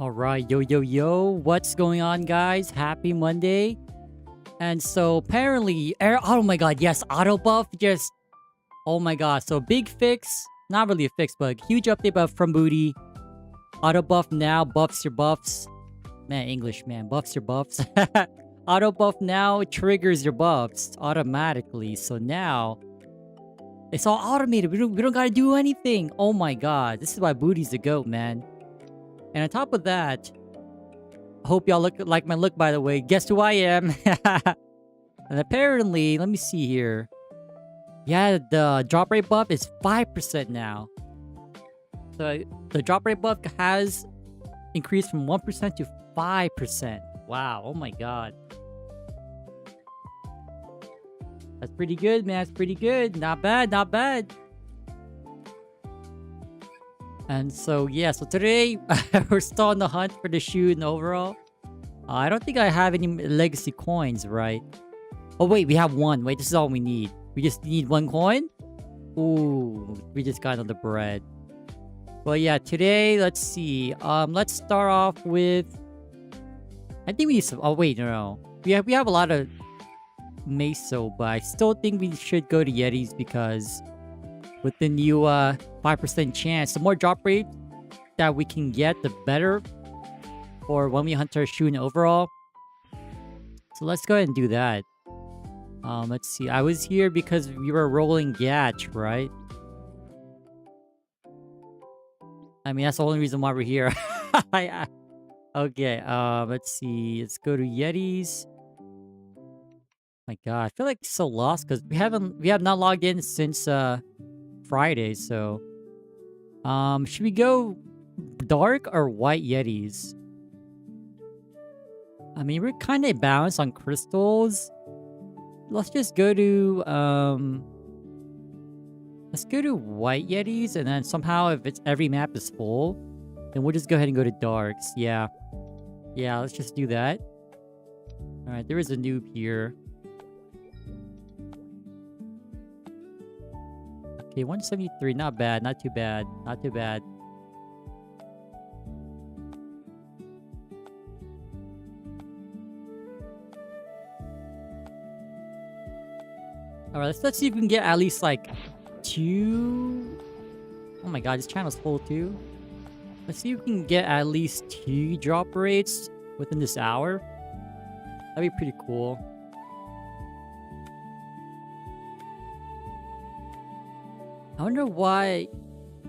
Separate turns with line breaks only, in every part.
All right, yo, yo, yo, what's going on, guys? Happy Monday. And so apparently, oh my god, yes, auto buff just, oh my god. So big fix, not really a fix, but huge update buff from Boutei. Auto buff now buffs your buffs. Man, English, man, buffs your buffs. Auto buff now triggers your buffs automatically. So now, it's all automated. We don't gotta do anything. Oh my god, this is why Boutei's the GOAT, man. And on top of that, I hope y'all look like my look, by the way. Guess who I am? And apparently, let me see here. Yeah, the drop rate buff is 5% now. So the drop rate buff has increased from 1% to 5%. Wow, oh my god. That's pretty good, man. That's pretty good. Not bad, not bad. And so, yeah, so today, we're still on the hunt for the shoe and overall. I don't think I have any legacy coins, right? Oh, wait, we have one. Wait, this is all we need. We just need one coin? Ooh, we just got another bread. Well, yeah, today, let's see. Let's start off with... I think we need some... Oh, wait, no. We have a lot of Meso, but I still think we should go to Yetis because... with the new 5% chance, the more drop rate that we can get, the better for when we hunt our shoe and overall. So let's go ahead and do that. Let's see. I was here because we were rolling Gatch, right? I mean, that's the only reason why we're here. Okay, let's see. Let's go to Yetis. My god, I feel like so lost because we have not logged in since Friday, so should we go dark or white Yetis? I mean, we're kind of balanced on crystals. Let's just go to let's go to white Yetis, and then somehow if it's every map is full, then we'll just go ahead and go to darks. Yeah, let's just do that. All right, there is a noob here. Okay, 173, not bad, not too bad, not too bad. Alright, let's see if we can get at least like 2... Oh my god, this channel's full too. Let's see if we can get at least 2 drop rates within this hour. That'd be pretty cool. I wonder why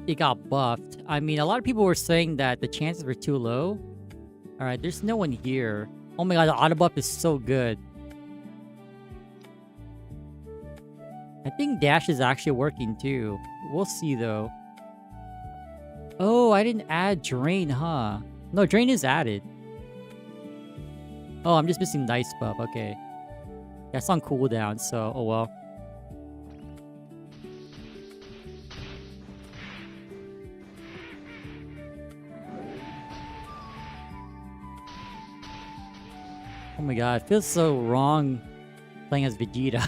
it got buffed. I mean, a lot of people were saying that the chances were too low. Alright, there's no one here. Oh my god, the auto buff is so good. I think dash is actually working too. We'll see though. Oh, I didn't add drain, huh? No, drain is added. Oh, I'm just missing nice buff. Okay. That's on cooldown, so oh well. Oh my god, it feels so wrong playing as Vegeta.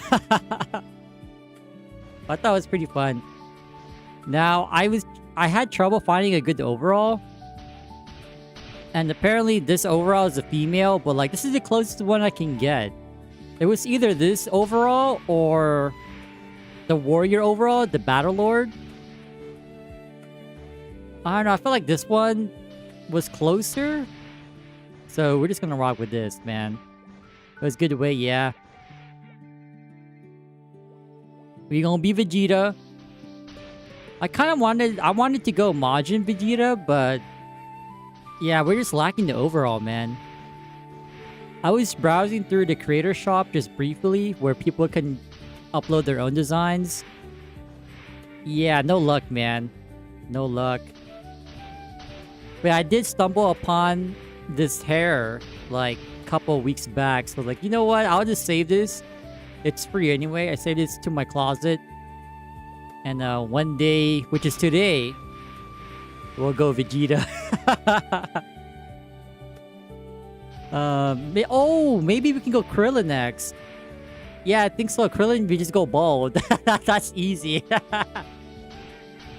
I thought it was pretty fun. Now, I had trouble finding a good overall. And apparently this overall is a female, but like this is the closest one I can get. It was either this overall or the warrior overall, the battle lord. I don't know, I feel like this one was closer. So we're just gonna rock with this, man. It was good to wait, yeah. We gonna be Vegeta. I wanted to go Majin Vegeta, but yeah, we're just lacking the overall, man. I was browsing through the creator shop just briefly, where people can upload their own designs. Yeah, no luck, man. No luck. But I did stumble upon this hair like a couple weeks back, so like, you know what, I'll just save this. It's free anyway. I saved this to my closet, and one day, which is today, we'll go Vegeta. Maybe we can go Krillin next. Yeah, I think so. Krillin, we just go bald. That's easy.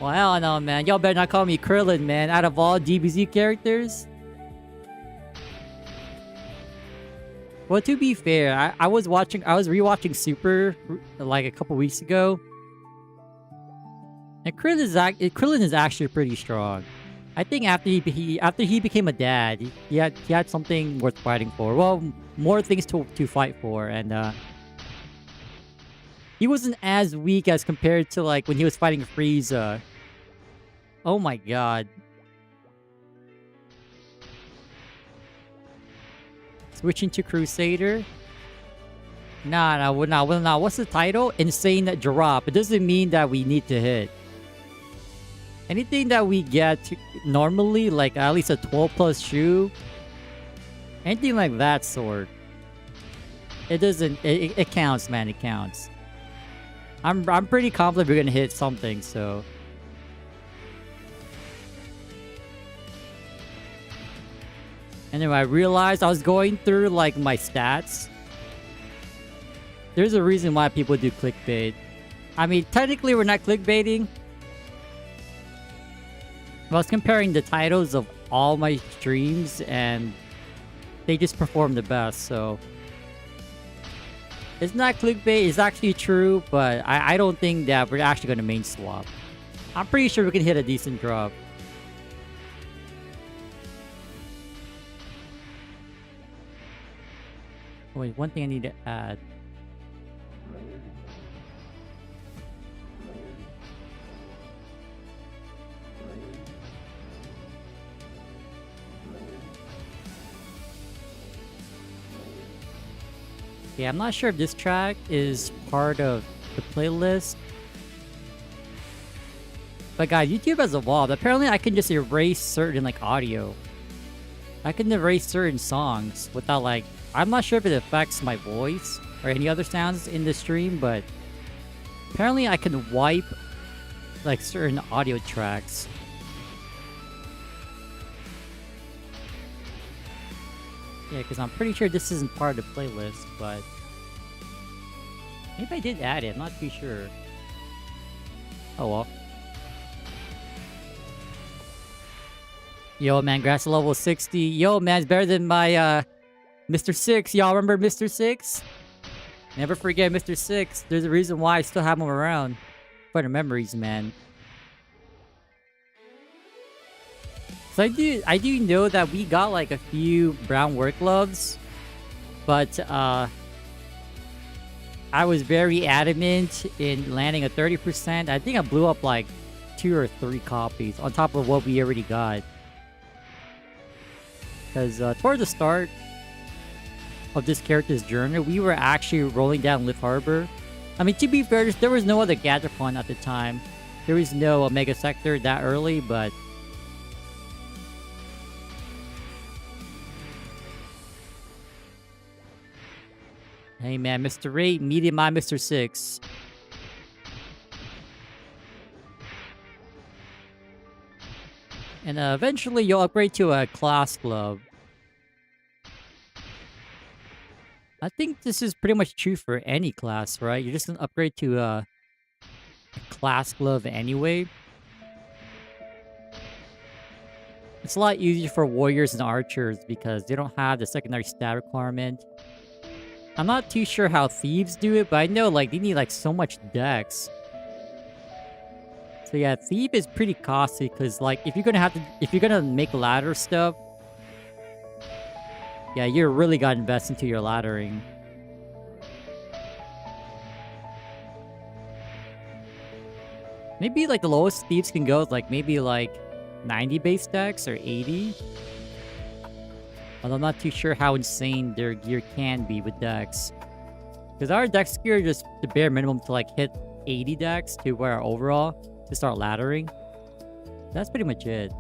Well, I don't know, man. Y'all better not call me Krillin, man. Out of all DBZ characters, Well, to be fair, I was rewatching Super like a couple weeks ago, and Krillin is actually pretty strong. I think after he became a dad, he had something worth fighting for. Well, more things to fight for, and he wasn't as weak as compared to like when he was fighting Frieza. Oh my god. Switching to Crusader. Nah. What's the title? Insane drop. It doesn't mean that we need to hit. Anything that we get normally, like at least a 12 plus shoe, anything like that sort, it doesn't. It counts, man. It counts. I'm pretty confident we're gonna hit something. So. Anyway, I realized I was going through like my stats. There's a reason why people do clickbait. I mean, technically we're not clickbaiting. I was comparing the titles of all my streams and they just perform the best, so it's not clickbait, it's actually true, but I don't think that we're actually going to main swap. I'm pretty sure we can hit a decent drop. Wait, one thing I need to add. Yeah, I'm not sure if this track is part of the playlist. But guys, YouTube has evolved. Apparently I can just erase certain like audio. I can erase certain songs without like... I'm not sure if it affects my voice or any other sounds in the stream, but apparently I can wipe like certain audio tracks. Yeah, because I'm pretty sure this isn't part of the playlist, but maybe I did add it, I'm not too sure. Oh well. Yo man, grass level 60. Yo man, it's better than my Mr. Six. Y'all remember Mr. Six? Never forget Mr. Six. There's a reason why I still have him around. For the memories, man. So I do know that we got like a few brown work gloves, but I was very adamant in landing a 30%. I think I blew up like 2 or 3 copies on top of what we already got. Because towards the start of this character's journey, we were actually rolling down Lift Harbor. I mean, to be fair, there was no other Gadgetron at the time. There was no Omega Sector that early, but hey man, Mr. 8, meeting my Mr. 6. And eventually you'll upgrade to a class glove. I think this is pretty much true for any class, right? You're just gonna upgrade to a class glove anyway. It's a lot easier for warriors and archers because they don't have the secondary stat requirement. I'm not too sure how thieves do it, but I know like they need like so much dex. So yeah, thief is pretty costly because like if you're gonna make ladder stuff, yeah, you're really gotta invest into your laddering. Maybe like the lowest thieves can go is like maybe like 90 base dex or 80. Although I'm not too sure how insane their gear can be with dex. Because our dex gear is just the bare minimum to like hit 80 dex to wear our overall to start laddering. That's pretty much it.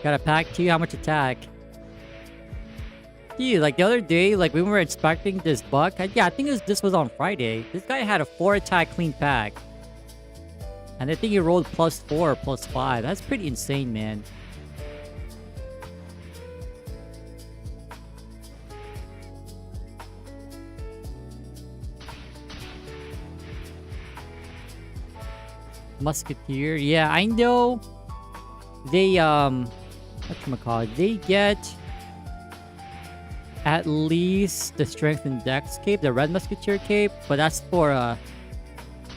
Got a pack too? How much attack? Dude, like the other day, like when we were inspecting this buck, yeah, I think this was on Friday. This guy had a 4 attack clean pack. And I think he rolled +4 or +5. That's pretty insane, man. Musketeer. Yeah, I know they whatchamacallit, they get at least the strength and dex cape, the red musketeer cape, but that's for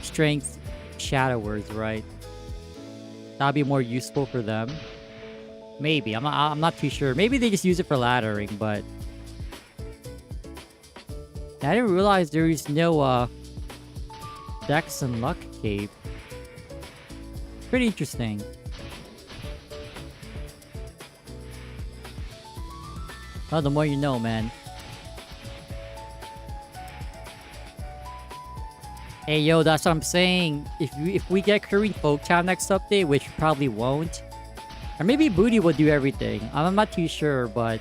strength shadowers, right? That'd be more useful for them. Maybe. I'm not too sure. Maybe they just use it for laddering, but I didn't realize there is no dex and luck cape. Pretty interesting. Well, the more you know, man. Hey, yo, that's what I'm saying. If we get Korean Folktown next update, which probably won't, or maybe Booty will do everything. I'm not too sure, but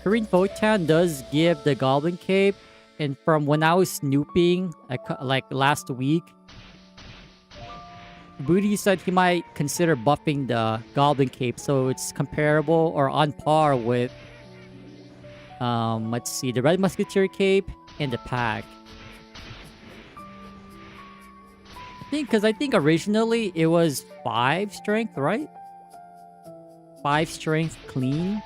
Korean Folktown does give the Goblin Cape, and from when I was snooping, like last week, Booty said he might consider buffing the Goblin Cape, so it's comparable or on par with let's see, the Red Musketeer Cape and the pack. I think originally it was 5 strength, right? 5 strength clean.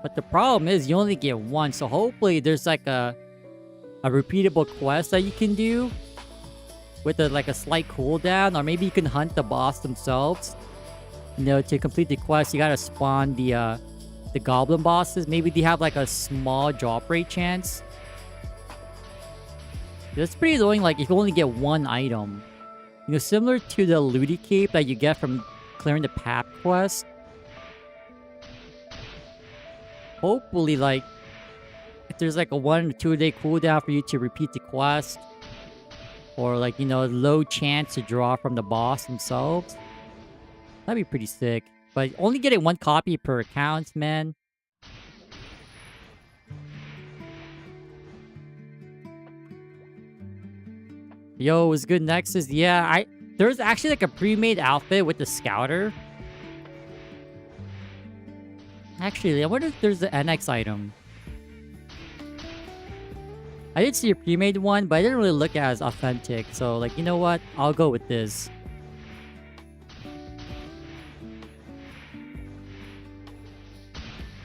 But the problem is you only get 1, so hopefully there's like a repeatable quest that you can do with like a slight cooldown, or maybe you can hunt the boss themselves. You know, to complete the quest, you gotta spawn the goblin bosses. Maybe they have like a small drop rate chance. That's pretty annoying, like if you only get 1 item. You know, similar to the Looty Cape that you get from clearing the Pap quest. Hopefully, like, if there's like a 1 or 2 day cooldown for you to repeat the quest, or like, you know, low chance to draw from the boss themselves, that'd be pretty sick. But only getting 1 copy per account, man. Yo, what's good, Nexus? Yeah, there's actually like a pre-made outfit with the Scouter. Actually, I wonder if there's the NX item. I did see a pre-made one, but I didn't really look as authentic. So, like, you know what? I'll go with this.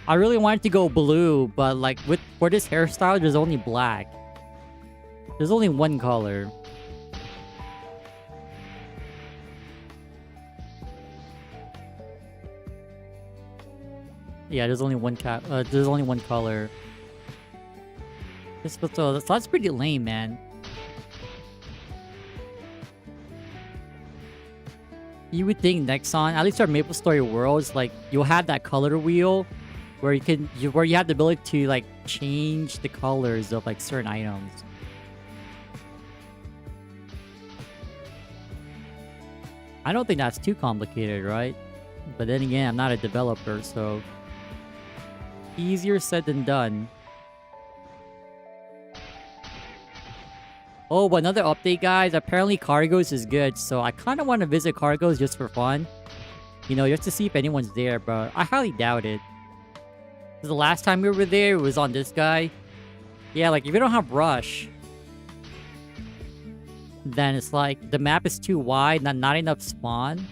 I really wanted to go blue, but like for this hairstyle, there's only black. There's only 1 color. Yeah, there's only one there's only 1 color. So that's pretty lame, man. You would think Nexon, at least our MapleStory Worlds, like you'll have that color wheel where you have the ability to like change the colors of like certain items. I don't think that's too complicated, right? But then again, I'm not a developer, so easier said than done. Oh, but another update, guys. Apparently Cargos is good, so I kind of want to visit Cargos just for fun. You know, just to see if anyone's there, but I highly doubt it. The last time we were there, it was on this guy. Yeah, like, if you don't have Rush, then it's like, the map is too wide, not enough spawn.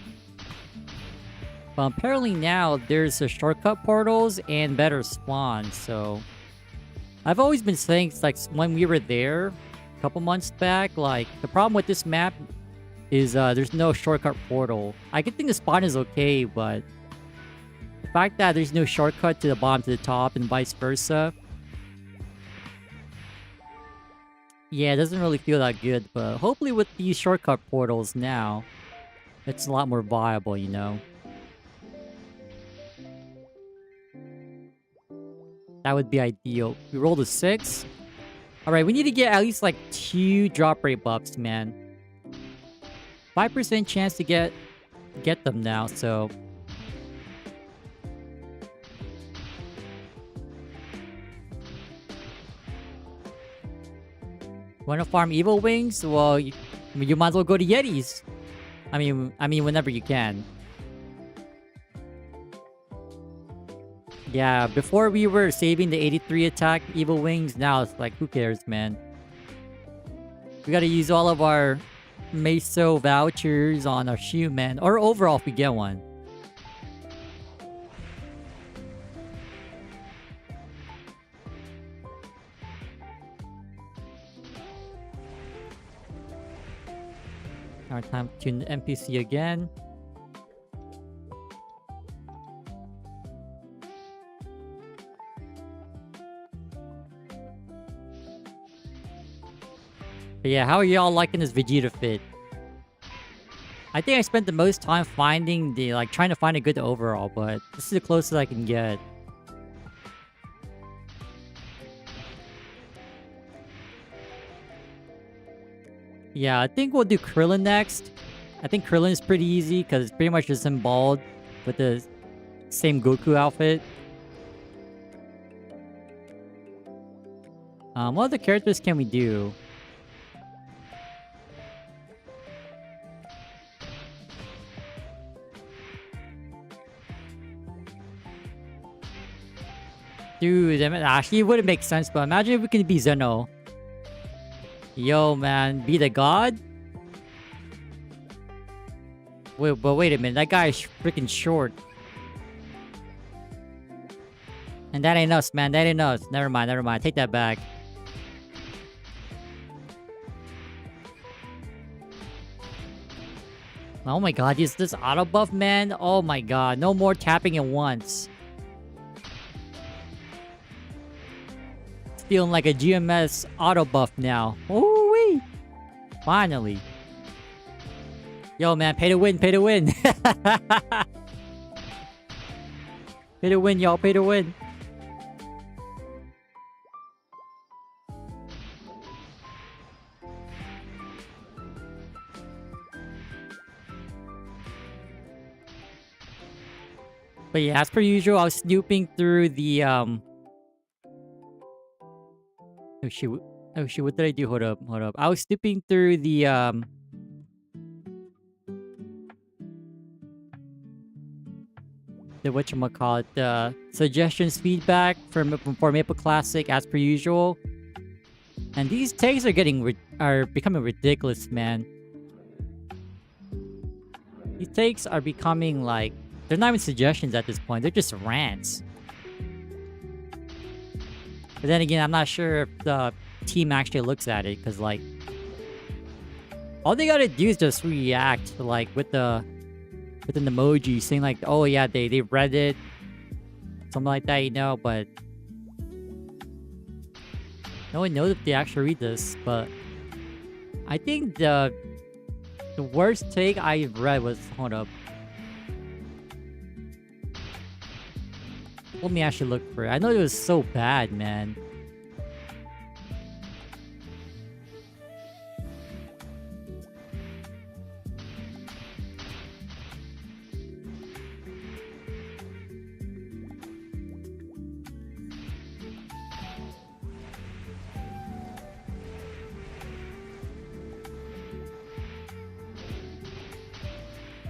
But apparently now, there's a shortcut portals and better spawn, so... I've always been saying, it's like, when we were there, a couple months back, like, the problem with this map is there's no shortcut portal. I could think the spawn is okay, but... the fact that there's no shortcut to the bottom to the top and vice versa... yeah, it doesn't really feel that good, but hopefully with these shortcut portals now, it's a lot more viable, you know? That would be ideal. We rolled a 6. Alright, we need to get at least like 2 drop rate buffs, man. 5% chance to get them now, so... wanna farm evil wings? Well, you might as well go to Yetis. I mean, whenever you can. Yeah, before we were saving the 83 attack evil wings. Now it's like, who cares, man? We gotta use all of our Meso vouchers on our shoe, man. Or overall if we get one. Our time to tune the NPC again. But yeah, how are y'all liking this Vegeta fit? I think I spent the most time finding the, like, trying to find a good overall, but this is the closest I can get. Yeah, I think we'll do Krillin next. I think Krillin is pretty easy because it's pretty much just him bald with the same Goku outfit. What other characters can we do? Dude, I mean, actually, it wouldn't make sense, but imagine if we can be Zeno. Yo, man, be the god? Wait, but wait a minute, that guy is freaking short. And that ain't us, man, that ain't us. Never mind, take that back. Oh my god, is this auto buff, man? Oh my god, no more tapping at once. Feeling like a GMS auto buff now. Ooh-wee! Finally. Yo, man, pay to win, pay to win. Pay to win, y'all, pay to win. But yeah, as per usual, I was snooping through the, Oh shoot, what did I do? Hold up. I was snooping through the, whatchamacallit, the suggestions feedback for Maple Classic as per usual. And these tags are becoming ridiculous, man. These takes are becoming like, they're not even suggestions at this point, they're just rants. But then again, I'm not sure if the team actually looks at it, because like, all they gotta do is just react, like with an emoji saying like, oh yeah, they read it, something like that, you know, but no one knows if they actually read this. But I think the worst take I've read was, hold up, let me actually look for it. I know it was so bad, man.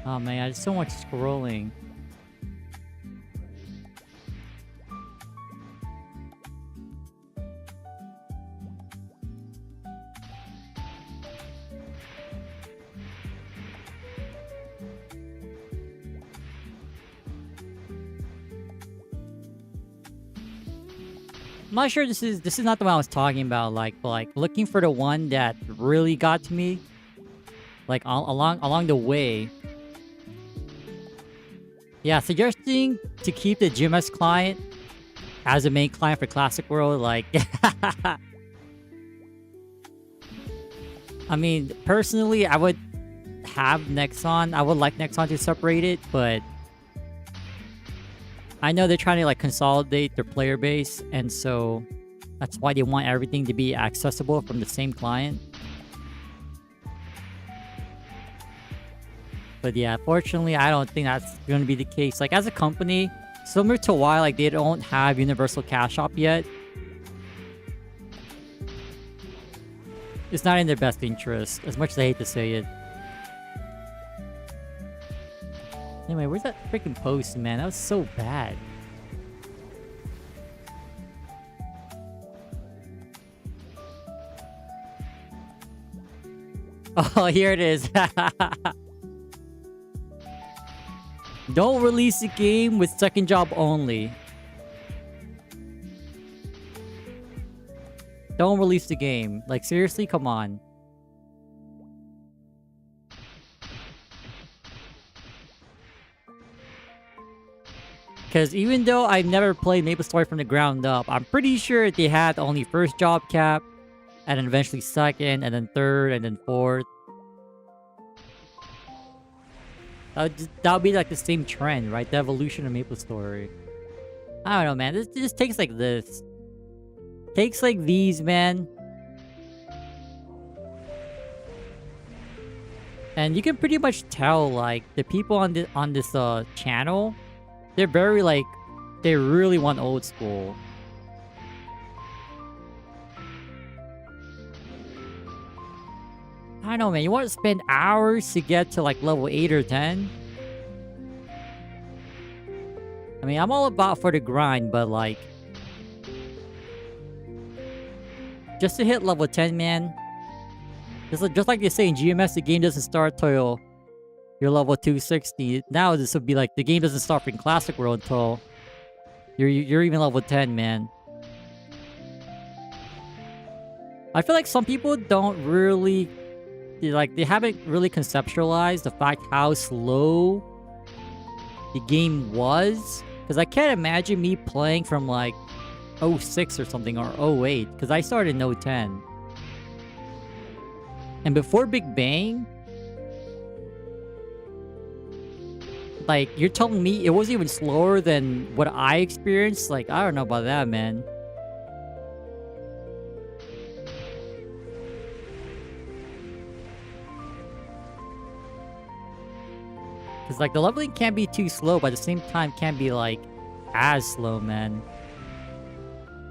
Oh man, there's so much scrolling. I'm not sure this is not the one I was talking about, like looking for the one that really got to me, like along the way. Yeah, suggesting to keep the GMS client as a main client for Classic World, like I mean, personally, I would have Nexon. I would like Nexon to separate it, but I know they're trying to like consolidate their player base, and so that's why they want everything to be accessible from the same client. But yeah, fortunately, I don't think that's going to be the case. Like, as a company, similar to why like they don't have Universal Cash Shop yet, it's not in their best interest, as much as I hate to say it. Anyway, where's that freaking post, man? That was so bad. Oh, here it is. Don't release a game with second job only. Don't release the game. Like, seriously? Come on. Because even though I've never played MapleStory from the ground up, I'm pretty sure they had only first job cap, and then eventually second, and then third, and then fourth. That would be like the same trend, right? The evolution of MapleStory. I don't know, man. This just takes like this. Takes like these, man. And you can pretty much tell, like, the people on this channel, they're very like, they really want old school. I don't know, man. You want to spend hours to get to like level 8 or 10? I mean, I'm all about for the grind, but like, just to hit level 10, man. Just like they say in GMS, the game doesn't start till you're level 260. Now this would be like, the game doesn't start in Classic World until you're even level 10, man. I feel like some people don't really, like, they haven't really conceptualized the fact how slow the game was. Because I can't imagine me playing from like 06 or something, or 08, because I started in 010. And before Big Bang, like, you're telling me it was even slower than what I experienced? Like, I don't know about that, man. Because, like, the leveling can't be too slow, but at the same time can't be, like, as slow, man.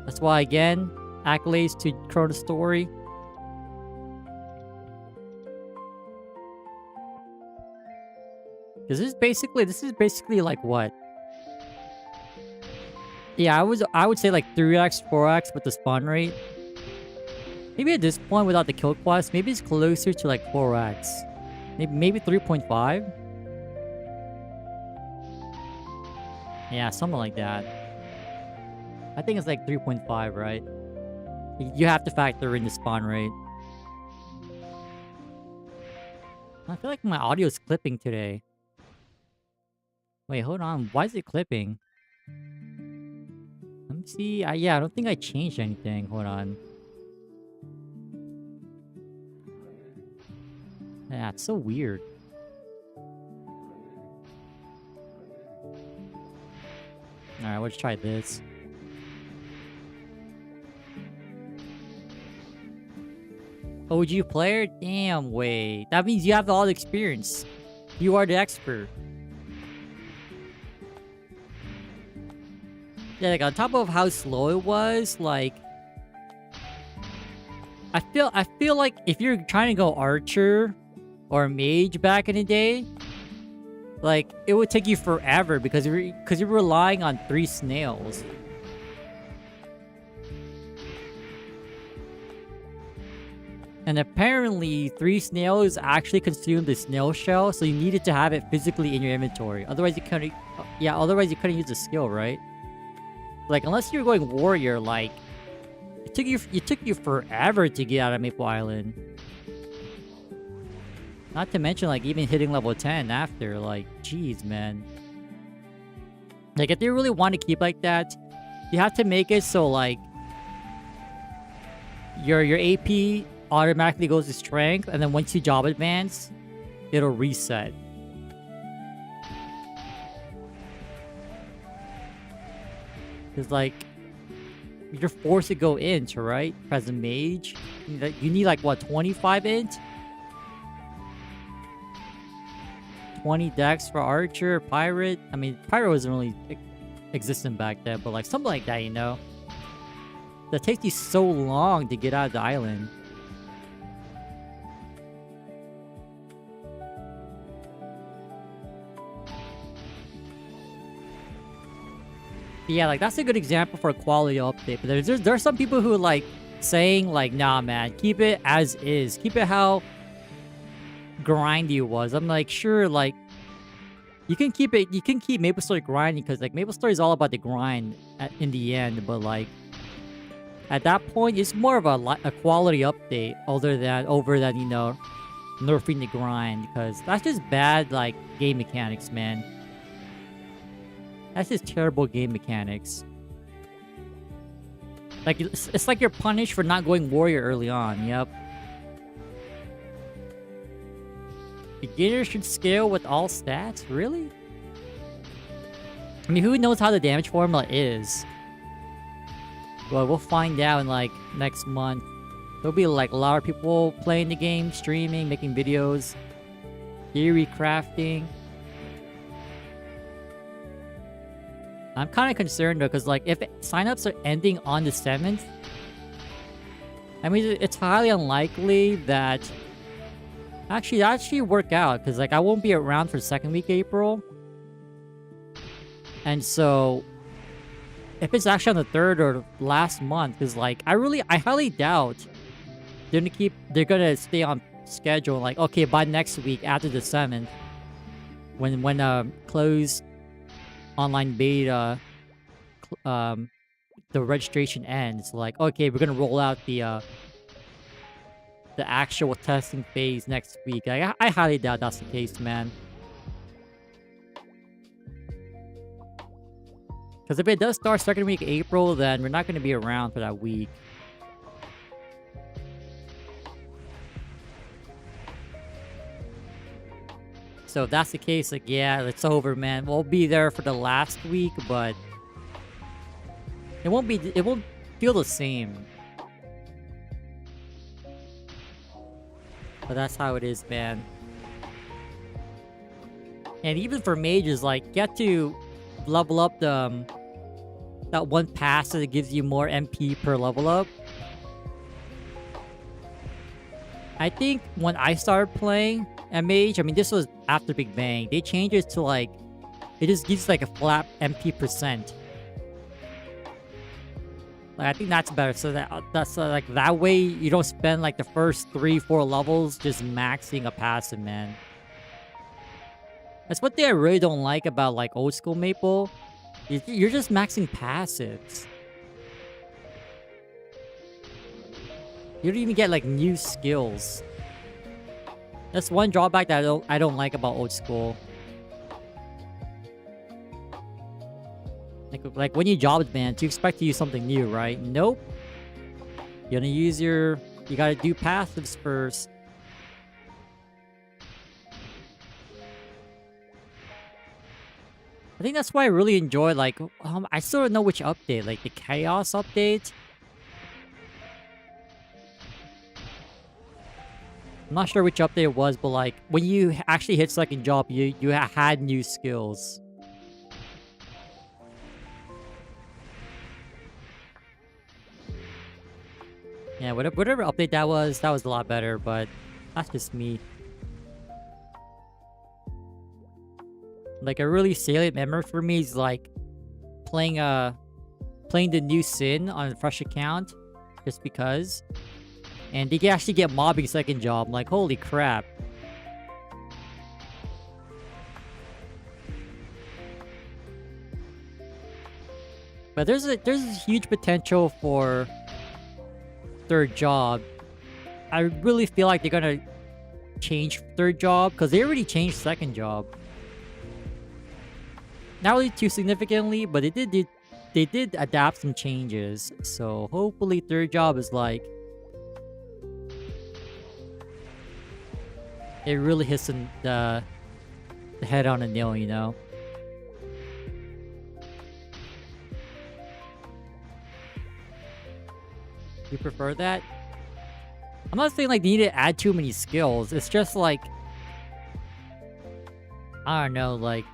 That's why, again, accolades to ChronoStory. Because this is basically like what? Yeah, I would say like 3x, 4x with the spawn rate. Maybe at this point without the kill quest, maybe it's closer to like 4x. Maybe 3.5? Yeah, something like that. I think it's like 3.5, right? You have to factor in the spawn rate. I feel like my audio is clipping today. Wait, hold on. Why is it clipping? Let me see. Yeah, I don't think I changed anything. Hold on. Yeah, it's so weird. Alright, let's try this. OG player? Damn, wait. That means you have all the experience. You are the expert. Yeah, like, on top of how slow it was, like, I feel like if you're trying to go archer or mage back in the day, like, it would take you forever because you're relying on 3 snails. And apparently, 3 snails actually consume the snail shell, so you needed to have it physically in your inventory. Otherwise, you couldn't. Yeah, otherwise you couldn't use the skill, right? Like, unless you're going warrior, like, it took you forever to get out of Maple Island. Not to mention, like, even hitting level 10 after, like, jeez, man. Like, if they really want to keep like that, you have to make it so, like, your AP automatically goes to strength, and then once you job advance, it'll reset. Because, like, you're forced to go int, right? As a mage. You need, like, what, 25 int? 20 dex for archer, pirate. I mean, pirate wasn't really existent back then, but, like, something like that, you know? That takes you so long to get out of the island. Yeah, like, that's a good example for a quality update. But there's some people who, like, saying, like, nah, man, keep it as is. Keep it how grindy it was. I'm like, sure, like you can keep MapleStory grinding because like MapleStory is all about the grind in the end, but like at that point it's more of a quality update over than you know nerfing the grind, because that's just bad like game mechanics, man. That's just terrible game mechanics. Like it's like you're punished for not going warrior early on. Yep. Beginners should scale with all stats? Really? I mean, who knows how the damage formula is? Well, we'll find out in like next month. There'll be like a lot of people playing the game, streaming, making videos, theory crafting. I'm kind of concerned though, because like if signups are ending on the 7th, I mean, it's highly unlikely that actually work out, because like I won't be around for second week April, and so if it's actually on the 3rd or last month, because like I highly doubt they're gonna stay on schedule. Like, okay, by next week after the 7th, when closed online beta the registration ends, like, okay, we're gonna roll out the actual testing phase next week. I highly doubt that's the case, man. Because if it does start second week April, then we're not going to be around for that week. So if that's the case, like, yeah, it's over, man. We'll be there for the last week, but it won't feel the same. But that's how it is, man. And even for mages, like, get to level up the that one pass that gives you more MP per level up. I think when I started playing mage, I mean, this was after Big Bang, they changed it to like, it just gives like a flat MP %. Like, I think that's better, so that's like that way you don't spend like the first 3-4 levels just maxing a passive, man. That's what I really don't like about like old school Maple. You're just maxing passives. You don't even get like new skills. That's one drawback that I don't like about old school. Like when you job advance, you expect to use something new, right? Nope. You gotta do passives first. I think that's why I really enjoy, like, I still don't know which update, like the Chaos update. I'm not sure which update it was, but like when you actually hit second job, you had new skills. Yeah, whatever update that was a lot better, but that's just me. Like a really salient memory for me is like playing the new Sin on a fresh account, just because. And they can actually get mobbing second job. I'm like, holy crap. But there's a huge potential for third job. I really feel like they're gonna change third job, because they already changed second job. Not really too significantly, but they did adapt some changes. So hopefully third job is like, it really hits the head on a nail, you know? You prefer that? I'm not saying like they need to add too many skills. It's just like, I don't know, like,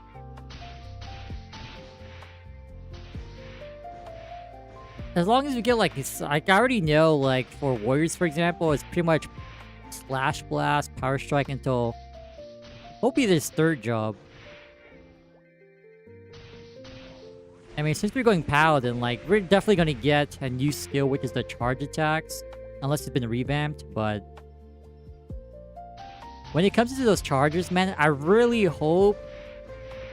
as long as you get like, I already know, like for warriors, for example, it's pretty much Slash Blast, Power Strike until hopefully there's third job. I mean, since we're going Paladin, like, we're definitely gonna get a new skill, which is the charge attacks. Unless it's been revamped, but when it comes to those chargers, man, I really hope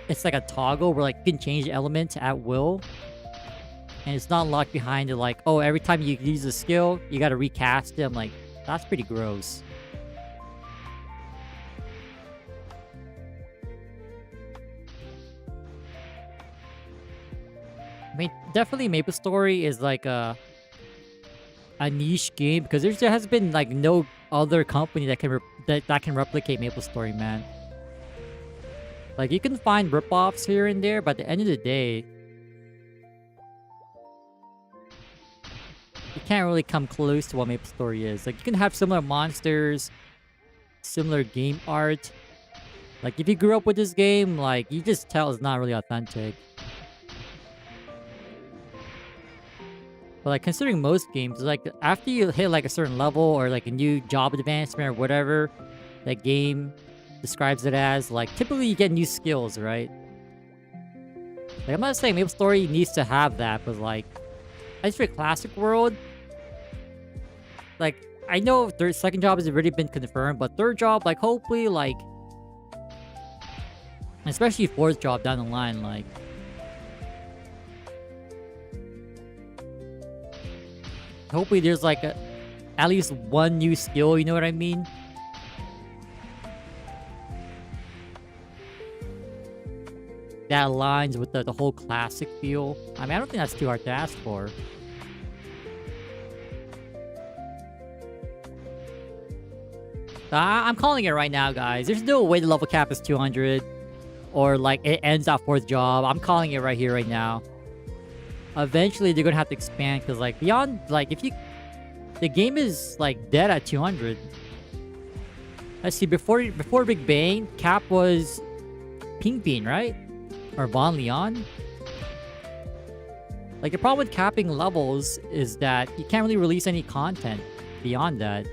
it's like a toggle where like you can change elements at will. And it's not locked behind it like, oh, every time you use a skill, you gotta recast it. I'm like, that's pretty gross. I mean, definitely MapleStory is like a niche game because there has been like no other company that can that can replicate MapleStory, man. Like you can find ripoffs here and there, but at the end of the day, you can't really come close to what MapleStory is. Like you can have similar monsters, similar game art. Like if you grew up with this game, like you just tell it's not really authentic. But like considering most games, like after you hit like a certain level or like a new job advancement or whatever that game describes it as, like typically you get new skills, right? Like I'm not saying MapleStory needs to have that, but like I just feel Classic World, like I know second job has already been confirmed, but third job, like hopefully like, especially fourth job down the line, like hopefully there's like at least one new skill, you know what I mean? That aligns with the whole classic feel. I mean, I don't think that's too hard to ask for. I'm calling it right now, guys. There's no way the level cap is 200. Or like it ends at fourth job. I'm calling it right here, right now. Eventually, they're gonna have to expand because, like, beyond, like, if you, the game is like dead at 200. Let's see. Before Big Bang, cap was Pink Bean, right? Or Von Leon. Like the problem with capping levels is that you can't really release any content beyond that.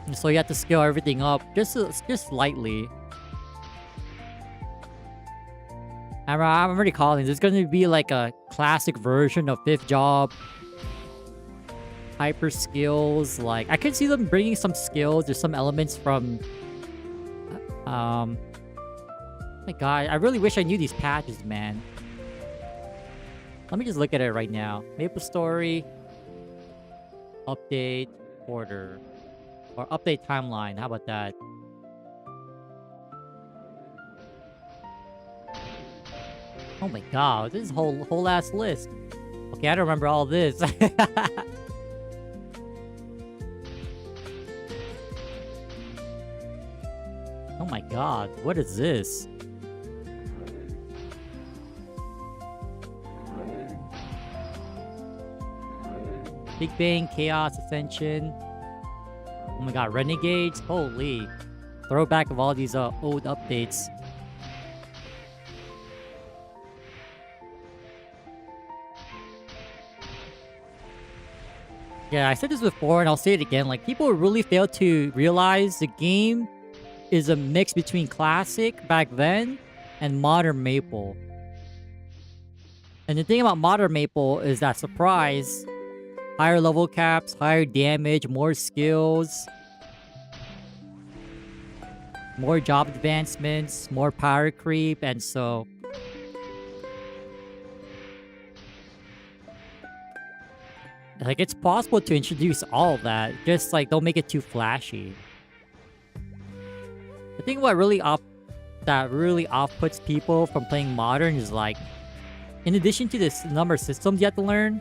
And so you have to scale everything up just slightly. I'm already calling. There's going to be like a classic version of fifth job. Hyper skills. Like I could see them bringing some skills or some elements from. Oh my god, I really wish I knew these patches, man. Let me just look at it right now. MapleStory update order. Or update timeline. How about that? Oh my god, this is whole ass list. Okay, I don't remember all this. Oh my god, what is this? Big Bang, Chaos, Ascension. Oh my god, Renegades? Holy. Throwback of all these old updates. Yeah, I said this before and I'll say it again. Like, people really fail to realize the game is a mix between classic back then and modern Maple. And the thing about modern Maple is that surprise, higher level caps, higher damage, more skills, more job advancements, more power creep, and so like it's possible to introduce all of that, just like don't make it too flashy. I think what really off-puts people from playing modern is like, in addition to this number of systems you have to learn,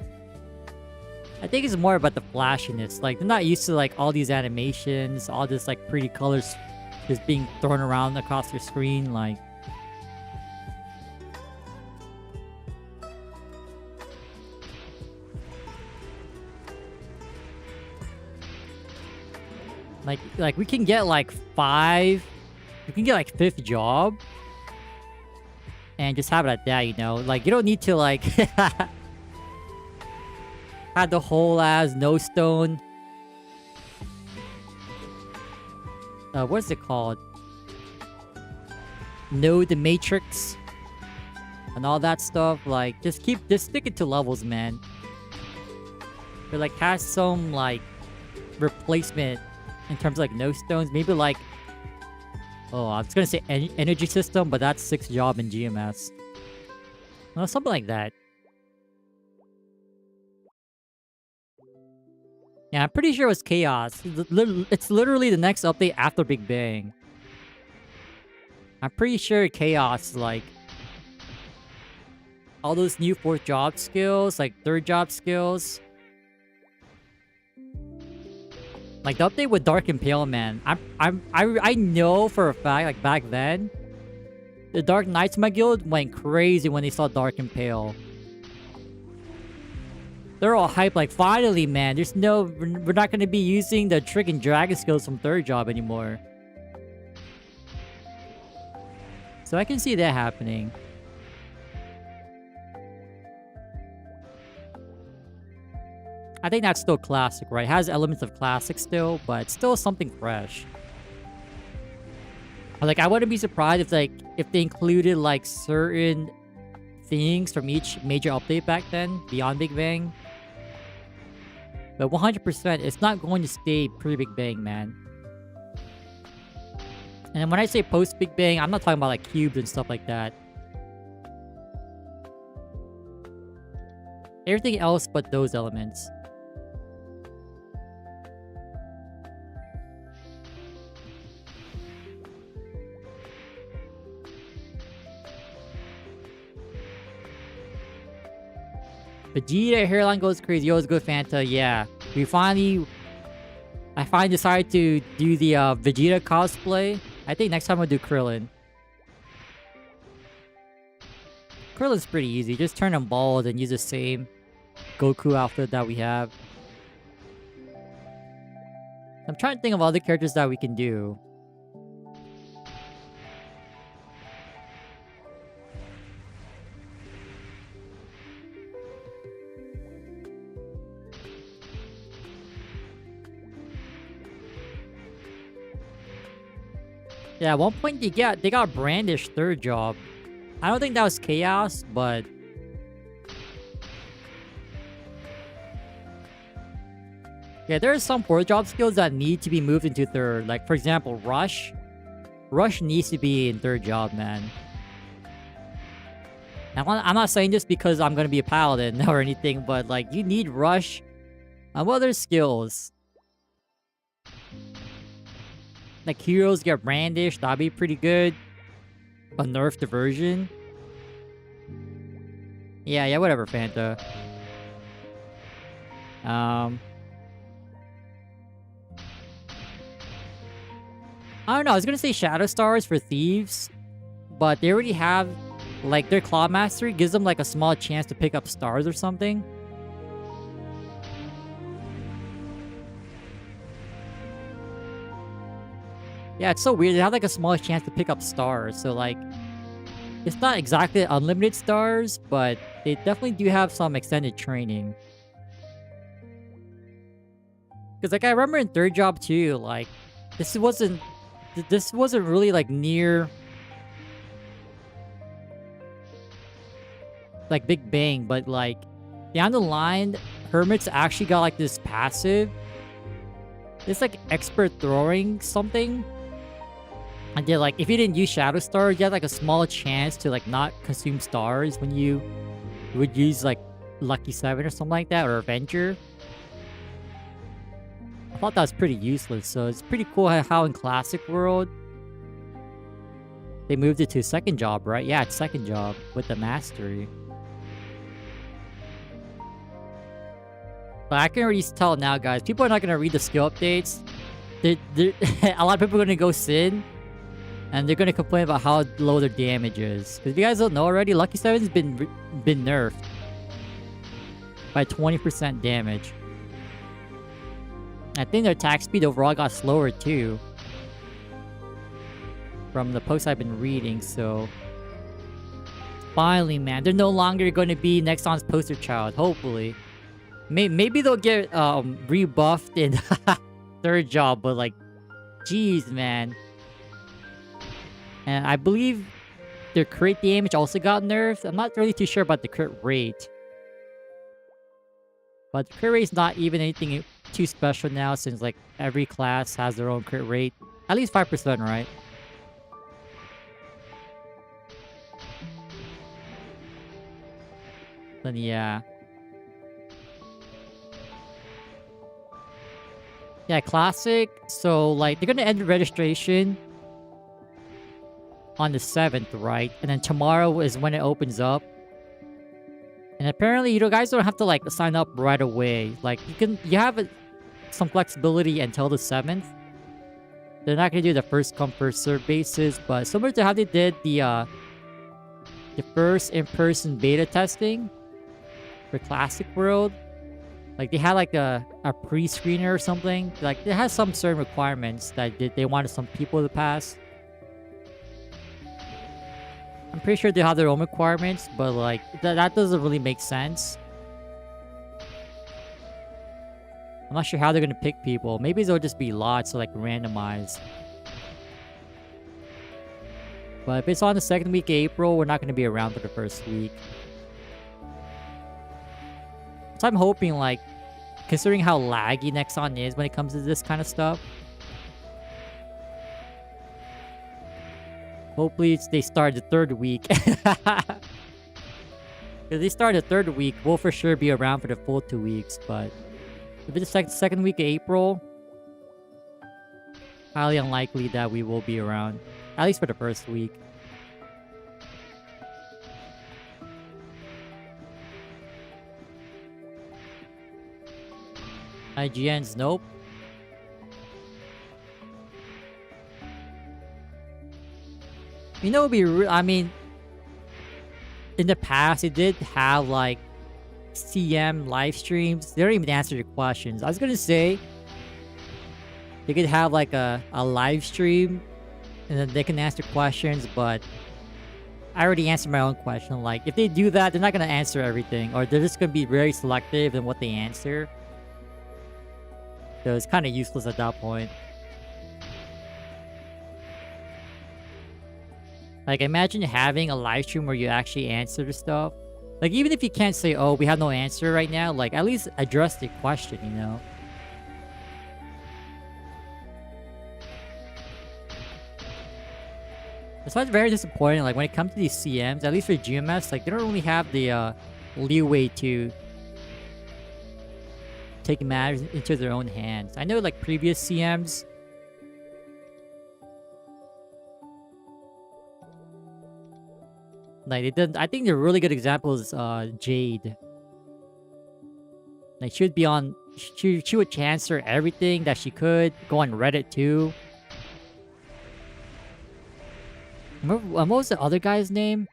I think it's more about the flashiness. Like they're not used to like all these animations, all this like pretty colors just being thrown around across your screen. Like we can get like we can get like fifth job and just have it at that, you know? Like you don't need to like have the whole ass no stone. What's it called? Know the matrix and all that stuff. Like just stick it to levels, man. But like has some like replacement in terms of like no stones. Maybe like, oh, I was gonna say energy system, but that's 6th job in GMS. No, something like that. Yeah, I'm pretty sure it was Chaos. It's literally the next update after Big Bang. I'm pretty sure Chaos, like, all those new 4th job skills, like 3rd job skills. Like the update with Dark and Pale, man. I know for a fact, like back then, the Dark Knights in my guild went crazy when they saw Dark and Pale. They're all hyped, like, finally, man. There's no... We're not going to be using the Trick and Dragon skills from 3rd job anymore. So I can see that happening. I think that's still classic, right? It has elements of classic still, but it's still something fresh. Like, I wouldn't be surprised if, like, if they included, like, certain things from each major update back then, beyond Big Bang. But 100%, it's not going to stay pre-Big Bang, man. And when I say post-Big Bang, I'm not talking about, like, cubes and stuff like that. Everything else but those elements. Vegeta hairline goes crazy. Yo, it's good, Fanta. Yeah. I finally decided to do the Vegeta cosplay. I think next time I'll do Krillin. Krillin's pretty easy. Just turn him bald and use the same Goku outfit that we have. I'm trying to think of other characters that we can do. Yeah, at one point they got Brandish 3rd job. I don't think that was Chaos, but... yeah, there are some 4th job skills that need to be moved into 3rd. Like, for example, Rush. Rush needs to be in 3rd job, man. I'm not saying this because I'm gonna be a paladin or anything, but, like, you need Rush and what other skills? Like, heroes get Brandish, that'd be pretty good. A nerf diversion. Yeah, whatever, Fanta. I don't know, I was gonna say Shadow Stars for Thieves, but they already have, like, their Claw Mastery gives them, like, a small chance to pick up stars or something. Yeah, it's so weird. They have, like, a small chance to pick up stars. So, like, it's not exactly unlimited stars, but they definitely do have some extended training. Because, like, I remember in 3rd job, too, like, this wasn't really, like, near, like, Big Bang, but, like, down the line, Hermits actually got, like, this passive. It's, like, expert throwing something. And then, like, if you didn't use Shadow Stars, you had, like, a small chance to, like, not consume stars when you would use, like, Lucky 7 or something like that, or Avenger. I thought that was pretty useless, so it's pretty cool how in Classic World they moved it to 2nd job, right? Yeah, it's 2nd job with the Mastery. But I can already tell now, guys, people are not going to read the skill updates. A lot of people are going to go Sin. And they're gonna complain about how low their damage is. Because if you guys don't know already, Lucky 7's been nerfed by 20% damage. I think their attack speed overall got slower too. From the posts I've been reading, so... finally, man. They're no longer gonna be Nexon's poster child, hopefully. Maybe they'll get rebuffed in 3rd job, but like... jeez, man. And I believe their crit damage also got nerfed. I'm not really too sure about the crit rate. But the crit rate is not even anything too special now since like every class has their own crit rate. At least 5%, right? Then yeah. Yeah, classic. So like they're gonna end the registration on the 7th, right? And then tomorrow is when it opens up. And apparently, you guys don't have to like sign up right away. Like you have some flexibility until the 7th. They're not gonna do the first come first serve basis, but similar to how they did the first in-person beta testing for Classic World. Like they had like a pre-screener or something. Like it has some certain requirements that they wanted some people to pass. I'm pretty sure they have their own requirements, but like that doesn't really make sense. I'm not sure how they're gonna pick people. Maybe they'll just be lots, or like randomized. But if it's on the 2nd week of April, we're not gonna be around for the first week. So I'm hoping, like, considering how laggy Nexon is when it comes to this kind of stuff, hopefully they start the 3rd week. If they start the 3rd week, we'll for sure be around for the full 2 weeks. But if it's like the 2nd week of April, highly unlikely that we will be around. At least for the first week. IGN's nope. You know, I mean, in the past, it did have like CM live streams. They don't even answer your questions. I was gonna say they could have like a live stream and then they can answer questions, but I already answered my own question. Like, if they do that, they're not gonna answer everything, or they're just gonna be very selective in what they answer. So it's kind of useless at that point. Like, imagine having a live stream where you actually answer the stuff. Like, even if you can't say, oh, we have no answer right now, like, at least address the question, you know? That's why it's very disappointing. Like, when it comes to these CMs, at least for GMS, like, they don't really have the leeway to take matters into their own hands. I know, like, previous CMs, like, it didn't. I think the really good example is Jade. Like, she would be on. She would answer everything that she could. Go on Reddit too. What was the other guy's name?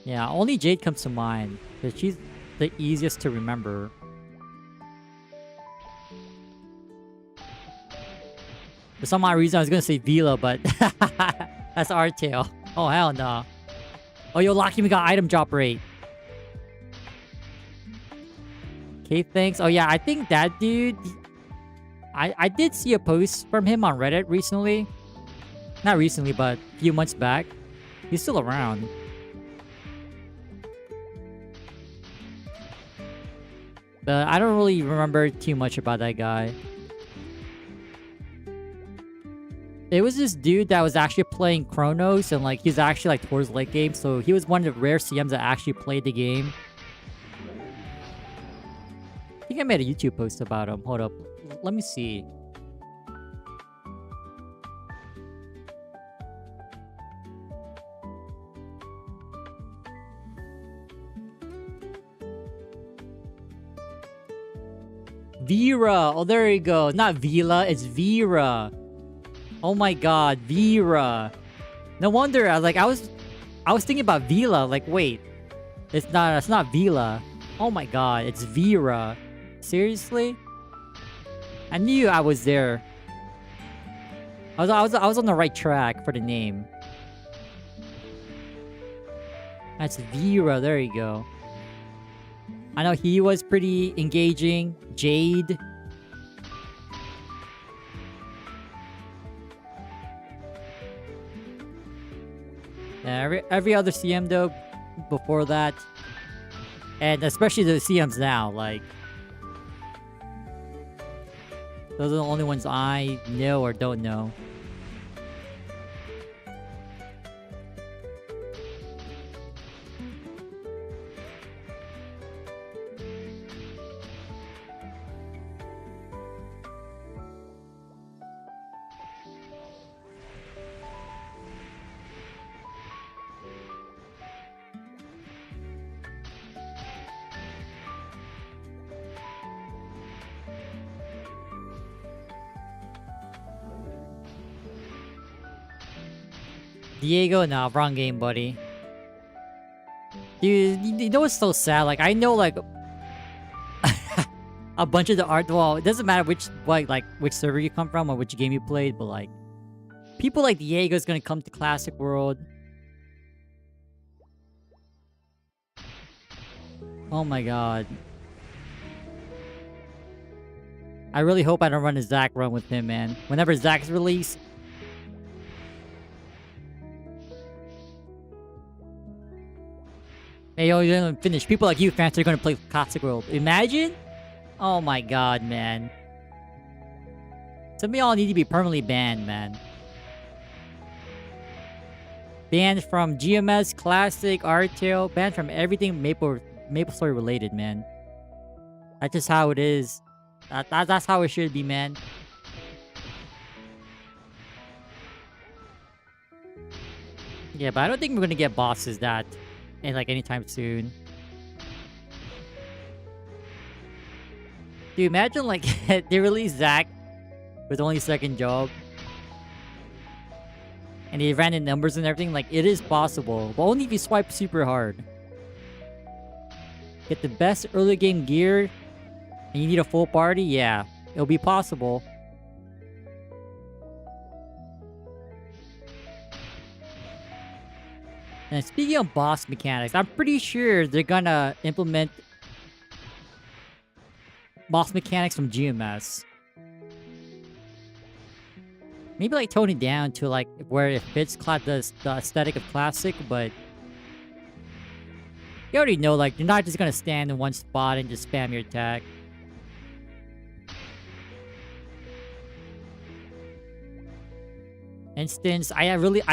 Yeah, only Jade comes to mind, because she's the easiest to remember. For some odd reason, I was gonna say Vila, but that's Artale. Oh, hell no. Oh, yo, Locky, we got item drop rate. Okay, thanks. Oh, yeah, I think that dude... I did see a post from him on Reddit recently. Not recently, but a few months back. He's still around. But I don't really remember too much about that guy. It was this dude that was actually playing Kronos, and like he's actually like towards late game, so he was one of the rare CMs that actually played the game. I think I made a YouTube post about him. Hold up. Let me see. Vera. Oh, there you go. Not Vila, it's Vera. Oh my god, Vera. No wonder. I was thinking about Vila. Like, wait, it's not Vila. Oh my god, it's Vera. Seriously? I knew I was there. I was on the right track for the name. That's Vera. There you go. I know he was pretty engaging. Jade. Yeah, every other CM though, before that, and especially the CMs now, like those are the only ones I know or don't know. Diego, nah, wrong game, buddy. Dude, you know what's so sad? Like, I know, like, a bunch of the art. Well, it doesn't matter which server you come from or which game you played, but, like, people like Diego's gonna come to Classic World. Oh my god. I really hope I don't run a Zack run with him, man. Whenever Zack's released, hey, yo, you're gonna finish. People like you, fans, are gonna play Classic World. Imagine? Oh my god, man. Some of y'all need to be permanently banned, man. Banned from GMS, Classic, Artale, banned from everything MapleStory related, man. That's just how it is. That's how it should be, man. Yeah, but I don't think we're gonna get bosses that in like anytime soon. Dude, imagine like they release Zack with only second job. And they ran in numbers and everything. Like, it is possible. But only if you swipe super hard. Get the best early game gear. And you need a full party? Yeah. It'll be possible. And speaking of boss mechanics, I'm pretty sure they're gonna implement boss mechanics from GMS. Maybe like tone it down to like where it fits the aesthetic of Classic, but you already know, like, you're not just gonna stand in one spot and just spam your attack. Instance, I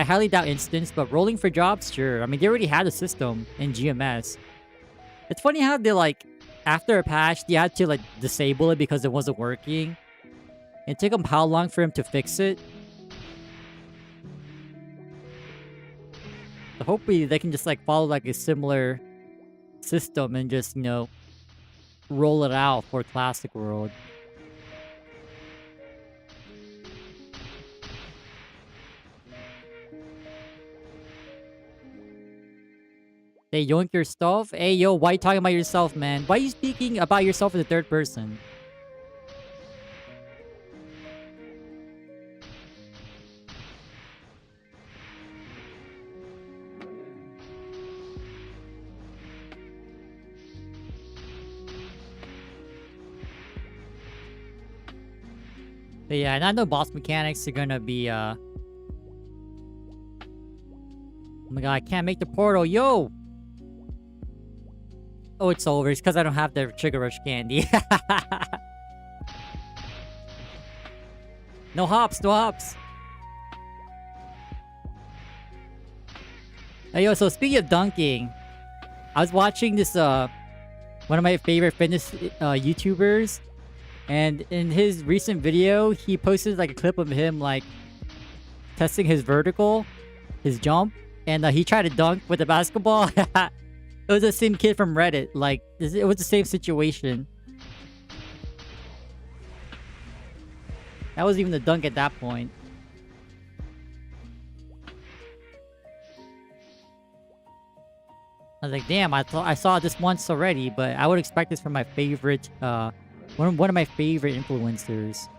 highly doubt instance, but rolling for jobs, sure. I mean, they already had a system in GMS. It's funny how they, like, after a patch, they had to, like, disable it because it wasn't working. It took them how long for him to fix it? So hopefully they can just, like, follow, like, a similar system and just, you know, roll it out for Classic World. Hey, yoink your stuff? Hey, yo, why you talking about yourself, man? Why are you speaking about yourself in the third person? But yeah, and I know boss mechanics are gonna be, oh my god, I can't make the portal, yo! Oh, it's over. It's because I don't have the Trigger Rush candy. No hops, no hops. Hey, yo, so speaking of dunking, I was watching this, one of my favorite fitness YouTubers. And in his recent video, he posted like a clip of him like testing his vertical, his jump. And he tried to dunk with a basketball. It was the same kid from Reddit. Like, it was the same situation. That was even the dunk at that point. I was like, damn, I thought I saw this once already, but I would expect this from my favorite, one of my favorite influencers.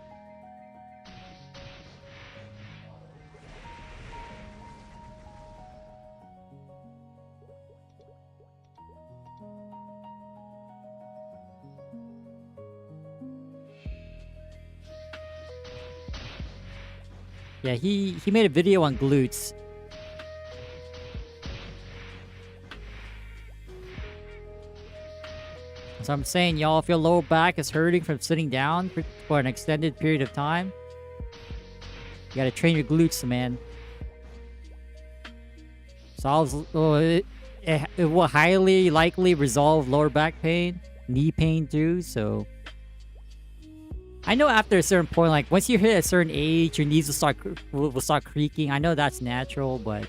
Yeah, he made a video on glutes. So I'm saying, y'all, if your lower back is hurting from sitting down for an extended period of time, you gotta train your glutes, man. It will highly likely resolve lower back pain, knee pain too, so... I know after a certain point, like, once you hit a certain age, your knees will start creaking. I know that's natural, but...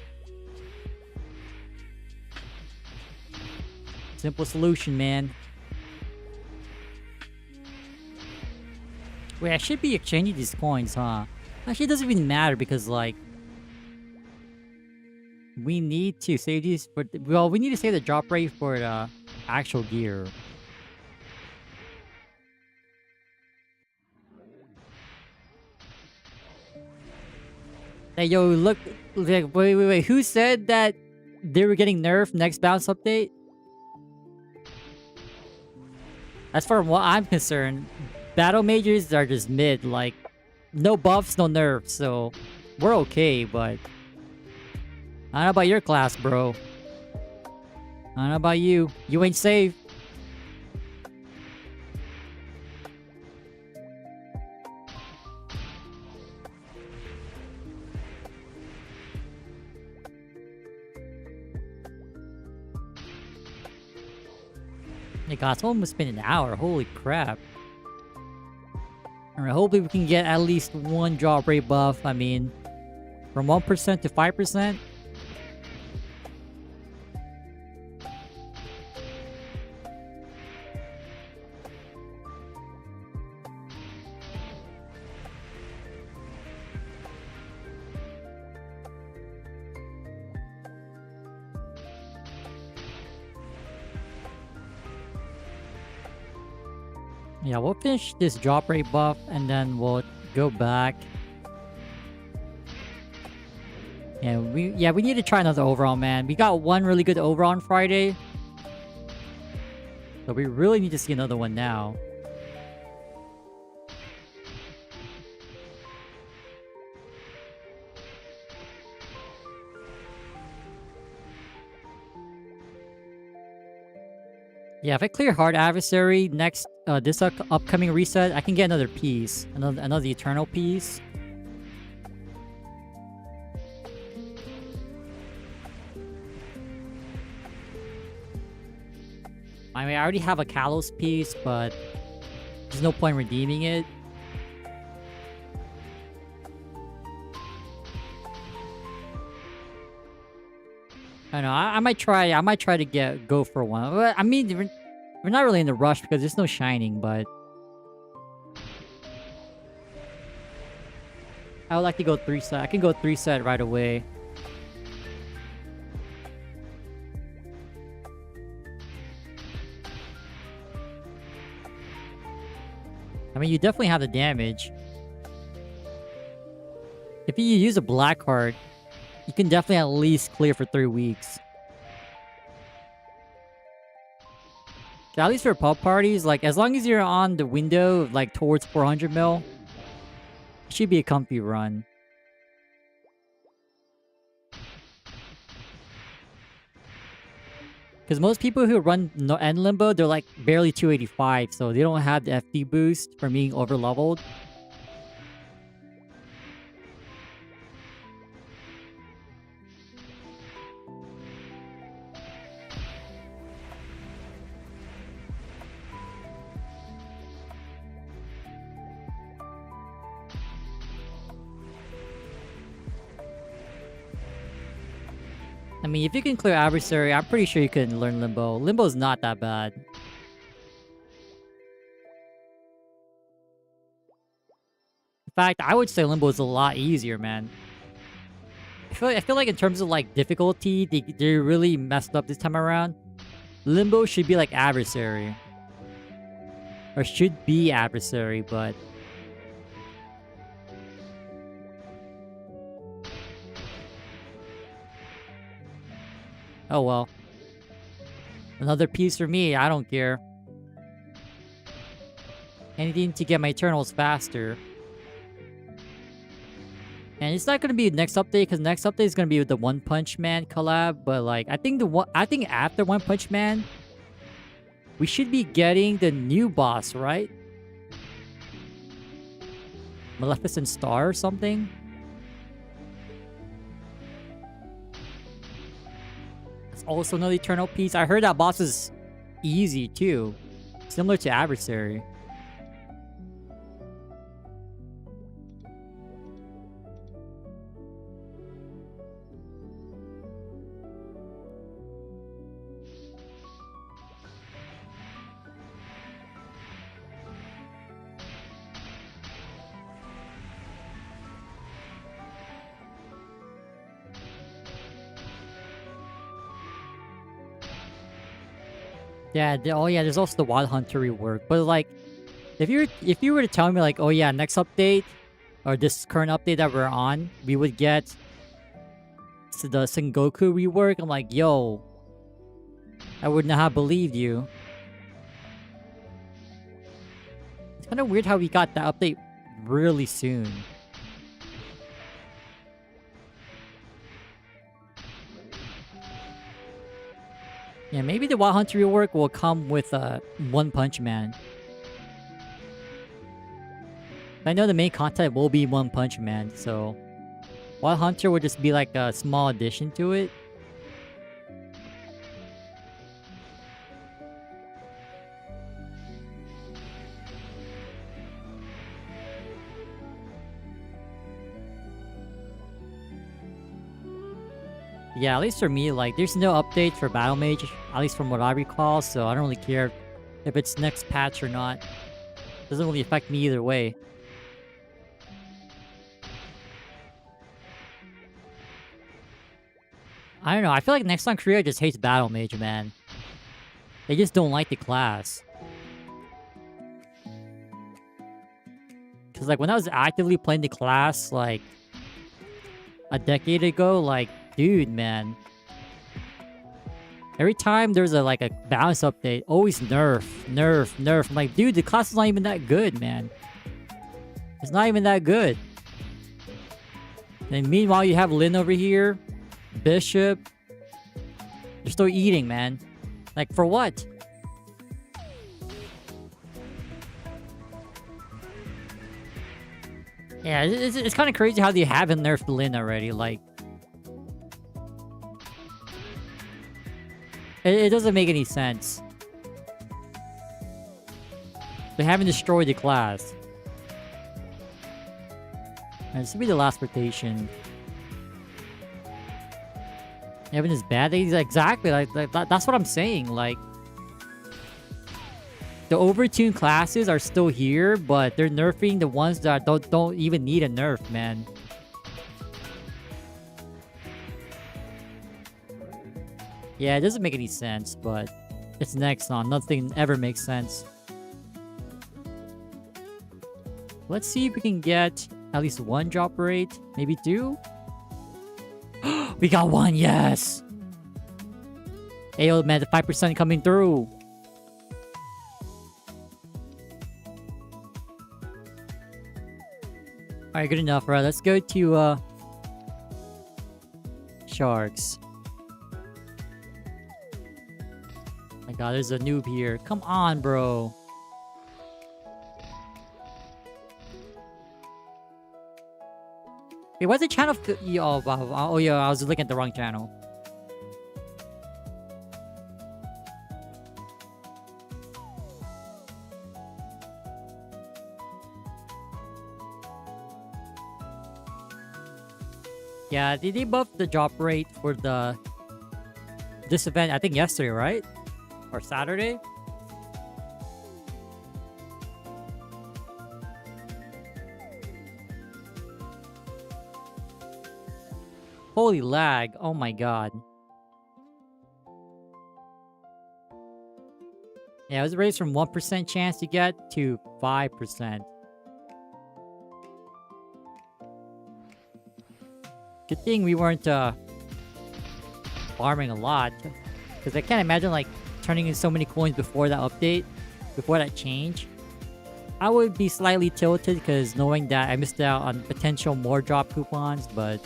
Simple solution, man. Wait, I should be exchanging these coins, huh? Actually, it doesn't even matter because, like... We need to save these for... Well, we need to save the drop rate for the actual gear. Hey, yo, look... Wait. Who said that they were getting nerfed next bounce update? As far as what I'm concerned, battle mages are just mid. Like, no buffs, no nerfs, so... We're okay, but... I don't know about your class, bro. I don't know about you. You ain't safe. My god, it's almost been an hour. Holy crap. Alright, hopefully we can get at least one drop rate buff. I mean, from 1% to 5%. Yeah, we'll finish this drop rate buff and then we'll go back. And we need to try another overall, man. We got one really good overall on Friday. So we really need to see another one now. Yeah, if I clear Hard Adversary next, this upcoming reset, I can get another piece. Another Eternal piece. I mean, I already have a Kalos piece, but there's no point redeeming it. I know. I might try to go for one. I mean, we're not really in a rush because there's no shining, but I would like to go 3 set. I can go 3 set right away. I mean, you definitely have the damage. If you use a black card, you can definitely at least clear for 3 weeks. At least for pub parties, like, as long as you're on the window, like, towards 400 mil, it should be a comfy run. Because most people who run End Limbo, they're like barely 285, so they don't have the FD boost from being over-leveled. I mean, if you can clear Adversary, I'm pretty sure you can learn Limbo. Limbo's not that bad. In fact, I would say Limbo is a lot easier, man. I feel like in terms of like difficulty, they really messed up this time around. Limbo should be like Adversary. Or should be Adversary, but... Oh well. Another piece for me, I don't care. Anything to get my Eternals faster. And it's not gonna be next update, because next update is gonna be with the One Punch Man collab. But like, I think after One Punch Man, we should be getting the new boss, right? Maleficent Star or something? It's also another Eternal Piece. I heard that boss is easy too. Similar to Adversary. Yeah, oh yeah, there's also the Wild Hunter rework. But like, if you were to tell me like, oh yeah, next update or this current update that we're on, we would get the Sengoku rework, I'm like, yo, I would not have believed you. It's kind of weird how we got that update really soon. Yeah, maybe the Wild Hunter rework will come with One Punch Man. I know the main content will be One Punch Man, so Wild Hunter will just be like a small addition to it. Yeah, at least for me, like, there's no update for Battle Mage, at least from what I recall, so I don't really care if it's next patch or not. Doesn't really affect me either way. I don't know, I feel like Nexon Korea just hates Battle Mage, man. They just don't like the class. Because, like, when I was actively playing the class, like, a decade ago, like, dude, man. Every time there's a balance update, always nerf, nerf, nerf. I'm like, dude, the class is not even that good, man. It's not even that good. And meanwhile, you have Lin over here, Bishop. They're still eating, man. Like, for what? Yeah, it's kind of crazy how they haven't nerfed Lin already. Like, it doesn't make any sense. They haven't destroyed the class. And this will be the last rotation. Evan is bad. Exactly. Like that's what I'm saying. Like, the overtuned classes are still here, but they're nerfing the ones that don't even need a nerf, man. Yeah, it doesn't make any sense, but it's Nexon. Nothing ever makes sense. Let's see if we can get at least one drop rate. Maybe two? We got one, yes! Ayo, man, the 5% coming through. Alright, good enough, right? Let's go to, Sharks. My god, there's a noob here. Come on, bro. Wait, what's the channel? Oh, wow. Oh, yeah, I was looking at the wrong channel. Yeah, they buffed the drop rate for this event, I think yesterday, right? Or Saturday? Holy lag. Oh my god. Yeah, it was raised from 1% chance to get to 5%. Good thing we weren't farming a lot. Because I can't imagine like turning in so many coins before that update. Before that change. I would be slightly tilted because knowing that I missed out on potential more drop coupons, but...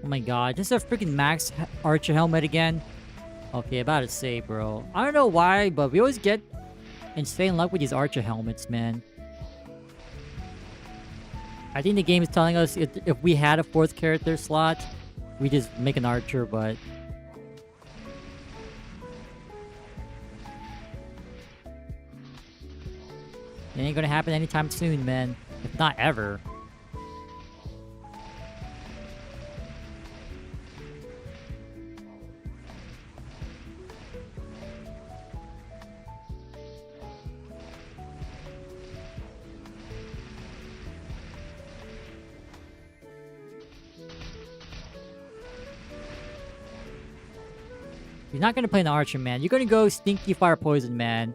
Oh my god, just a freaking max archer helmet again. Okay, about to say, bro. I don't know why, but we always get insane luck with these archer helmets, man. I think the game is telling us if we had a 4th character slot, we just make an archer, but... it ain't gonna happen anytime soon, man. If not ever. You're not gonna play an archer, man. You're gonna go stinky fire poison, man.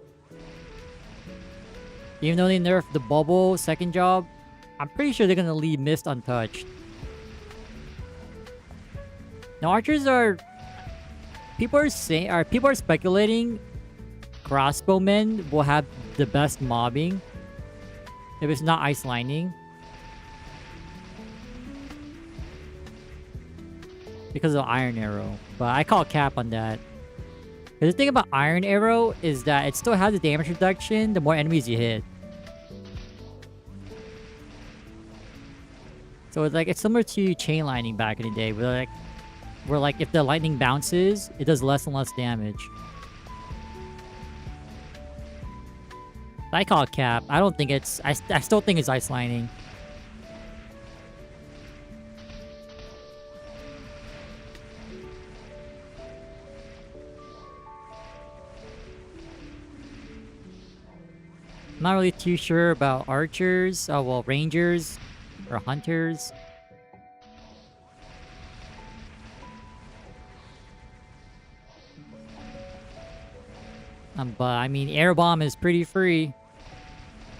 Even though they nerfed the bubble second job, I'm pretty sure they're gonna leave mist untouched. Now archers are... people are speculating crossbowmen will have the best mobbing if it's not ice lining. Because of Iron Arrow. But I call cap on that. The thing about Iron Arrow is that it still has a damage reduction the more enemies you hit. So it's similar to chain lightning back in the day, where if the lightning bounces, it does less and less damage. I call it cap. I don't think it's... I still think it's ice lightning. I'm not really too sure about archers. Oh, well, rangers or hunters. But I mean, air bomb is pretty free.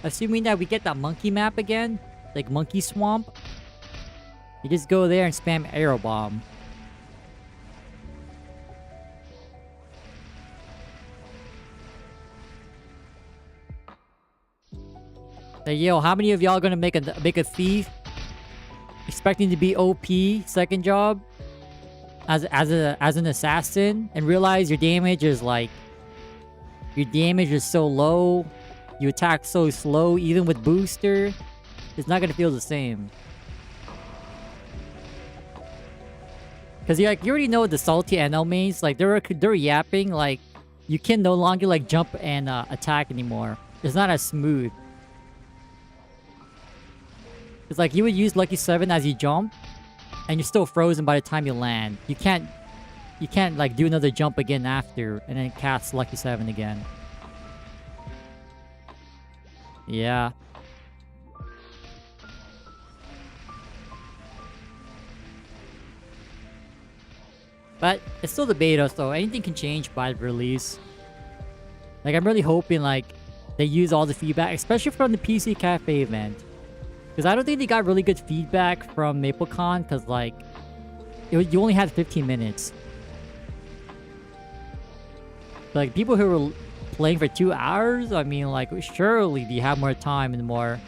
Assuming that we get that monkey map again, like monkey swamp. You just go there and spam arrow bomb. Hey, yo, how many of y'all gonna make a thief expecting to be OP second job as an assassin and realize your damage is so low, you attack so slow even with booster, it's not gonna feel the same. Cause you already know the salty NL mains, like they're yapping like you can no longer like jump and attack anymore. It's not as smooth. It's like you would use Lucky 7 as you jump, and you're still frozen by the time you land. You can't like do another jump again after, and then cast Lucky 7 again. Yeah. But it's still the beta, so anything can change by the release. Like I'm really hoping like they use all the feedback, especially from the PC Cafe event. Because I don't think they got really good feedback from MapleCon, because, like, you only had 15 minutes. Like, people who were playing for 2 hours, I mean, like, surely they have more time and more...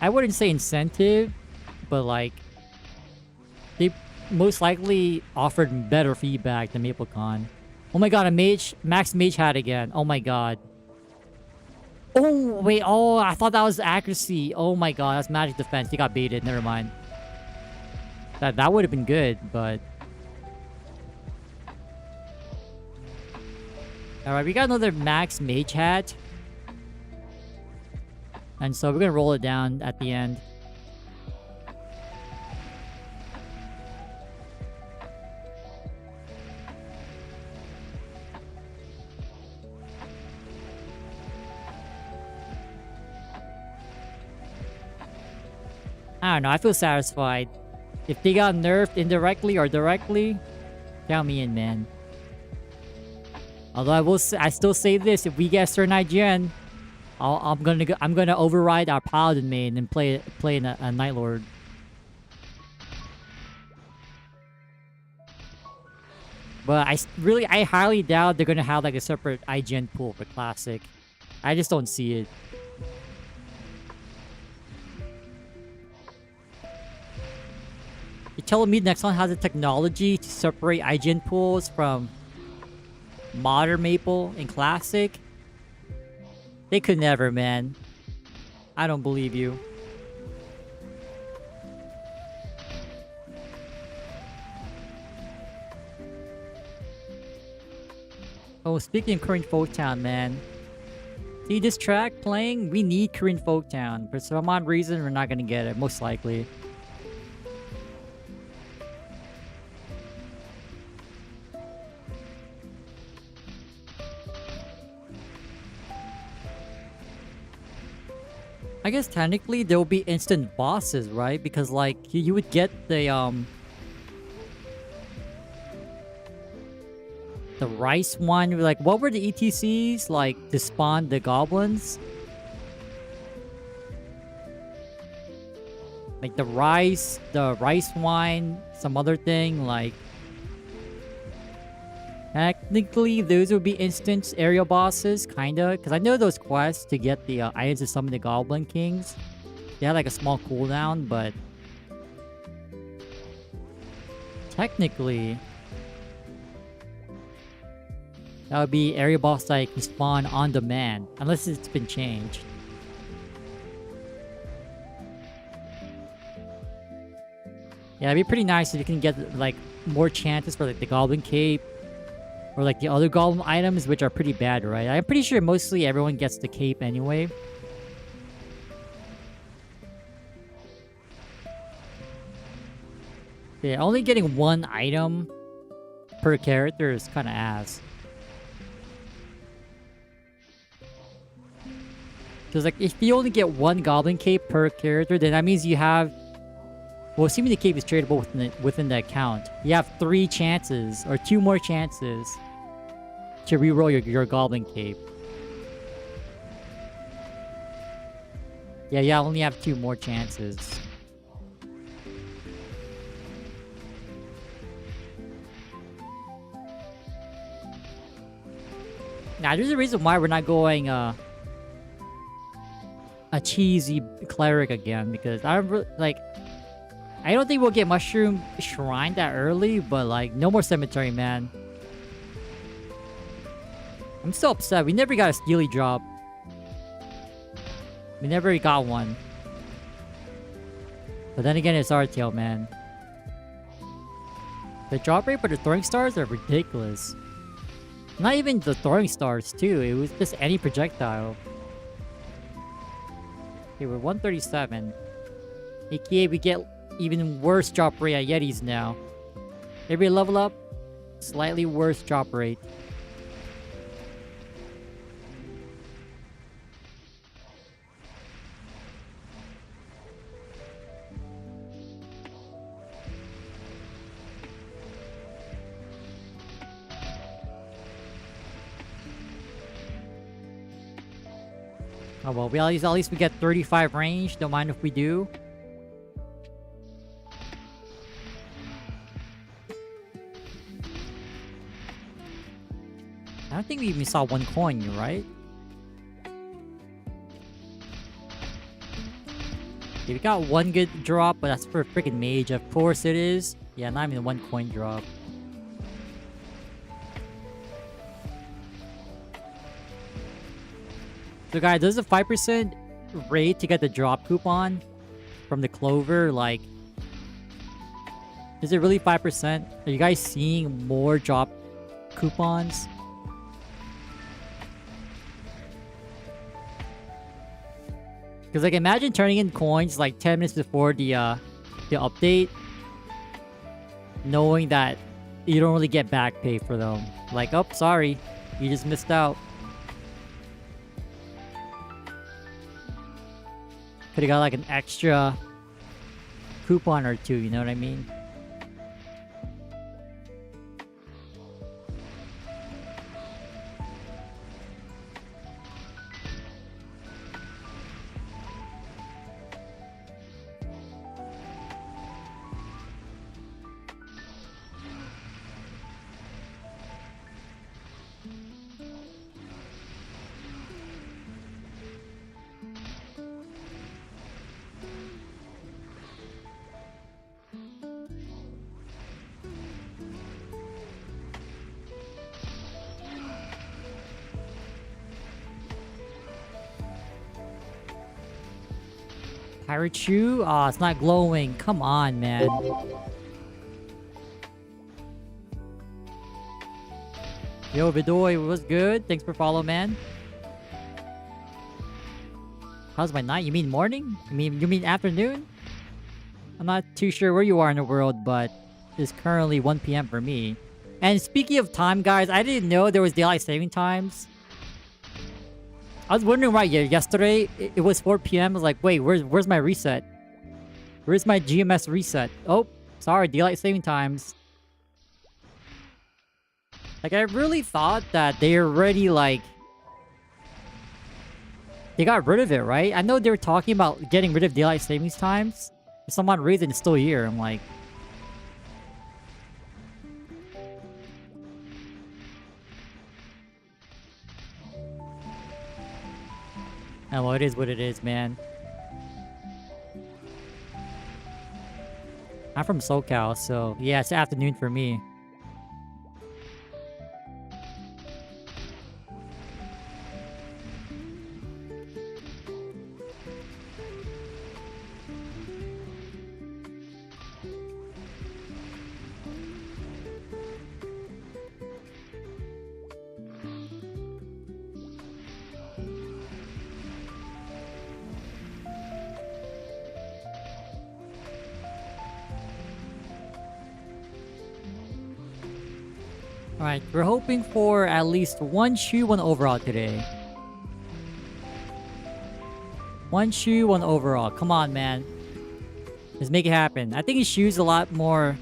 I wouldn't say incentive, but, like, they most likely offered better feedback than MapleCon. Oh my god, a max mage hat again. Oh my god. Oh, wait. Oh, I thought that was accuracy. Oh my god, that's magic defense. He got baited. Never mind. That would have been good, but... Alright, we got another max mage hat. And so we're gonna roll it down at the end. I don't know, I feel satisfied. If they got nerfed indirectly or directly, count me in, man. Although I still say this: if we get certain IGN, I'm gonna override our Paladin main and play a Night Lord. But I highly doubt they're gonna have like a separate IGN pool for Classic. I just don't see it. telling me Nexon has the technology to separate IGN pools from modern Maple and classic? They could never, man. I don't believe you. Oh, speaking of Korean Folktown, man. See this track playing? We need Korean Folktown. For some odd reason, we're not gonna get it, most likely. I guess technically there will be instant bosses, right? Because like you would get the rice one. Like what were the ETCs like to spawn the goblins? Like the rice wine, some other thing like. Technically, those would be instant area bosses, kinda. Because I know those quests to get the items to summon the Goblin Kings. They have like a small cooldown, but... technically... that would be area boss that can spawn on demand. Unless it's been changed. Yeah, it'd be pretty nice if you can get like more chances for like the Goblin Cape. Or like the other Goblin items, which are pretty bad, right? I'm pretty sure mostly everyone gets the cape anyway. Yeah, only getting one item per character is kind of ass. Because like, if you only get one Goblin cape per character, then that means you have... well, assuming the cape is tradable within the account, you have 3 chances, or 2 more chances to reroll your Goblin Cape. Yeah, you only have 2 more chances. Now, there's a reason why we're not going a cheesy cleric again, because I don't like... I don't think we'll get Mushroom Shrine that early, but like, no more Cemetery, man. I'm so upset. We never got a Steely drop. We never got one. But then again, it's Artale, man. The drop rate for the throwing stars are ridiculous. Not even the throwing stars, too. It was just any projectile. Okay, we're 137. AKA, we get even worse drop rate at Yetis now. Every level up, slightly worse drop rate. Oh well, at least we get 35 range. Don't mind if we do. I don't think we even saw 1 coin, right? Okay, we got 1 good drop, but that's for a freaking mage. Of course it is. Yeah, not even 1 coin drop. So guys, there's a 5% rate to get the drop coupon from the Clover. Like, is it really 5%? Are you guys seeing more drop coupons? Because like, imagine turning in coins like 10 minutes before the update, knowing that you don't really get back pay for them. Like, oh, sorry, you just missed out. Could've got like an extra coupon or 2, you know what I mean? Pirate shoe? Aw, it's not glowing. Come on, man. Yo, Vidoy, what's good? Thanks for follow, man. How's my night? You mean morning? You mean afternoon? I'm not too sure where you are in the world, but it's currently 1 p.m. for me. And speaking of time, guys, I didn't know there was daylight saving times. I was wondering why yesterday it was 4 p.m. I was like, wait, where's my reset? Where's my GMS reset? Oh, sorry, daylight saving times. Like, I really thought that they already, like... They got rid of it, right? I know they were talking about getting rid of daylight savings times. For some odd reason, it's still here. I'm like... Oh, well, it is what it is, man. I'm from SoCal, so... Yeah, it's afternoon for me. Alright, we're hoping for at least one shoe, one overall today. One shoe, one overall. Come on, man. Let's make it happen. I think his shoe's a lot more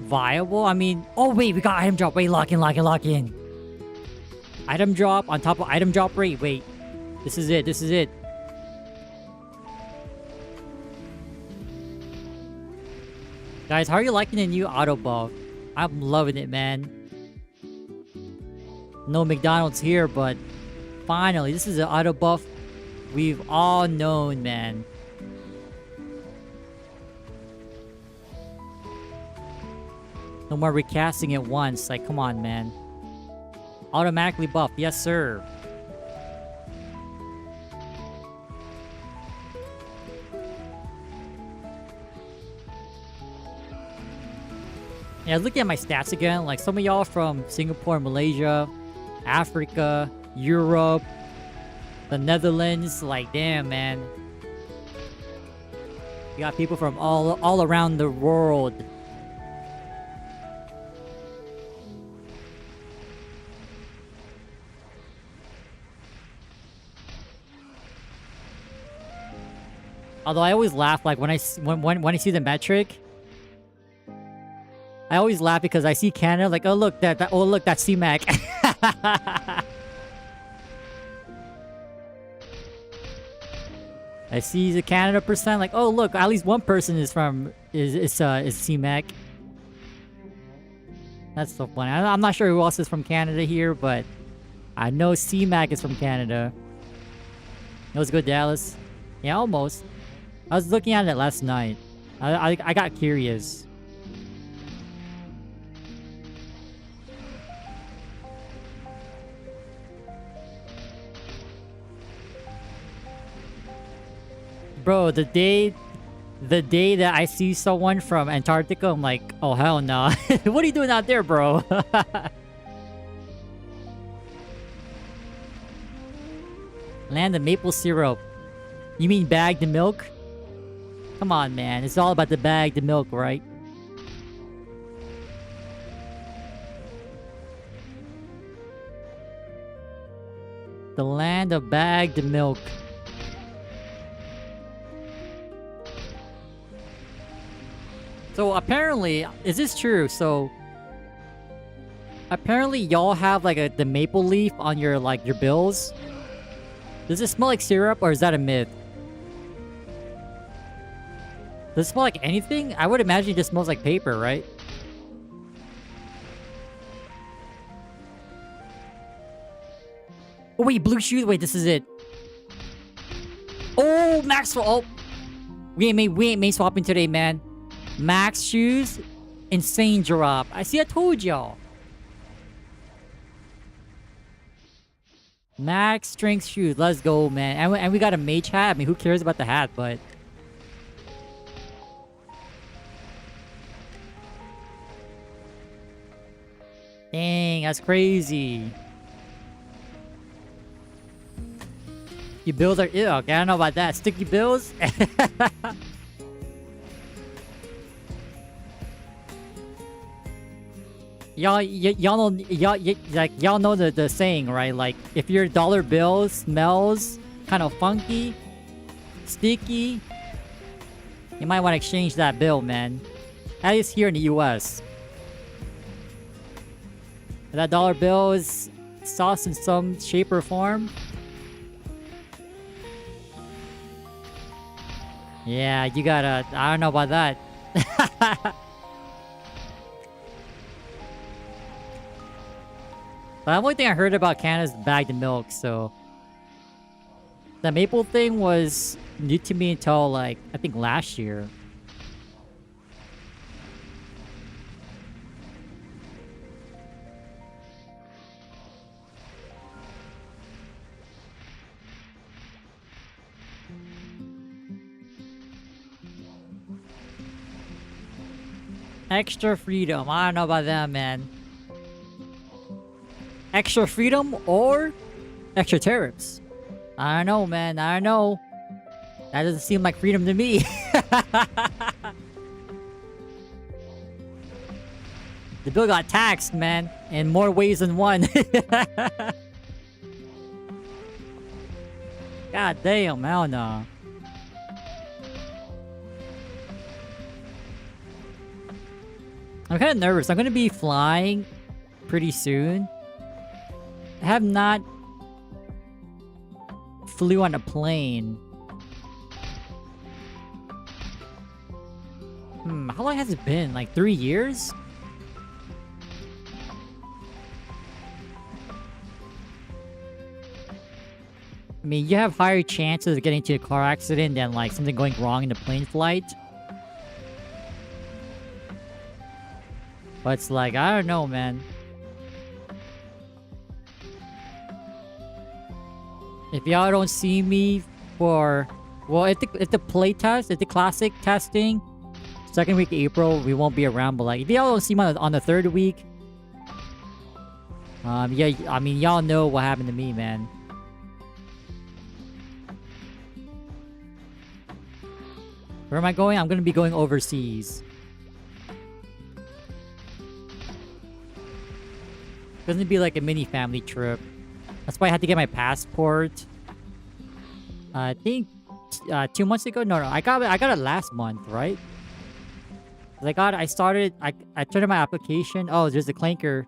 viable. I mean... Oh, wait, we got item drop. Wait, lock in. Item drop on top of item drop rate. Wait. This is it. Guys, how are you liking the new auto buff? I'm loving it, man. No McDonald's here, but finally, this is an auto buff we've all known, man. No more recasting it once. Like, come on, man. Automatically buff. Yes, sir. Yeah, looking at my stats again, like some of y'all from Singapore, Malaysia, Africa, Europe, the Netherlands, like damn, man. You got people from all around the world. Although I always laugh like when I see the metric. I always laugh because I see Canada like, oh look, that's C-Mac. I see the Canada percent like, oh look, at least one person is from is C-Mac. That's so funny. I'm not sure who else is from Canada here, but I know C-Mac is from Canada. Let's go, Dallas. Yeah, almost. I was looking at it last night. I got curious. Bro, the day that I see someone from Antarctica, I'm like, oh hell no. What are you doing out there, bro? Land of maple syrup. You mean bag the milk? Come on, man. It's all about the bag the milk, right? The land of bag the milk. So apparently, is this true? So apparently y'all have like the maple leaf on your your bills. Does it smell like syrup or is that a myth? Does it smell like anything? I would imagine it just smells like paper, right? Oh wait, blue shoes. Wait, this is it. Oh, Max. Oh, we ain't main swapping today, man. Max shoes, insane drop. I see. I told y'all. Max strength shoes. Let's go, man. And we got a mage hat. I mean, who cares about the hat, but... Dang, that's crazy. You build our... Ew, okay, I don't know about that. Sticky bills? y'all know the saying, right? Like, if your dollar bill smells kind of funky, sticky, you might want to exchange that bill, man. At least here in the US. If that dollar bill is sauce in some shape or form. Yeah, you gotta... I don't know about that. The only thing I heard about Canada is bagged milk, so... The maple thing was new to me until, like, I think last year. Extra freedom. I don't know about that, man. Extra freedom or extra tariffs? I don't know, man. I don't know. That doesn't seem like freedom to me. The bill got taxed, man, in more ways than one. God damn, I don't know. I'm kind of nervous. I'm going to be flying pretty soon. I have not flew on a plane. How long has it been? Like 3 years? I mean, you have higher chances of getting into a car accident than like something going wrong in the plane flight. But it's like, I don't know, man. If y'all don't see me for... Well, if the playtest, if the classic testing, second week of April, we won't be around. But like, if y'all don't see me on the third week... yeah, I mean, y'all know what happened to me, man. Where am I going? I'm gonna be going overseas. It's gonna be like a mini family trip. That's why I had to get my passport. I think 2 months ago. No, I got it last month, right? I turned in my application. Oh, there's a clanker.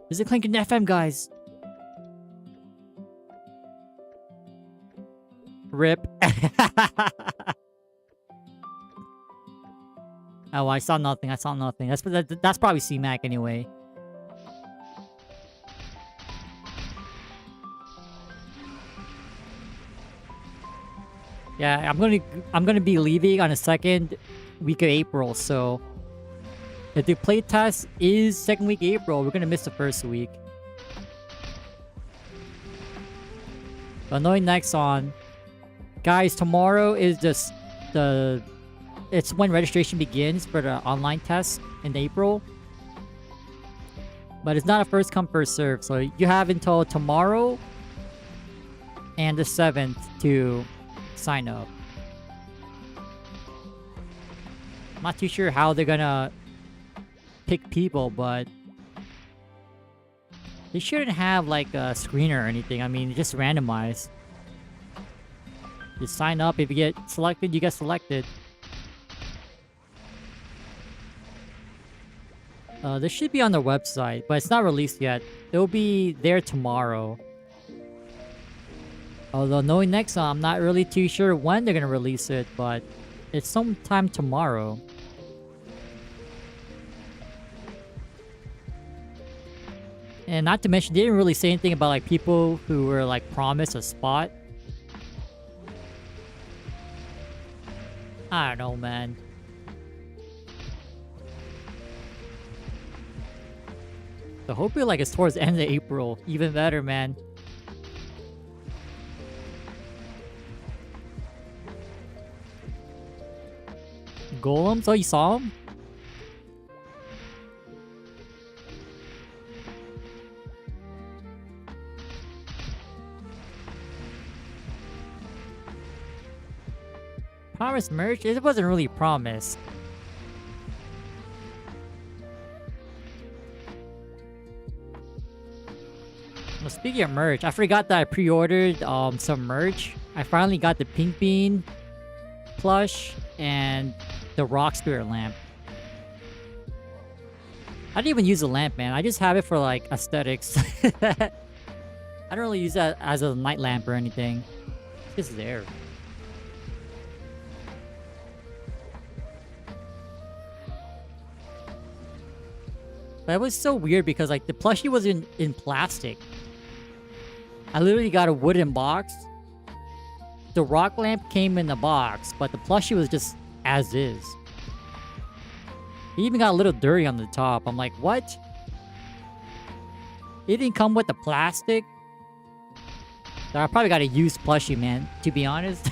There's a clanker in FM, guys. Rip. Oh, I saw nothing. That's probably C-Mac anyway. Yeah, I'm gonna be leaving on the second week of April, so if the playtest is second week of April, we're gonna miss the first week. But knowing Nexon, guys, tomorrow is just it's when registration begins for the online test in April. But it's not a first come first serve, so you have until tomorrow and the 7th to sign up. I'm not too sure how they're gonna pick people, but they shouldn't have like a screener or anything. I mean, just randomized. Just sign up. If you get selected, you get selected. This should be on their website, but it's not released yet. It'll be there tomorrow. Although knowing Nexon, I'm not really too sure when they're gonna release it, but it's sometime tomorrow. And not to mention, they didn't really say anything about like people who were like promised a spot. I don't know, man. So hopefully like it's towards the end of April. Even better, man. golems? Oh, you saw him? Promised merch? It wasn't really promised. Well, speaking of merch, I forgot that I pre-ordered some merch. I finally got the Pink Bean plush and the Rock Spirit lamp. I didn't even use the lamp, man. I just have it for like aesthetics. I don't really use that as a night lamp or anything. It's just there. But it was so weird because like the plushie was in plastic. I literally got a wooden box. The rock lamp came in the box, but the plushie was just as is. It even got a little dirty on the top. I'm like, what? It didn't come with the plastic? So I probably got a used plushie, man, to be honest.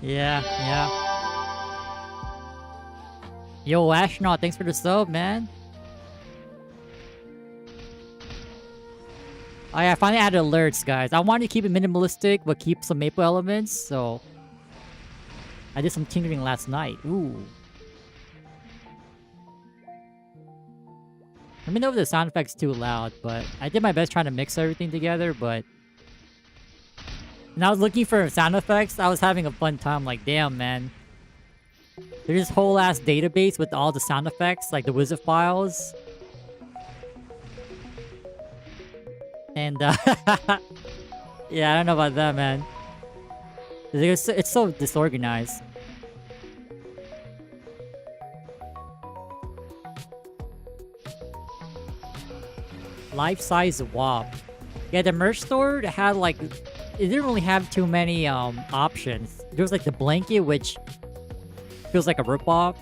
Yeah. Yo, Astronaut, thanks for the sub, man. Oh yeah, I finally added alerts, guys. I wanted to keep it minimalistic, but keep some maple elements, so... I did some tinkering last night. Ooh. Let me know if the sound effect's too loud, but... I did my best trying to mix everything together, but... When I was looking for sound effects, I was having a fun time. Like, damn, man. There's this whole ass database with all the sound effects, like the wizard files. And, yeah, I don't know about that, man. It's so disorganized. Life-size WAP. Yeah, the merch store had, like... It didn't really have too many, options. There was, like, the blanket, which... feels like a ripoff.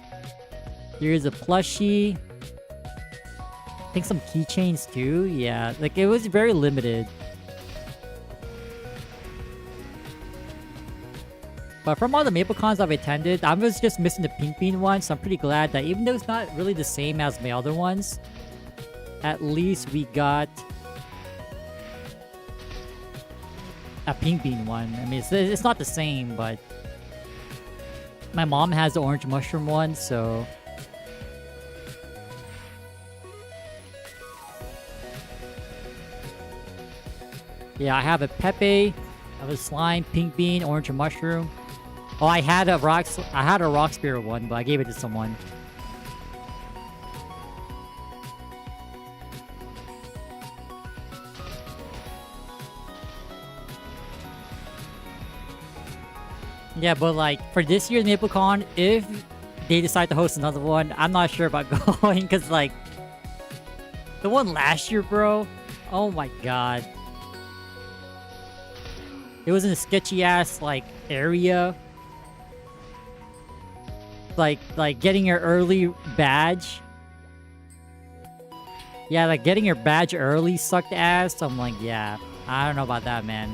Here's a plushie. I think some keychains too. Yeah, like it was very limited. But from all the MapleCons I've attended, I was just missing the Pink Bean one, so I'm pretty glad that even though it's not really the same as my other ones, at least we got a Pink Bean one. I mean, it's not the same, but my mom has the orange mushroom one, so... Yeah, I have a Pepe, I have a slime, pink bean, orange mushroom. Oh, I had a rock spirit one, but I gave it to someone. Yeah, but like for this year's MapleCon, if they decide to host another one, I'm not sure about going because like the one last year, bro. Oh my god. It was in a sketchy ass like area. Like getting your early badge. Yeah, like getting your badge early sucked ass. So I'm like, yeah, I don't know about that, man.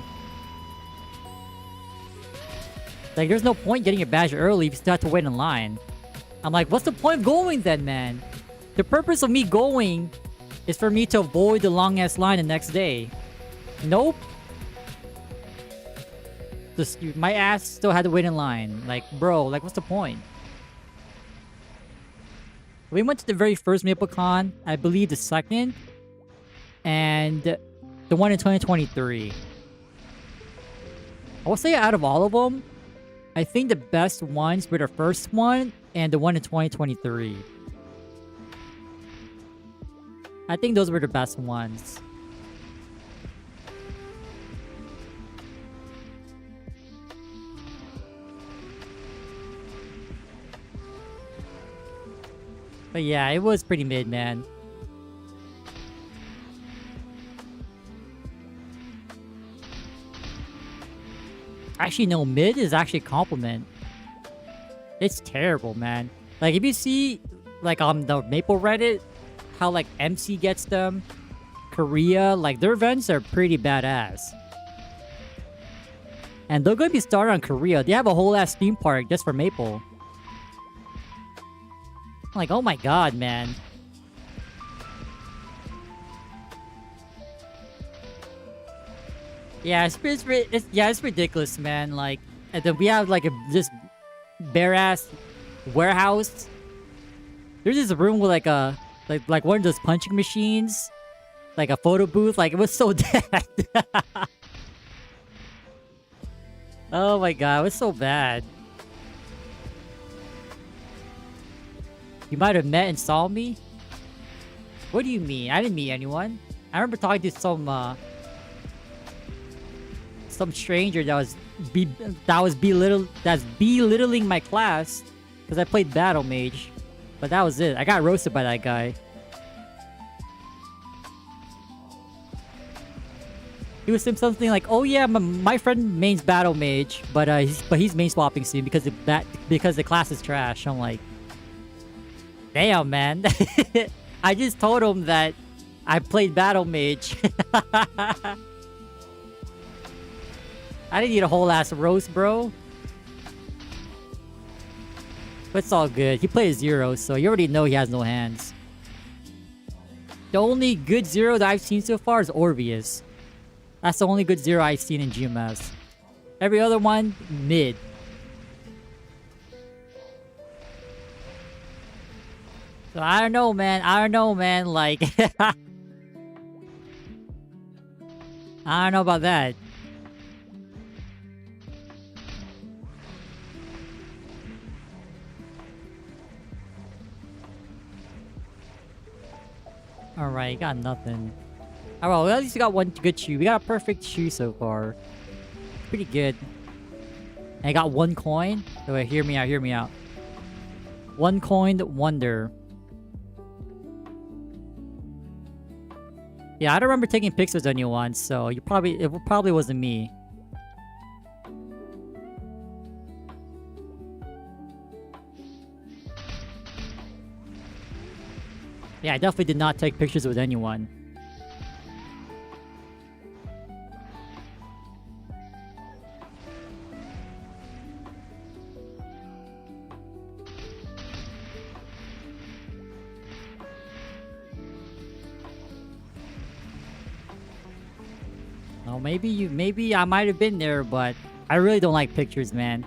Like, there's no point getting your badge early if you still have to wait in line. I'm like, what's the point of going then, man? The purpose of me going is for me to avoid the long-ass line the next day. Nope. Just, my ass still had to wait in line. Like, bro, like, what's the point? We went to the very first MapleCon, I believe the second, and the one in 2023. I will say out of all of them, I think the best ones were the first one and the one in 2023. I think those were the best ones. But yeah, it was pretty mid, man. Actually, no, mid is actually a compliment. It's terrible, man. Like, if you see, like, on the Maple Reddit, how, like, MC gets them, Korea, like, their events are pretty badass. And they're going to be starting on Korea. They have a whole ass theme park just for Maple. I'm like, oh my god, man. Yeah, it's ridiculous, man. Like, and then we have like this bare ass warehouse. There's this room with like like one of those punching machines, like a photo booth. Like, it was so dead. Oh my god, it was so bad. You might have met and saw me? What do you mean? I didn't meet anyone. I remember talking to some stranger that's belittling my class because I played Battle Mage. But that was it. I got roasted by that guy. He was saying something like, "Oh yeah, my friend mains Battle Mage, but he's main swapping soon because the class is trash." I'm like, damn, man. I just told him that I played Battle Mage. I didn't need a whole ass roast, bro. But it's all good. He plays Zero, so you already know he has no hands. The only good Zero that I've seen so far is Orbeus. That's the only good Zero I've seen in GMS. Every other one, mid. So I don't know, man. Like, I don't know about that. Alright, got nothing. Alright, well, at least we got one good shoe. We got a perfect shoe so far. Pretty good. And I got one coin. So wait, hear me out. One coined wonder. Yeah, I don't remember taking pictures of anyone, so it probably wasn't me. Yeah, I definitely did not take pictures with anyone. Oh, maybe I might have been there, but I really don't like pictures, man.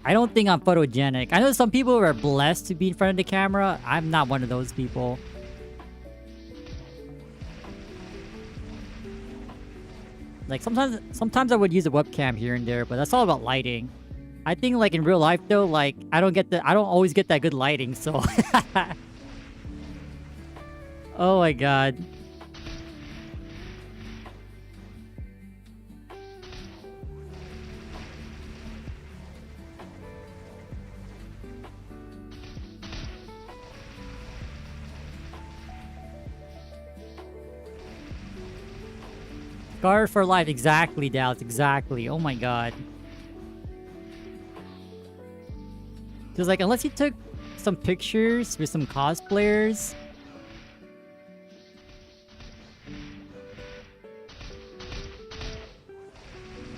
I don't think I'm photogenic. I know some people are blessed to be in front of the camera. I'm not one of those people. Like, sometimes I would use a webcam here and there, but that's all about lighting. I think, like, in real life though, like, I don't always get that good lighting, so oh my god. Scarred for life, exactly, Dallas, exactly. Oh my god. Because, like, unless you took some pictures with some cosplayers.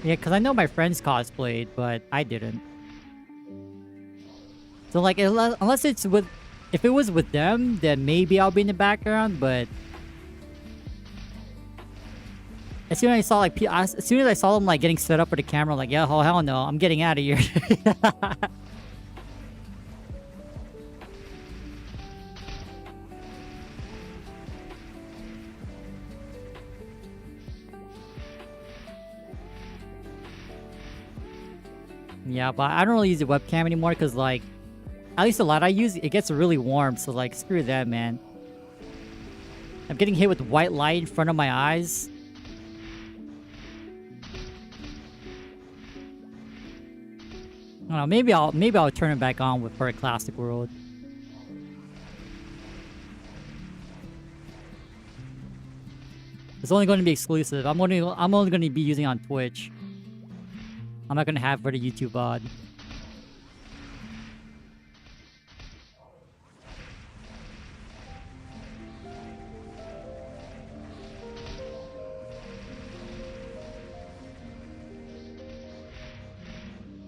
Yeah, because I know my friends cosplayed, but I didn't. So, like, unless it's with... If it was with them, then maybe I'll be in the background, but... As soon as I saw them, like, getting set up with the camera, I'm like, yeah, oh, hell no, I'm getting out of here. Yeah, but I don't really use the webcam anymore because, like, at least the light I use, it gets really warm, so, like, screw that, man. I'm getting hit with white light in front of my eyes. I don't know, maybe I'll turn it back on for a classic world. It's only going to be exclusive. I'm only going to be using it on Twitch. I'm not going to have it for the YouTube VOD.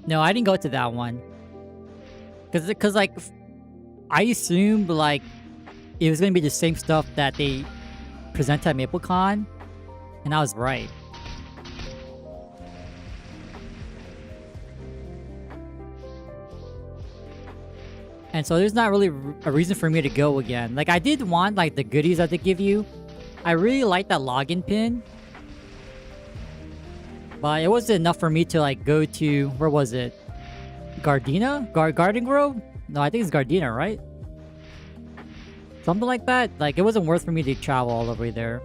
No, I didn't go to that one. Cause like, I assumed like it was gonna be the same stuff that they presented at MapleCon, and I was right. And so there's not really a reason for me to go again. Like, I did want like the goodies that they give you. I really like that login pin. But it wasn't enough for me to like go to, where was it? Gardena? Garden Grove? No, I think it's Gardena, right? Something like that. Like, it wasn't worth for me to travel all the way there.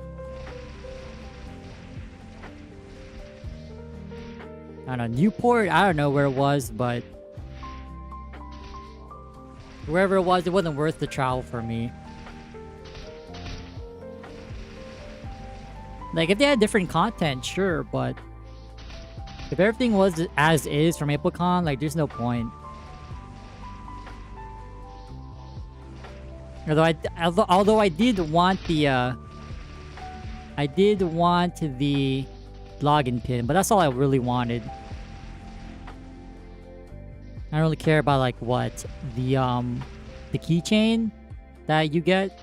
I don't know, Newport? I don't know where it was, but wherever it was, it wasn't worth the travel for me. Like, if they had different content, sure, but if everything was as is from MapleCon, like, there's no point. Although I did want the login pin, but that's all I really wanted. I don't really care about like what the keychain that you get.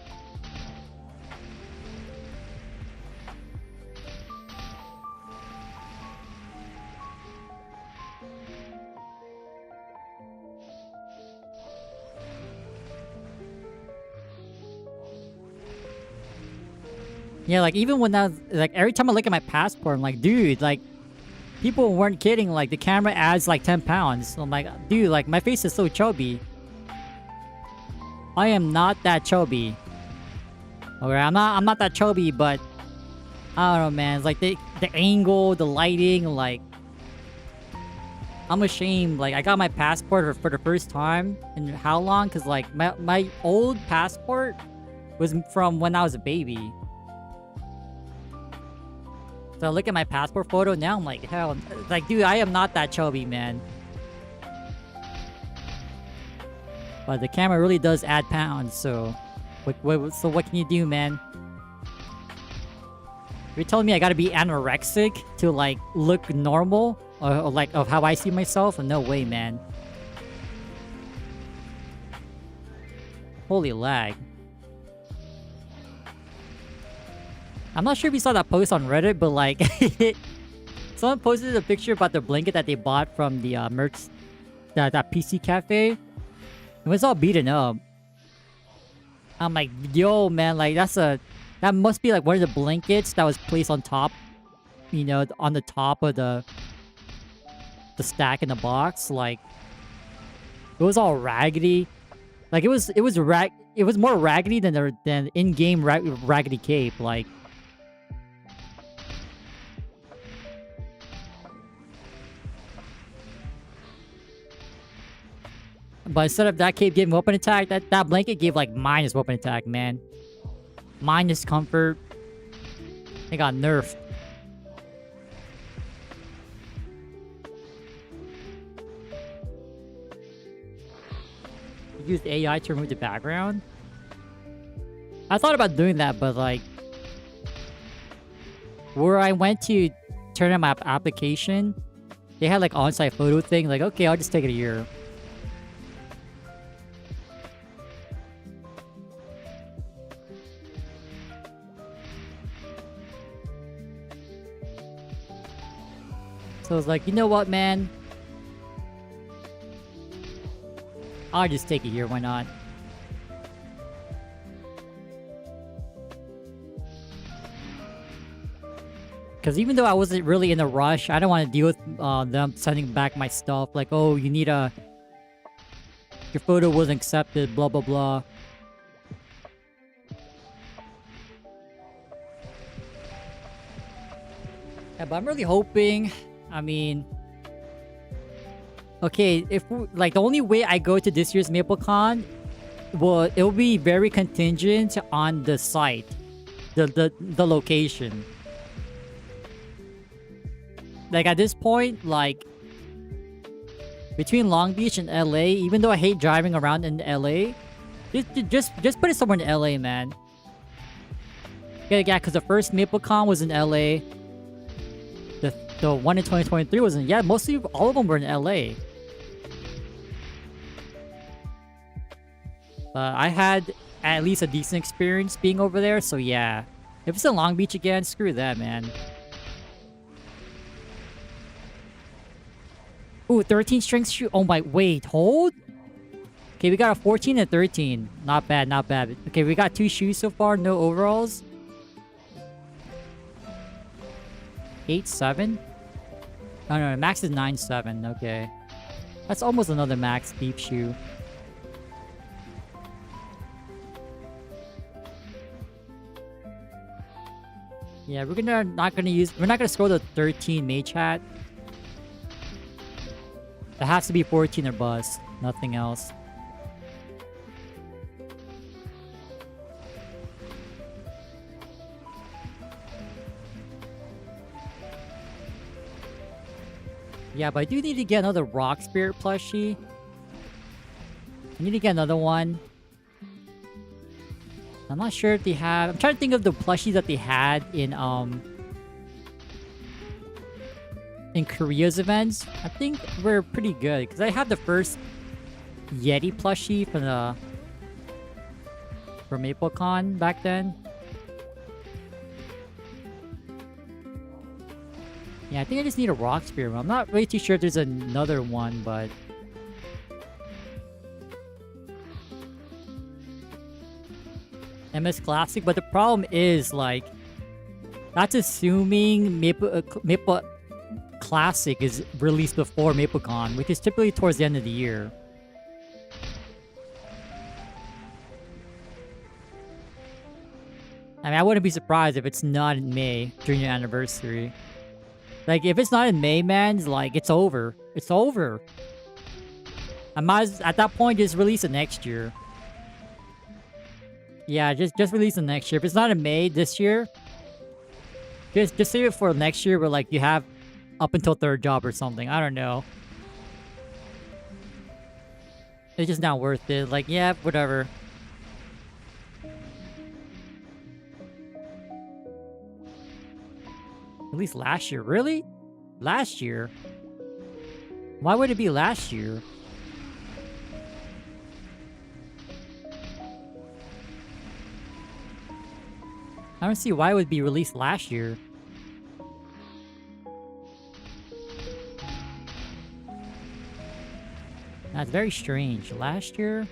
Yeah, like even when like every time I look at my passport, I'm like, dude, like people weren't kidding. Like the camera adds like 10 pounds. So I'm like, dude, like my face is so chubby. I am not that chubby. Okay, I'm not that chubby, but I don't know, man. It's like the angle, the lighting, like I'm ashamed. Like I got my passport for the first time in how long? Cause like my old passport was from when I was a baby. So I look at my passport photo now, I'm like, hell, like, dude, I am not that chubby, man. But the camera really does add pounds, so what can you do, man? You're telling me I gotta be anorexic to, like, look normal? Or like, of how I see myself? No way, man. Holy lag. I'm not sure if you saw that post on Reddit, but like, someone posted a picture about the blanket that they bought from the merch, that PC cafe. It was all beaten up. I'm like, yo, man, like that must be like one of the blankets that was placed on top, you know, on the top of the stack in the box. Like, it was all raggedy. Like it was more raggedy than in-game raggedy cape. Like. But instead of that cape giving weapon attack, that blanket gave like minus weapon attack, man. Minus comfort. They got nerfed. You used AI to remove the background? I thought about doing that, but like, where I went to turn on my application, they had like on-site photo thing. Like, okay, I'll just take it a year. So I was like, you know what, man? I'll just take it here, why not? Because even though I wasn't really in a rush, I don't want to deal with them sending back my stuff. Like, oh, you need your photo wasn't accepted, blah, blah, blah. Yeah, but I'm really hoping... I mean, okay, like the only way I go to this year's MapleCon, well, it'll be very contingent on the site, the location. Like at this point, like between Long Beach and LA, even though I hate driving around in LA, just put it somewhere in LA, man. Yeah, because the first MapleCon was in LA. The one in 2023 was in, yeah, mostly all of them were in LA. But I had at least a decent experience being over there, so yeah. If it's in Long Beach again, screw that, man. Ooh, 13 strength shoe. Oh my, wait, hold? Okay, we got a 14 and 13. Not bad, not bad. Okay, we got 2 shoes so far, no overalls. 8, 7? Oh no, max is 9, 7. Okay. That's almost another max deep shoe. Yeah, we're not gonna scroll the 13 mage hat. It has to be 14 or bust. Nothing else. Yeah, but I do need to get another Rock Spirit plushie. I need to get another one. I'm not sure if they have... I'm trying to think of the plushies that they had in Korea's events. I think we're pretty good because I had the first Yeti plushie from MapleCon back then. Yeah, I think I just need a Rock Spear. I'm not really too sure if there's another one, but... MS Classic, but the problem is, like... That's assuming Maple Classic is released before MapleCon, which is typically towards the end of the year. I mean, I wouldn't be surprised if it's not in May during your anniversary. Like, if it's not in May, man, like, it's over. It's over. I might, at that point, just release it next year. Yeah, just release it next year. If it's not in May this year, just save it for next year where, like, you have up until third job or something. I don't know. It's just not worth it. Like, yeah, whatever. At least last year. Really? Last year? Why would it be last year? I don't see why it would be released last year. That's very strange. Last year?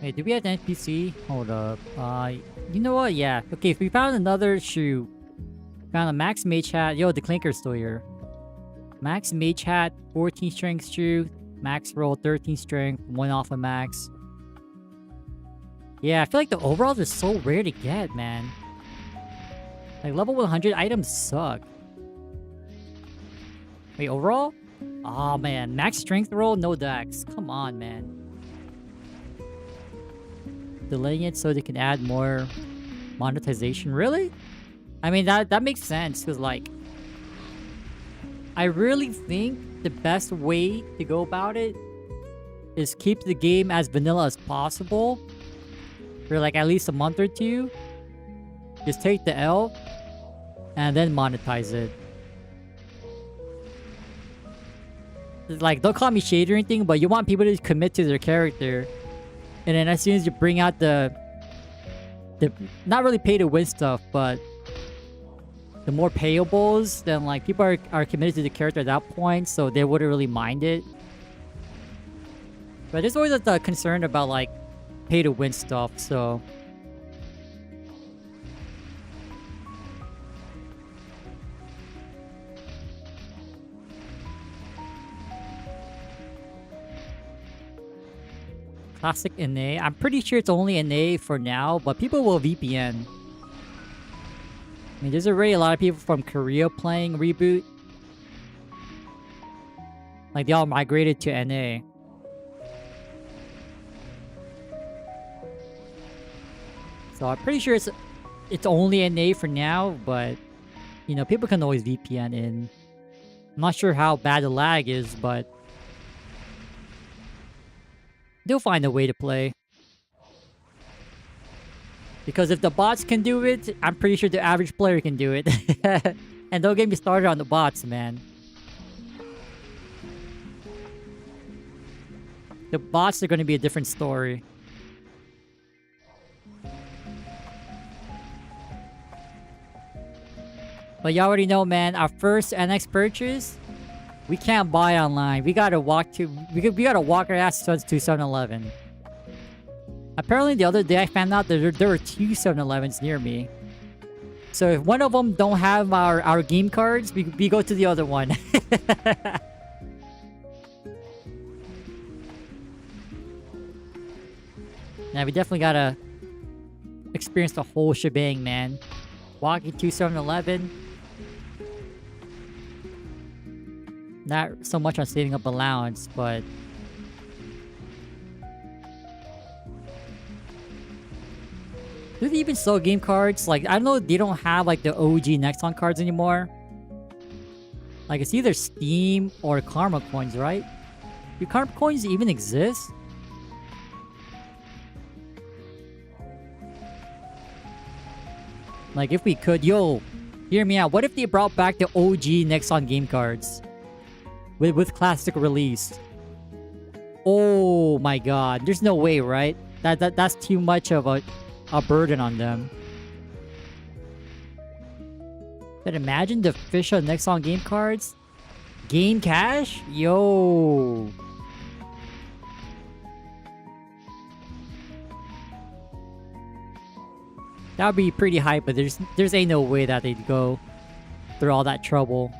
Wait, did we have an NPC? Hold up. You know what? Yeah. Okay, if we found another shoe. Found a Max Mage Hat. Yo, the Clinker's still here. Max Mage Hat, 14 strength shoe. Max roll, 13 strength. 1 off of max. Yeah, I feel like the overalls are so rare to get, man. Like, level 100 items suck. Wait, overall? Oh man, max strength roll, no dex. Come on, man. Delaying it so they can add more monetization. Really? I mean, that makes sense because, like, I really think the best way to go about it is keep the game as vanilla as possible for, like, at least a month or two. Just take the L and then monetize it. Like, don't call me shady or anything, but you want people to commit to their character. And then as soon as you bring out the not really pay to win stuff, but the more payables, then, like, people are committed to the character at that point, so they wouldn't really mind it. But there's always a concern about, like, pay to win stuff, so... Classic NA. I'm pretty sure it's only NA for now, but people will VPN. I mean, there's already a lot of people from Korea playing Reboot. Like, they all migrated to NA. So I'm pretty sure it's only NA for now, but, you know, people can always VPN in. I'm not sure how bad the lag is, but they'll find a way to play. Because if the bots can do it, I'm pretty sure the average player can do it. And don't get me started on the bots, man. The bots are going to be a different story. But you already know, man, our first NX purchase, we can't buy online. We gotta walk to... We gotta walk our ass to 7-Eleven. Apparently, the other day I found out that there were 2 7-Elevens near me. So if one of them don't have our game cards, we go to the other one. Now we definitely gotta experience the whole shebang, man. Walking to 7-Eleven. Not so much on saving up allowance, but... Do they even sell game cards? Like, I know they don't have, like, the OG Nexon cards anymore. Like, it's either Steam or Karma Coins, right? Do Karma Coins even exist? Like, if we could... Yo, hear me out. What if they brought back the OG Nexon game cards? With classic release? Oh my god. There's no way, right? That's too much of a burden on them. But imagine the official Nexon game cards? Game cash? Yo. That would be pretty hype, but there's ain't no way that they'd go through all that trouble.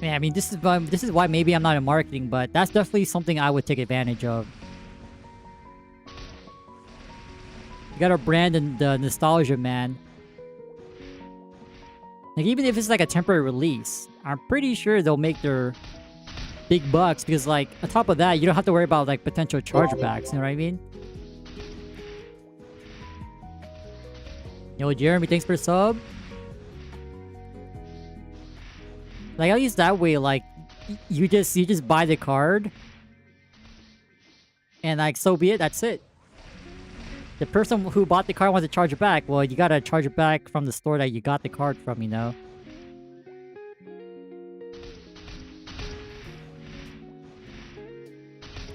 Yeah, I mean, this is why maybe I'm not in marketing, but that's definitely something I would take advantage of. You gotta brand the nostalgia, man. Like, even if it's like a temporary release, I'm pretty sure they'll make their big bucks because, like, on top of that, you don't have to worry about, like, potential chargebacks, you know what I mean? Yo, Jeremy, thanks for the sub. Like, at least that way, like, you just buy the card. And, like, so be it, that's it. The person who bought the card wants to charge it back. Well, you gotta charge it back from the store that you got the card from, you know?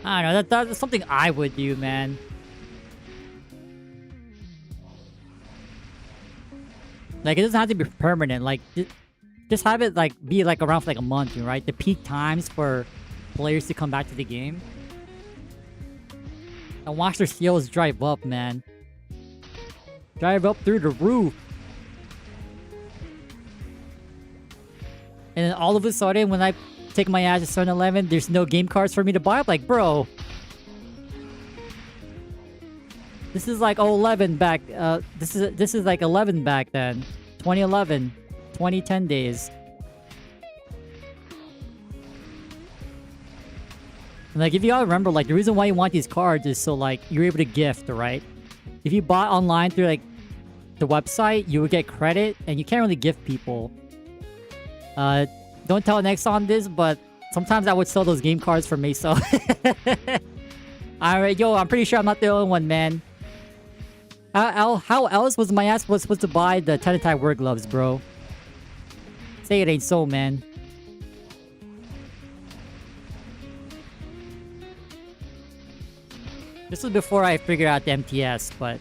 I don't know, that's something I would do, man. Like, it doesn't have to be permanent, like... Just have it, like, be, like, around for, like, a month, right? The peak times for players to come back to the game. And watch their skills drive up, man. Drive up through the roof. And then all of a sudden, when I take my ass to 7-Eleven, there's no game cards for me to buy. I'm like, bro. This is like 11 back. This is like 11 back then. 2011. 2010 days. And like, if you all remember, like, the reason why you want these cards is so, like, you're able to gift, right? If you bought online through, like, the website, you would get credit, and you can't really gift people. Don't tell Nexon this, but sometimes I would sell those game cards for Meso. Alright, yo, I'm pretty sure I'm not the only one, man. How else was my ass supposed to buy the Tenetai Word Gloves, bro? Say it ain't so, man. This was before I figured out the MTS, but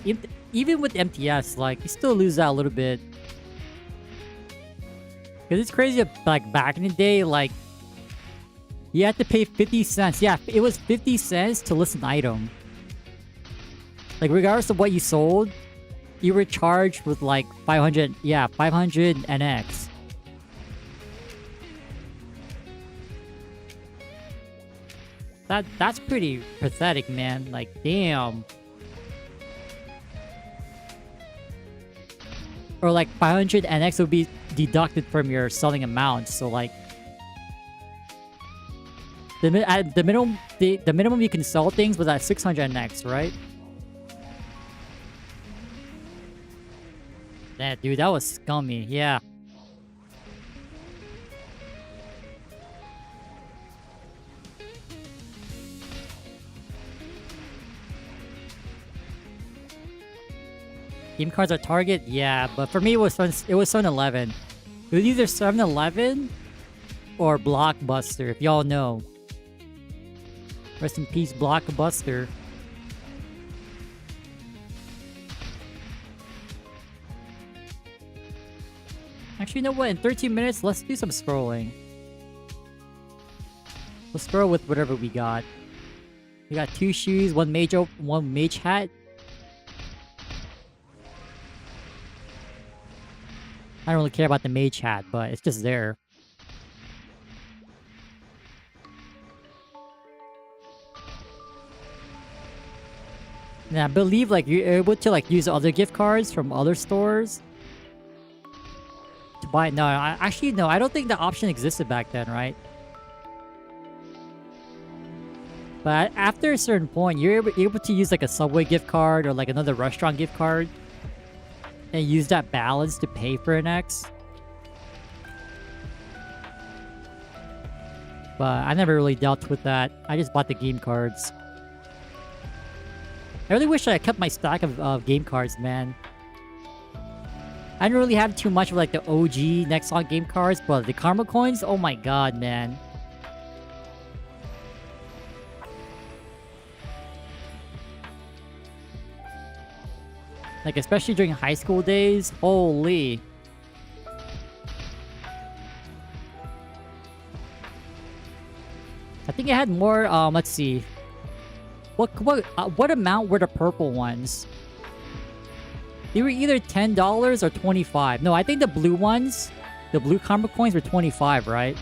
even with MTS, like, you still lose out a little bit. Because it's crazy, like, back in the day, like, you had to pay 50 cents. Yeah, it was 50 cents to list an item. Like, regardless of what you sold, you were charged with, like, 500 NX. That's pretty pathetic, man. Like, damn. Or like 500 NX would be deducted from your selling amount. So like, the minimum you can sell things was at 600 NX, right? Yeah, dude, that was scummy. Yeah. Game cards are Target? Yeah, but for me it was 7-Eleven. It was either 7-Eleven or Blockbuster, if y'all know. Rest in peace, Blockbuster. Actually, you know what? In 13 minutes, let's do some scrolling. Let's scroll with whatever we got. We got 2 shoes, 1 mage hat. I don't really care about the mage hat, but it's just there. And I believe like you're able to like use other gift cards from other stores to buy. No, no, I don't think the option existed back then, right? But after a certain point, you're able to use like a Subway gift card or like another restaurant gift card and use that balance to pay for an X. But I never really dealt with that. I just bought the game cards. I really wish I kept my stack of game cards, man. I didn't really have too much of like the OG Nexon game cards, but the Karma coins, oh my god, man. Like, especially during high school days. Holy. I think it had more, let's see. What amount were the purple ones? They were either $10 or $25. No, I think the blue ones, the blue karma coins were $25, right?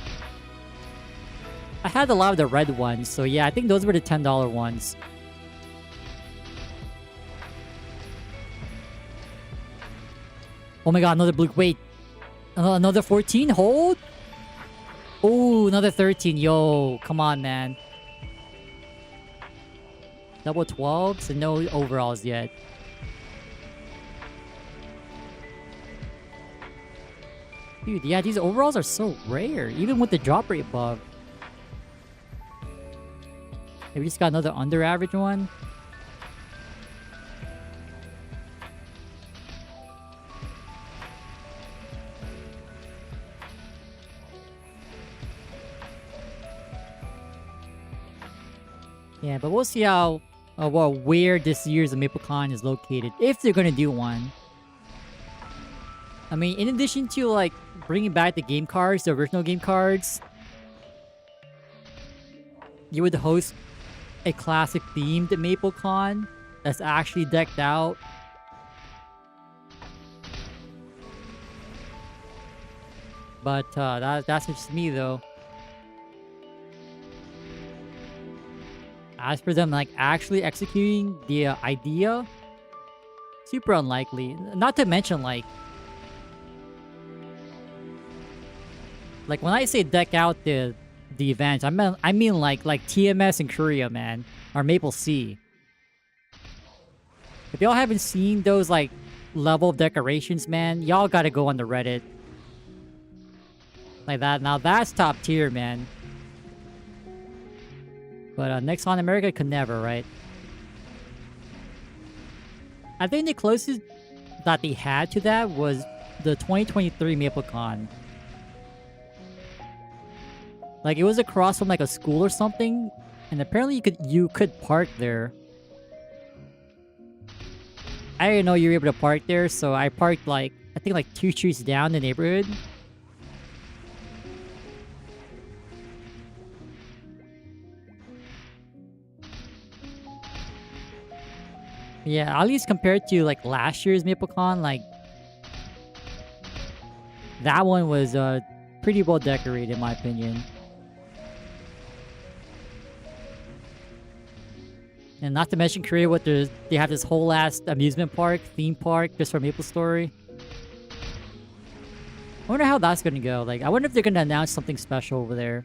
I had a lot of the red ones, so yeah, I think those were the $10 ones. Oh my god, another blue. Wait. Another 14? Hold? Oh, another 13. Yo, come on, man. Double 12s and no overalls yet. Dude, yeah, these overalls are so rare, even with the drop rate above. Hey, we just got another under average one. Yeah, but we'll see how, well, where this year's MapleCon is located, if they're gonna do one. I mean, in addition to, like, bringing back the game cards, the original game cards, you would host a classic themed MapleCon that's actually decked out. But, that's just me, though. As for them, like, actually executing the idea, super unlikely. Not to mention, like, when I say deck out the events, I mean like TMS in Korea, man, or Maple Sea. If y'all haven't seen those like level of decorations, man, y'all gotta go on the Reddit. Like that. Now that's top tier, man. But Nexon America could never, right? I think the closest that they had to that was the 2023 MapleCon. Like, it was across from like a school or something, and apparently you could park there. I didn't know you were able to park there, so I parked like, I think like 2 streets down the neighborhood. Yeah, at least compared to like last year's MapleCon, like that one was pretty well decorated in my opinion. And not to mention Korea, they have this whole ass amusement park, theme park, just for MapleStory. I wonder how that's gonna go. Like, I wonder if they're gonna announce something special over there.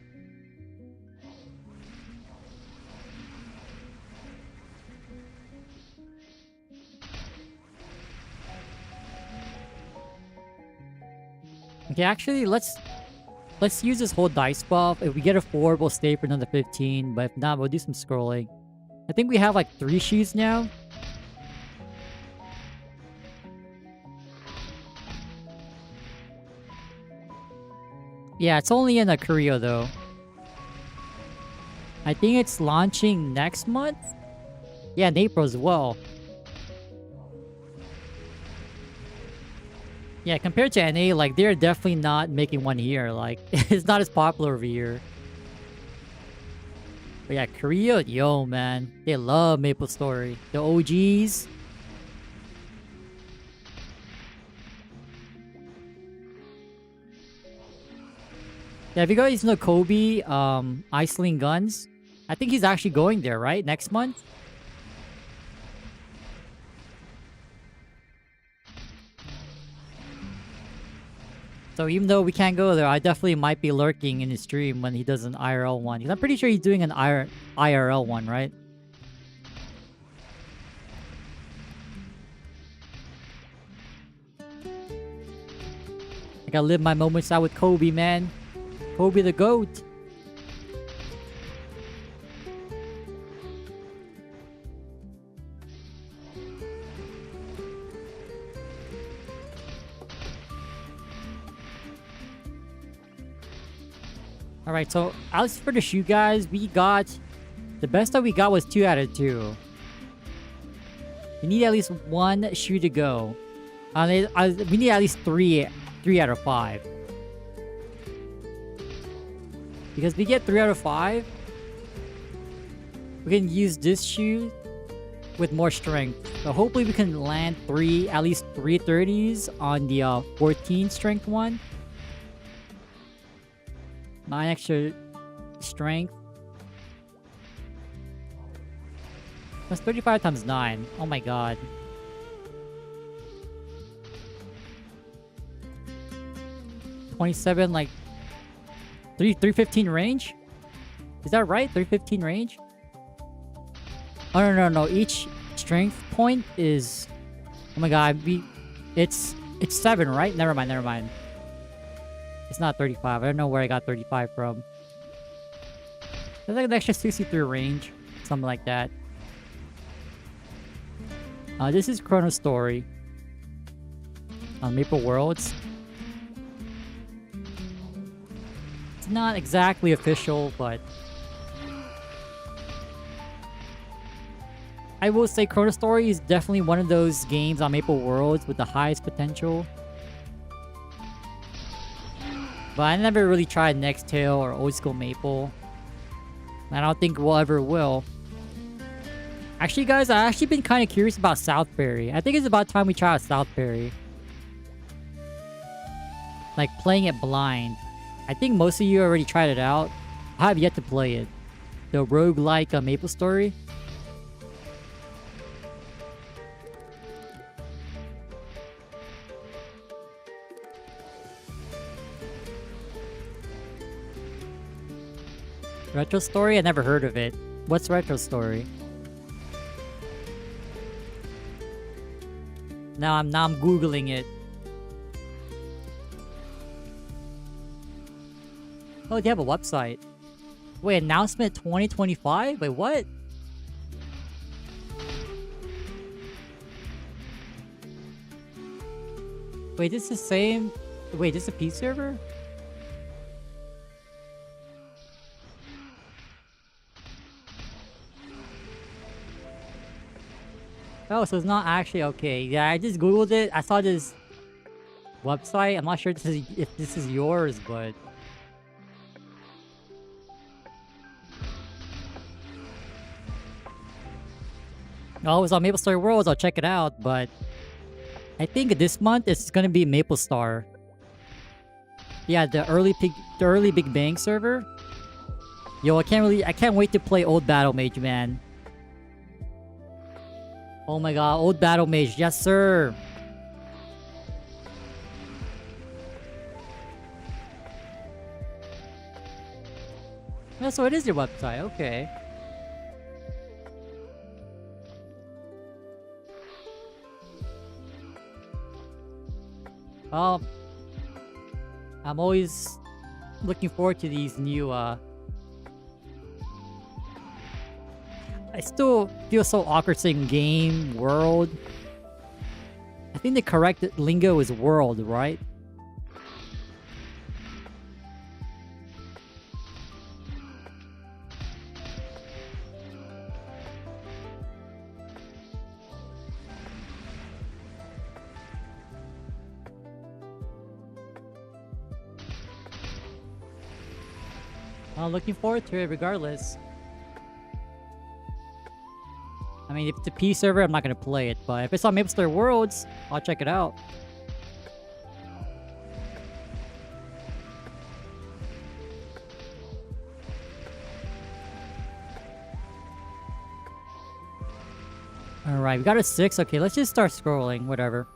Okay, actually, let's use this whole dice buff. If we get a 4, we'll stay for another 15. But if not, we'll do some scrolling. I think we have like 3 sheets now. Yeah, it's only in Korea though. I think it's launching next month? Yeah, in April as well. Yeah, compared to NA, like, they're definitely not making one here. Like, it's not as popular over here. But yeah, Korea, yo, man. They love MapleStory. The OGs. Yeah, if you guys know Kobe, Iceland Guns, I think he's actually going there, right? Next month? So even though we can't go there, I definitely might be lurking in his stream when he does an IRL one. 'Cause I'm pretty sure he's doing an IRL one, right? I gotta live my moments out with Kobe, man. Kobe the GOAT. Alright, so as for the shoe, guys, we got... The best that we got was 2 out of 2. We need at least 1 shoe to go. We need at least 3 out of 5. Because we get 3 out of 5, we can use this shoe with more strength. So hopefully we can land at least 3 30s on the 14 strength one. 9 extra strength. That's 35 times 9. Oh my god. $27, like 315 range? Is that right? 315 range? Oh no. Each strength point is... Oh my god, it's 7, right? Never mind. It's not 35. I don't know where I got 35 from. There's like an extra 63 range. Something like that. This is ChronoStory. On Maple Worlds. It's not exactly official, but... I will say ChronoStory is definitely one of those games on Maple Worlds with the highest potential. But I never really tried NexTale or Old School Maple. I don't think we'll ever will. Actually, guys, I've actually been kind of curious about Southbury. I think it's about time we try out Southbury. Like, playing it blind. I think most of you already tried it out. I have yet to play it. The roguelike MapleStory. Retro Story? I never heard of it. What's Retro Story? Now I'm Googling it. Oh, they have a website. Wait, announcement 2025? Wait, what? Wait, this is the same... Wait, this is a P server? Oh, so it's not actually okay. Yeah, I just googled it. I saw this website. I'm not sure if this is yours, but... Oh, it's on MapleStory Worlds. I'll check it out, but... I think this month it's gonna be MapleStar. Yeah, the early Big Bang server. Yo, I can't wait to play Old Battle Mage, man. Oh my god, Old Battle Mage, yes sir! Yeah, so it is your website, okay. Well, I'm always looking forward to these new, I still feel so awkward saying game, world. I think the correct lingo is world, right? Looking forward to it regardless. I mean, if it's a P server, I'm not gonna play it, but if it's on MapleStory Worlds, I'll check it out. Alright, we got a 6. Okay, let's just start scrolling. Whatever.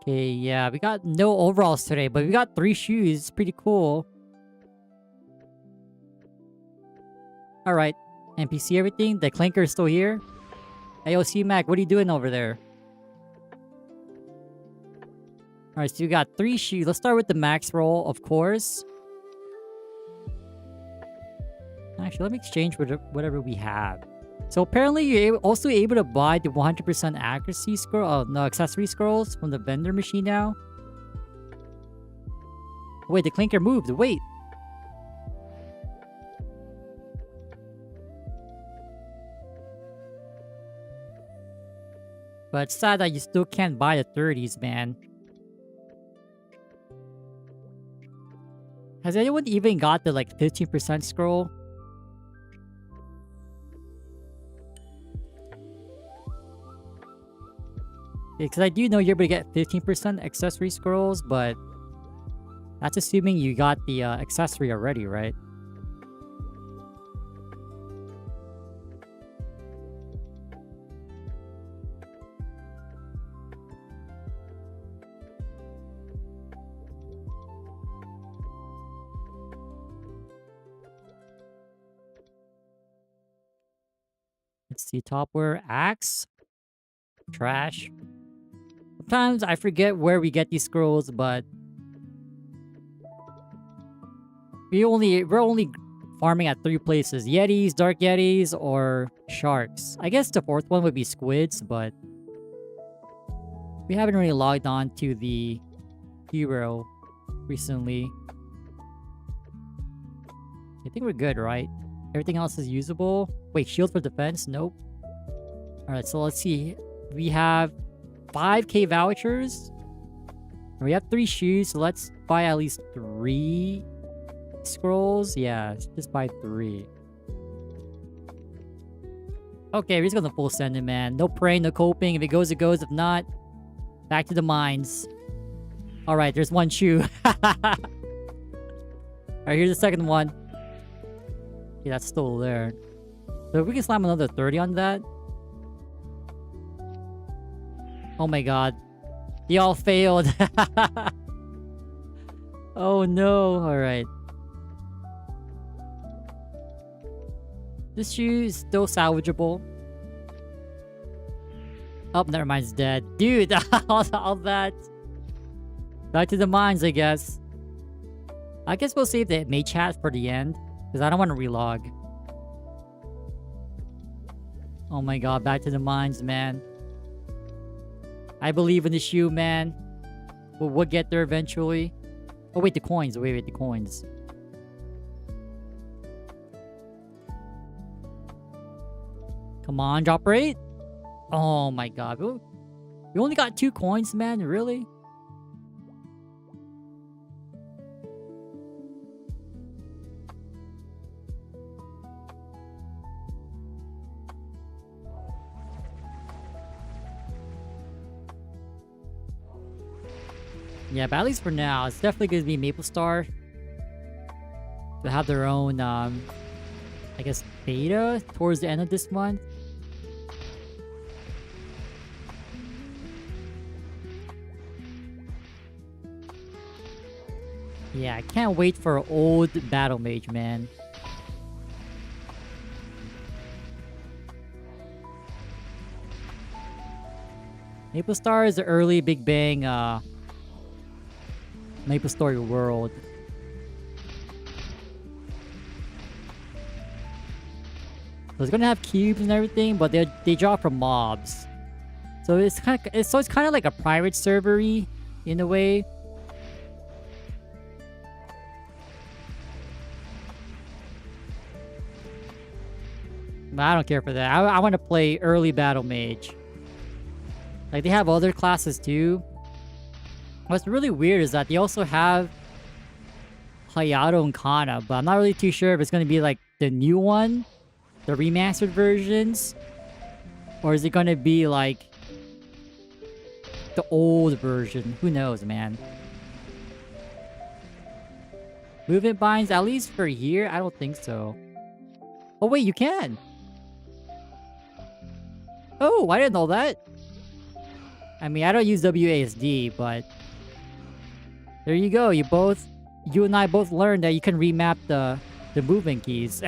Okay, yeah, we got no overalls today, but we got 3 shoes. It's pretty cool. Alright, NPC everything. The clinker is still here. Hey, C-Mac, what are you doing over there? Alright, so we got 3 shoes. Let's start with the max roll, of course. Actually, let me exchange whatever we have. So apparently you're also able to buy the 100% accuracy scroll, no, accessory scrolls from the vendor machine now. Wait, the clinker moved. Wait. But it's sad that you still can't buy the 30s, man. Has anyone even got the like 15% scroll? Because I do know you're able to get 15% accessory scrolls, but that's assuming you got the accessory already, right? Let's see, topware, axe, trash. Sometimes I forget where we get these scrolls, but we're only farming at 3 places: Yetis, Dark Yetis, or Sharks. I guess the 4th one would be Squids, but we haven't really logged on to the hero recently. I think we're good, right? Everything else is usable. Wait, shield for defense? Nope. Alright, so let's see. We have 5k vouchers. We have 3 shoes, so let's buy at least 3 scrolls. Yeah, just buy 3. Okay, we're just gonna full send it, man. No praying, no coping. If it goes, it goes. If not, back to the mines. Alright, there's 1 shoe. Alright, here's the second one. Yeah, that's still there. So if we can slam another 30 on that. Oh my god. They all failed. Oh no. Alright. This shoe is still salvageable. Oh, never mind, it's dead. Dude, all that. Back to the mines, I guess. I guess we'll save the mate chat for the end, because I don't want to relog. Oh my god, back to the mines, man. I believe in the shoe, man. We'll get there eventually. Oh, wait, the coins. Wait, the coins. Come on, drop rate. Oh my god. We only got 2 coins, man. Really? Yeah, but at least for now, it's definitely going to be MapleStar. They'll have their own, I guess, beta towards the end of this month. Yeah, I can't wait for an old Battle Mage, man. MapleStar is the early Big Bang, MapleStory World. So it's gonna have cubes and everything, but they drop from mobs. So it's kind of like a private server-y in a way. But I don't care for that. I want to play early Battle Mage. Like, they have other classes too. What's really weird is that they also have Hayato and Kana, but I'm not really too sure if it's going to be like the new one, the remastered versions, or is it going to be like the old version? Who knows, man. Movement binds, at least for here? I don't think so. Oh, wait, you can. Oh, I didn't know that. I mean, I don't use WASD, but there you go. You and I both learned that you can remap the movement keys.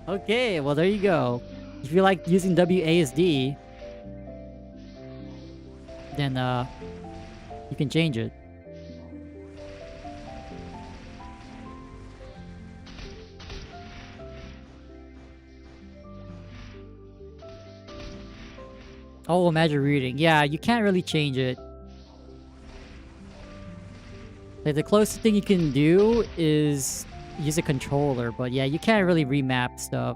Okay, well, there you go. If you like using WASD, then you can change it. Oh, magic reading. Yeah, you can't really change it. Like, the closest thing you can do is use a controller, but yeah, you can't really remap stuff.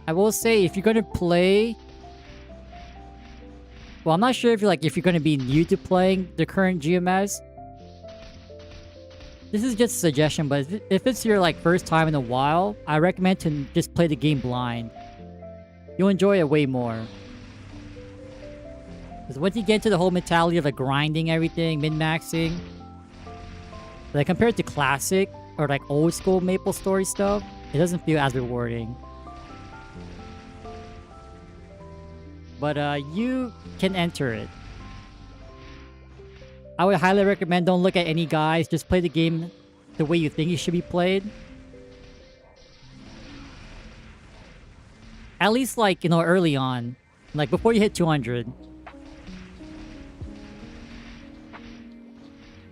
I will say, if you're gonna play... Well, I'm not sure if you're gonna be new to playing the current GMS. This is just a suggestion, but if it's your first time in a while, I recommend to just play the game blind. You'll enjoy it way more. Because once you get into the whole mentality of grinding everything, min-maxing, compared to classic or old school MapleStory stuff, it doesn't feel as rewarding. But you can enter it. I would highly recommend don't look at any guys, just play the game the way you think it should be played. At least early on. Before you hit 200.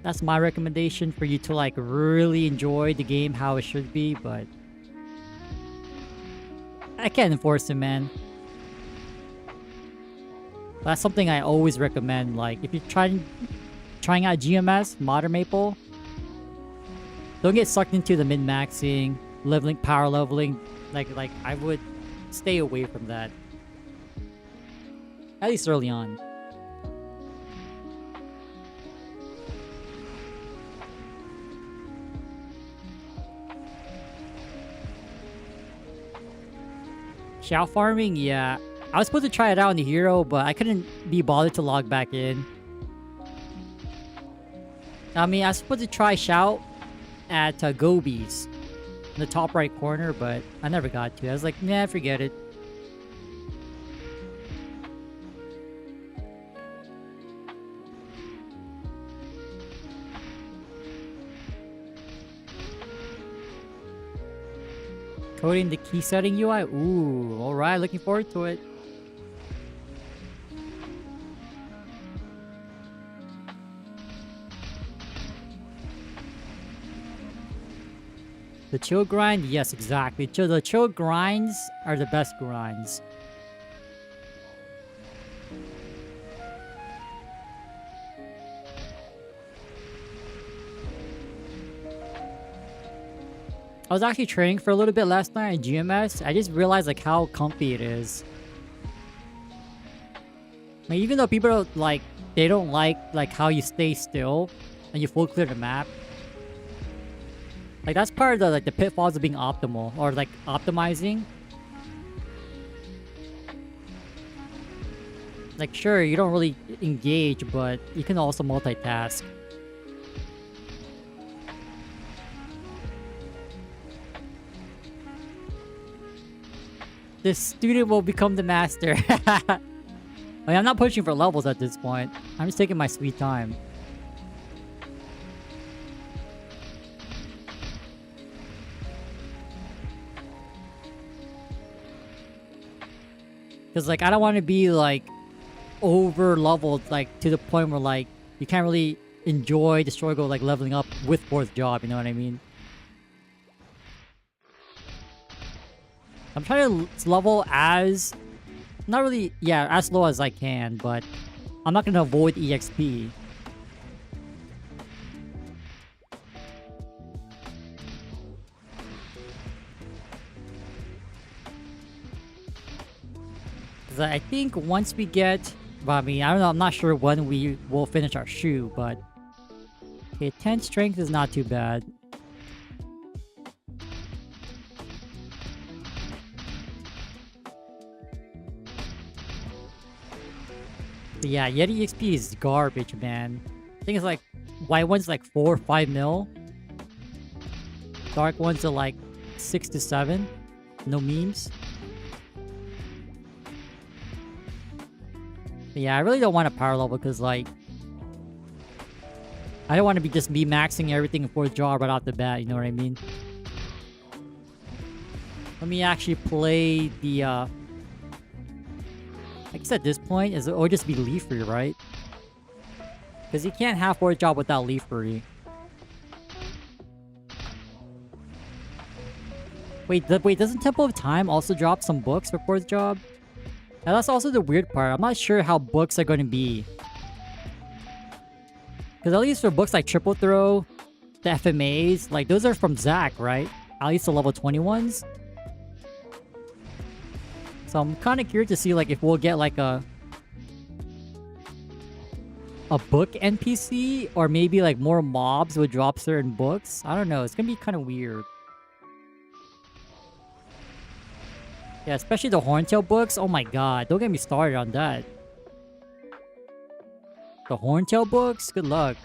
That's my recommendation for you to really enjoy the game how it should be, but I can't enforce it, man. That's something I always recommend. If you're trying out GMS, Modern Maple, don't get sucked into the min-maxing, leveling, power leveling. I would stay away from that. At least early on. Shout farming? Yeah. I was supposed to try it out in the hero, but I couldn't be bothered to log back in. I mean, I was supposed to try shout at Gobies in the top right corner, but I never got to. I was like, nah, forget it. Coding the key setting UI? Ooh, alright, looking forward to it. The chill grind? Yes, exactly. The chill grinds are the best grinds. I was actually training for a little bit last night in GMS. I just realized how comfy it is. Even though people don't they don't like how you stay still and you full clear the map. That's part of the pitfalls of being optimal or optimizing. Sure, you don't really engage, but you can also multitask. This student will become the master. I mean, I'm not pushing for levels at this point. I'm just taking my sweet time. Because, I don't want to be, over-leveled, to the point where, you can't really enjoy the struggle, leveling up with 4th job, you know what I mean? I'm trying to level as... Not really... Yeah, as low as I can, but... I'm not going to avoid EXP. 'Cause I think once we get... Well, I mean, I don't know. I'm not sure when we will finish our shoe, but... Okay, 10 strength is not too bad. But yeah, Yeti XP is garbage, man. I think it's like... White one's like 4 or 5 mil. Dark ones are like 6 to 7. No memes. But yeah, I really don't want a power level because like... I don't want to be just me maxing everything for a job right off the bat, you know what I mean? Let me actually play the... I guess at this point, it would just be Leafery, right? Because you can't have fourth job without Leafery. Wait, doesn't Temple of Time also drop some books for fourth job? Now that's also the weird part. I'm not sure how books are going to be. Because at least for books like Triple Throw, the FMAs, like those are from Zack, right? At least the level 21s. So I'm kind of curious to see like if we'll get like a book NPC, or maybe like more mobs would drop certain books. I don't know. It's gonna be kind of weird. Yeah, especially the Horntail books. Oh my god, don't get me started on that. The Horntail books? Good luck.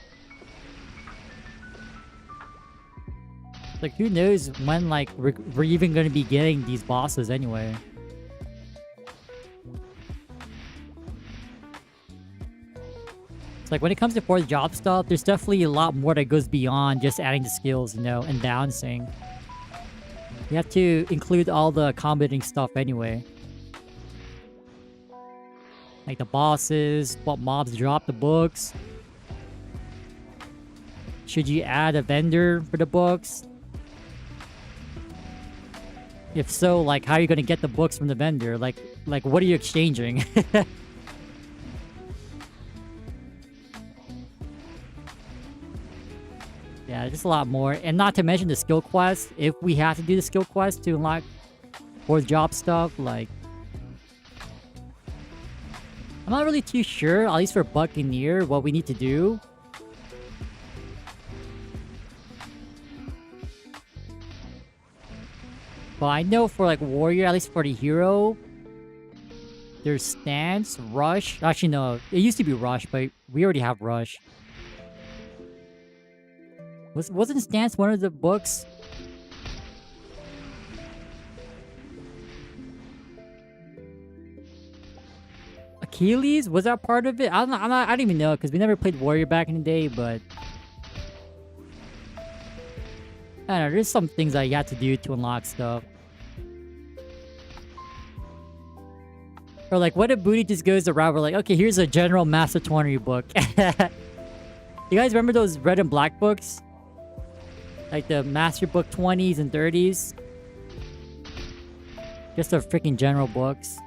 Like, who knows when, like, we're even gonna be getting these bosses anyway. It's like, when it comes to fourth job stuff, there's definitely a lot more that goes beyond just adding the skills, you know, and balancing. You have to include all the combating stuff anyway. Like the bosses, what mobs drop the books. Should you add a vendor for the books? If so, like, how are you gonna get the books from the vendor? Like what are you exchanging? Yeah, just a lot more. And not to mention the skill quest. If we have to do the skill quest to unlock fourth job stuff, like... I'm not really too sure, at least for Buccaneer, what we need to do. But I know for like Warrior, at least for the hero, there's Stance, Rush. Actually, no. It used to be Rush, but we already have Rush. Wasn't Stance one of the books? Achilles? Was that part of it? I don't even know, because we never played Warrior back in the day, but... I don't know, there's some things that you have to do to unlock stuff. Or like, what if Booty just goes around, we're like, okay, here's a general Master 20 book. You guys remember those red and black books? Like the Master Book 20s and 30s? Just the freaking general books.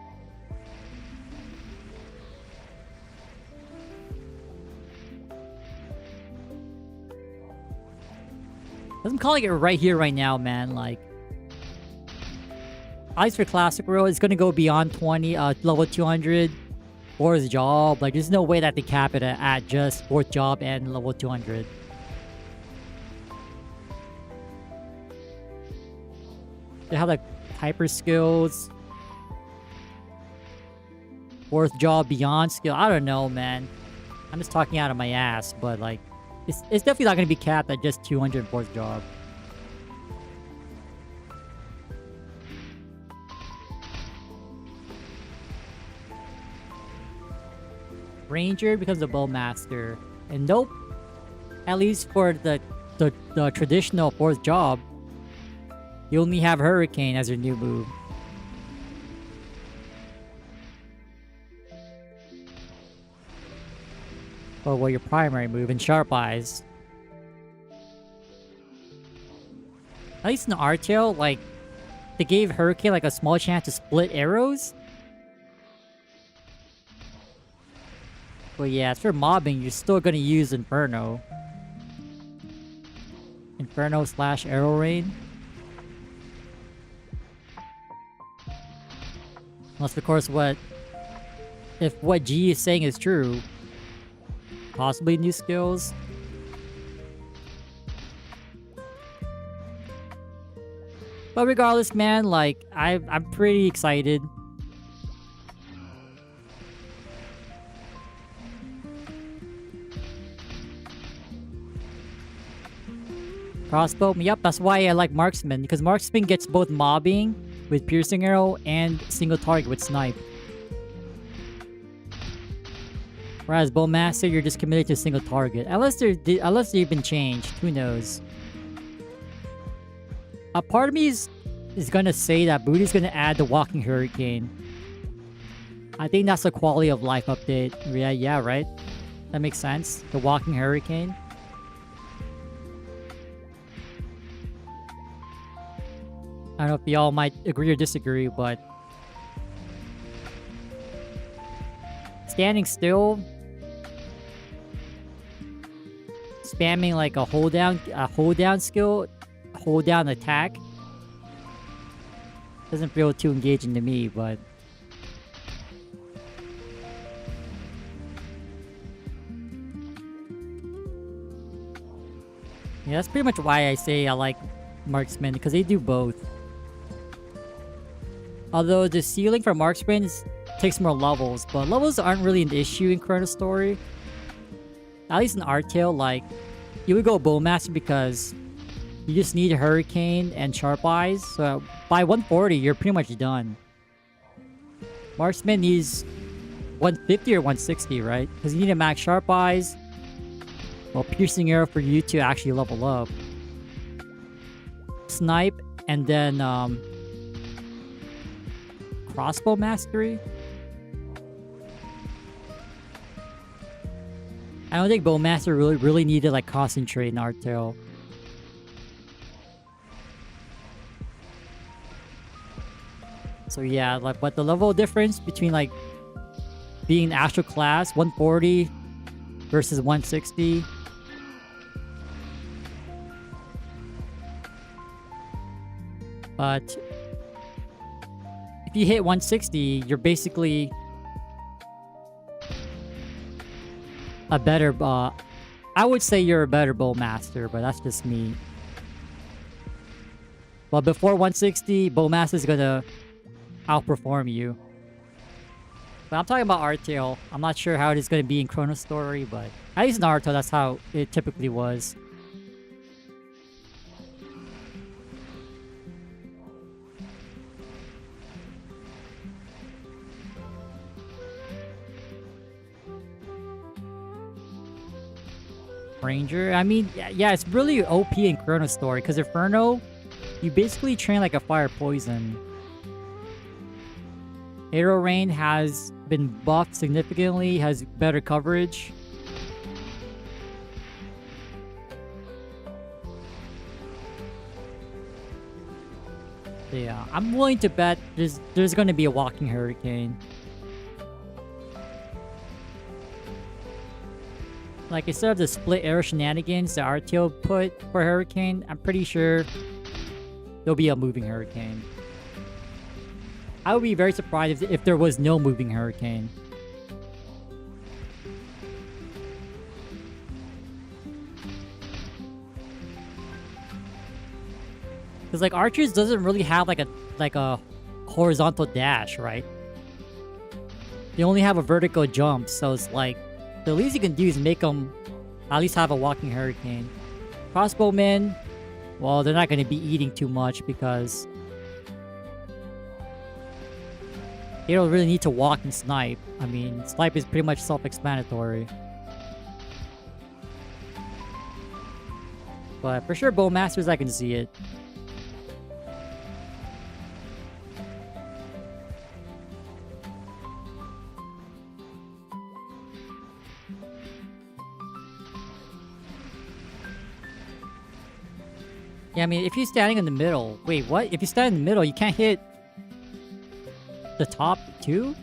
I'm calling it right here, right now, man. Like, at least for Classic World, it's gonna go beyond 20, level 200. Fourth job. Like, there's no way that they cap it at just fourth job and level 200. They have like hyper skills, fourth job beyond skill. I don't know, man. I'm just talking out of my ass, but like, it's definitely not gonna be capped at just 200 fourth job. Ranger becomes a Bowmaster, and nope. At least for the traditional fourth job, you only have Hurricane as your new move. Or well, your primary move, and Sharp Eyes. At least in Artale, like, they gave Hurricane like a small chance to split arrows. But yeah, as for mobbing, you're still gonna use Inferno. Inferno / Arrow Rain. Unless, of course, what if what G is saying is true, possibly new skills. But regardless, man, like I'm pretty excited. Crossbow, yep, that's why I like Marksman, because Marksman gets both mobbing with Piercing Arrow and single target with Snipe. Whereas Bowmaster, you're just committed to a single target. Unless they've been changed, who knows? A part of me is gonna say that Boutei's gonna add the Walking Hurricane. I think that's a quality of life update. Yeah, right? That makes sense. The Walking Hurricane. I don't know if y'all might agree or disagree, but standing still, spamming like a hold down skill, hold down attack, doesn't feel too engaging to me, but yeah, that's pretty much why I say I like Marksman, because they do both. Although the ceiling for Marksman takes more levels, but levels aren't really an issue in ChronoStory. At least in Artale, like, you would go Bowmaster because you just need a Hurricane and Sharp Eyes. So by 140, you're pretty much done. Marksman needs 150 or 160, right? Because you need a max Sharp Eyes, well, Piercing Arrow for you to actually level up. Snipe, and then Crossbow Mastery. I don't think Bowmaster really needed like concentrate in Artale. So yeah, like, but the level difference between like being Astral class 140 versus 160. But if you hit 160, you're basically a better, I would say you're a better Bowmaster, but that's just me. But before 160, Bowmaster is gonna outperform you. But I'm talking about Artale. I'm not sure how it is gonna be in ChronoStory, but at least in Artale, that's how it typically was. Ranger, I mean, yeah, it's really OP in ChronoStory, because Inferno, you basically train like a fire poison. Arrow Rain has been buffed significantly, has better coverage. Yeah, I'm willing to bet there's going to be a Walking Hurricane. Like, instead of the split arrow shenanigans that Artale put for Hurricane, I'm pretty sure there'll be a moving Hurricane. I would be very surprised if there was no moving Hurricane. Because like Archers doesn't really have like a horizontal dash, right? They only have a vertical jump, so it's like the least you can do is make them at least have a Walking Hurricane. Crossbowmen, well, they're not going to be eating too much because they don't really need to walk and snipe. I mean, snipe is pretty much self-explanatory. But for sure, Bowmasters, I can see it. Yeah, I mean, if you're standing in the middle... Wait, what? If you stand in the middle, you can't hit the top two?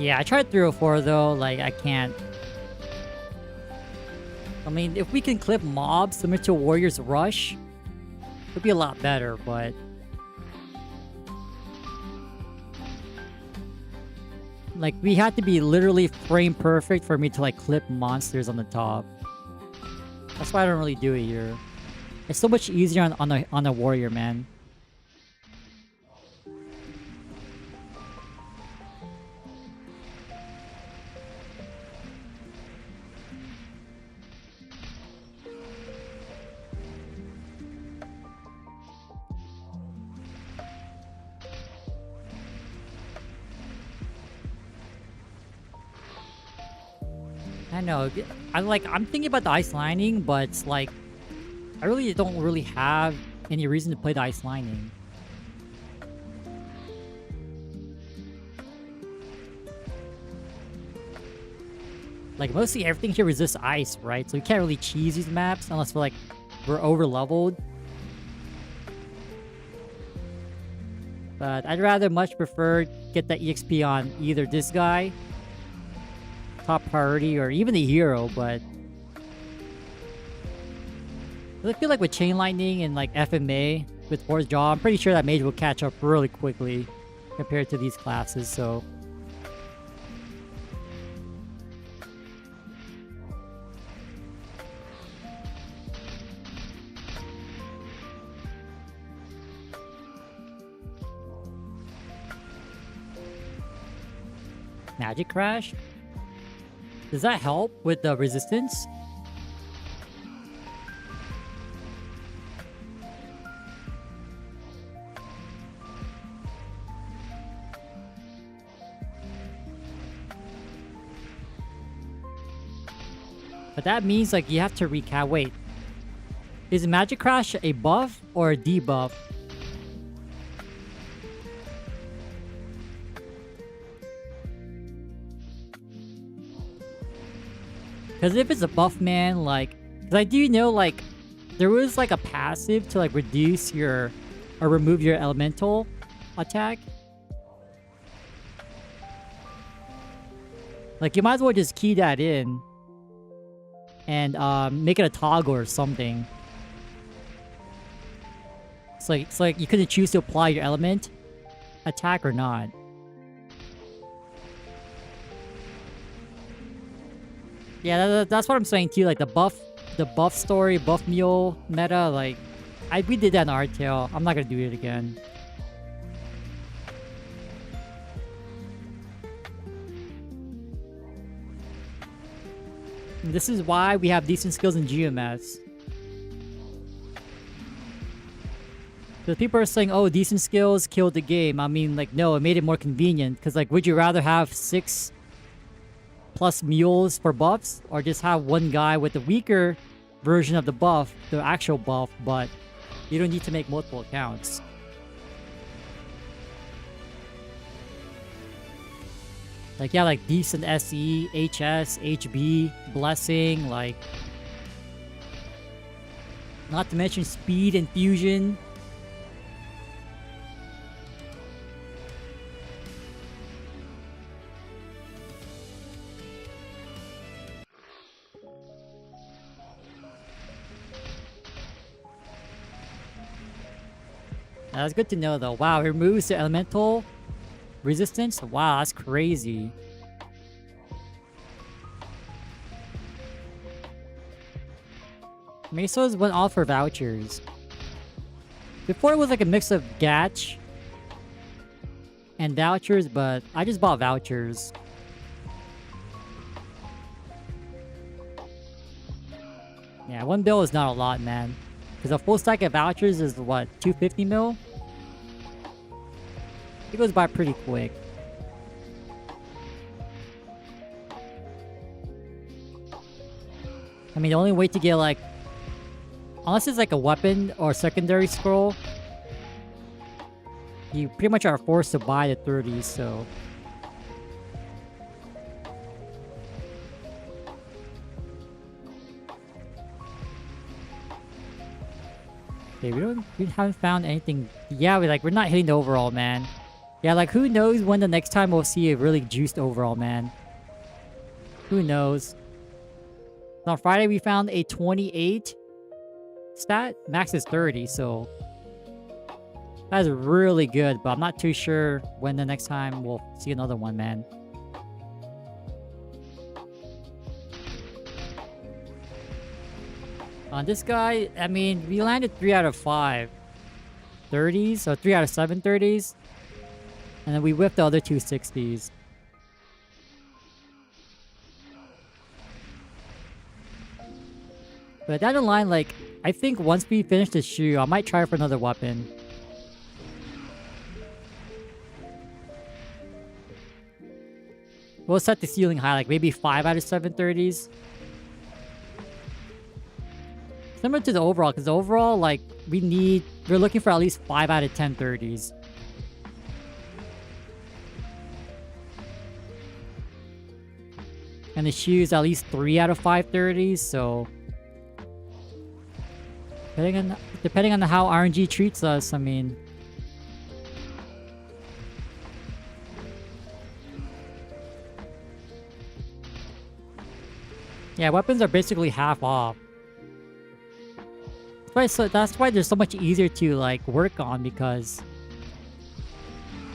Yeah, I tried 304 though. Like, I can't. I mean, if we can clip mobs similar to Warrior's Rush, it would be a lot better, but... Like, we had to be literally frame perfect for me to, like, clip monsters on the top. That's why I don't really do it here. It's so much easier on a warrior, man. I know. I'm thinking about the ice lining, but it's like I really don't really have any reason to play the ice lining. Like, mostly everything here resists ice, right? So we can't really cheese these maps unless we're over leveled. But I'd rather much prefer get that EXP on either this guy, top priority, or even the hero, but I feel like with Chain Lightning and like FMA with Force Jaw, I'm pretty sure that mage will catch up really quickly compared to these classes, so... Magic Crash? Does that help with the resistance? But that means like you have to recap. Wait, is Magic Crash a buff or a debuff? Because if it's a buff, man, like... Because I do know, like... There was, like, a passive to, like, reduce your... Or remove your elemental attack. Like, you might as well just key that in. And, make it a toggle or something. It's like you couldn't choose to apply your element attack or not. Yeah, that's what I'm saying too. Like the buff story, buff mule meta. Like, we did that in Artale. I'm not gonna do it again. And this is why we have decent skills in GMS. Because people are saying, "Oh, decent skills killed the game." I mean, like, no, it made it more convenient. Because, like, would you rather have 6+ mules for buffs, or just have one guy with the weaker version of the buff, the actual buff, but you don't need to make multiple accounts? Like, yeah, like decent SE, HS, HB, blessing, like, not to mention speed and fusion. That's good to know, though. Wow, it removes the elemental resistance? Wow, that's crazy. Mesos went all for vouchers. Before it was like a mix of Gatch and vouchers, but I just bought vouchers. Yeah, one bill is not a lot, man. Because a full stack of vouchers is what, 250 mil? It goes by pretty quick. I mean, the only way to get like... Unless it's like a weapon or secondary scroll, you pretty much are forced to buy the 30s, so... Okay, we haven't found anything. Yeah, we're not hitting the overall, man. Yeah, like who knows when the next time we'll see a really juiced overall, man. Who knows? So on Friday we found a 28 stat. Max is 30, so that's really good, but I'm not too sure when the next time we'll see another one, man. On this guy, I mean, we landed 3 out of 5 30s, or 3 out of 7 30s. And then we whipped the other two 60s. But down the line, like, I think once we finish the shoe, I might try for another weapon. We'll set the ceiling high, like maybe 5 out of 7 30s. Similar to the overall, because the overall, like, we're looking for at least 5 out of 10 30s. And the shoes, at least 3 out of 5 30s, so... Depending on how RNG treats us, I mean... Yeah, weapons are basically half off. That's why they're so much easier to, like, work on, because...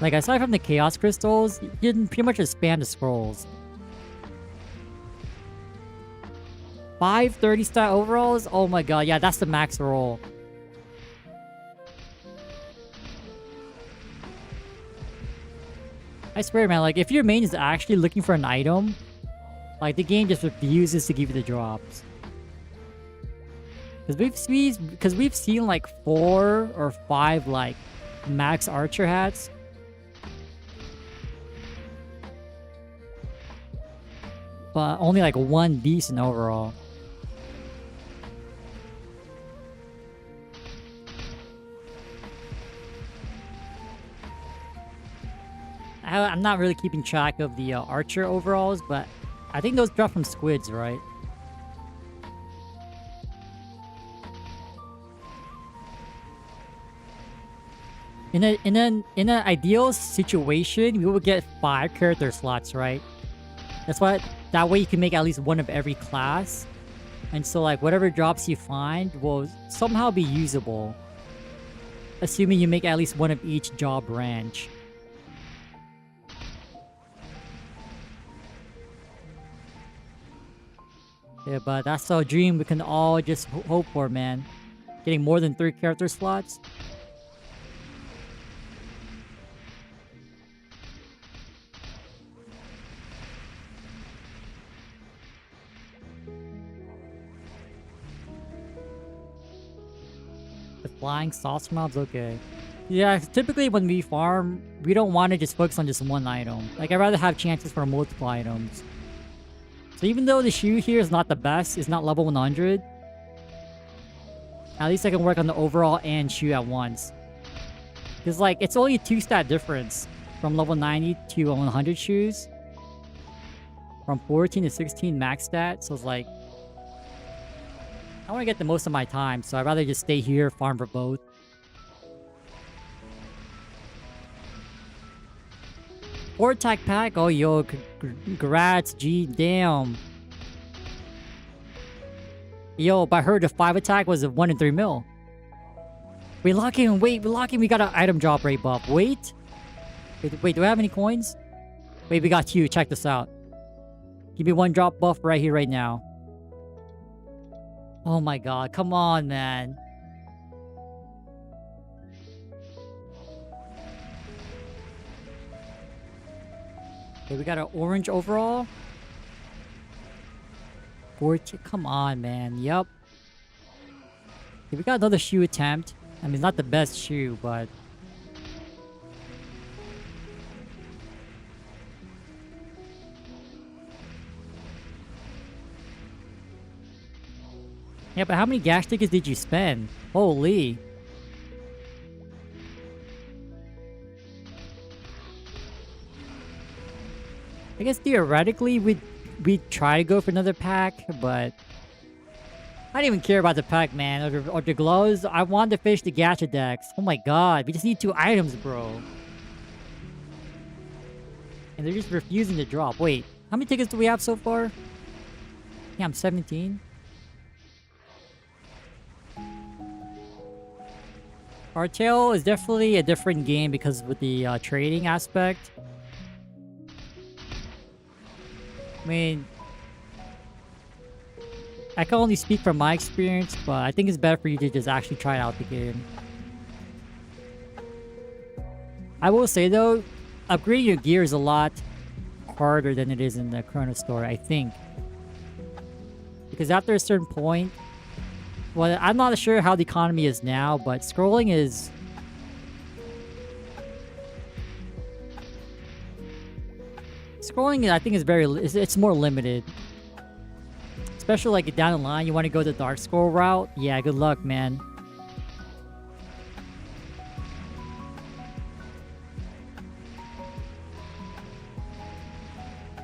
Like, aside from the Chaos Crystals, you can pretty much just spam the scrolls. 530 stat overalls? Oh my god, yeah, that's the max roll. I swear, man, like, if your main is actually looking for an item, like, the game just refuses to give you the drops. Because we've seen, like, 4 or 5, like, max archer hats. But only, like, 1 decent overall. I'm not really keeping track of the archer overalls, but I think those drop from squids, right? In an ideal situation, we would get 5 character slots, right? That way you can make at least one of every class. And so, like, whatever drops you find will somehow be usable. Assuming you make at least one of each job branch. Yeah, but that's a dream we can all just hope for, man. Getting more than 3 character slots. The flying saucer mobs, okay. Yeah, typically when we farm, we don't want to just focus on just one item. Like, I'd rather have chances for multiple items. So even though the shoe here is not the best, it's not level 100, at least I can work on the overall and shoe at once. Because, like, it's only a 2 stat difference from level 90 to 100 shoes. From 14 to 16 max stat, so it's like... I want to get the most of my time, so I'd rather just stay here, farm for both. Four attack pack? Oh, yo, congrats, G, damn. Yo, but I heard the 5 attack was a 1 in 3 mil. We lock in, wait, we got an item drop rate buff. Wait, do I have any coins? Wait, we got 2, check this out. Give me 1 drop buff right here, right now. Oh my god, come on, man. Okay, we got an orange overall. 14, come on, man. Yup. Okay, we got another shoe attempt. I mean, it's not the best shoe, but... Yeah, but how many gas tickets did you spend? Holy. I guess theoretically we'd try to go for another pack, but I didn't even care about the pack, man, or the gloves. I wanted to finish the gacha decks. Oh my god, we just need 2 items, bro. And they're just refusing to drop. Wait, how many tickets do we have so far? Yeah, I'm 17. Artale is definitely a different game because with the trading aspect. I mean, I can only speak from my experience, but I think it's better for you to just actually try out the game. I will say though, upgrading your gear is a lot harder than it is in the ChronoStory, I think. Because after a certain point, well, I'm not sure how the economy is now, but scrolling is... Scrolling, I think, is very... It's more limited. Especially, like, down the line, you want to go the Dark Scroll route? Yeah, good luck, man.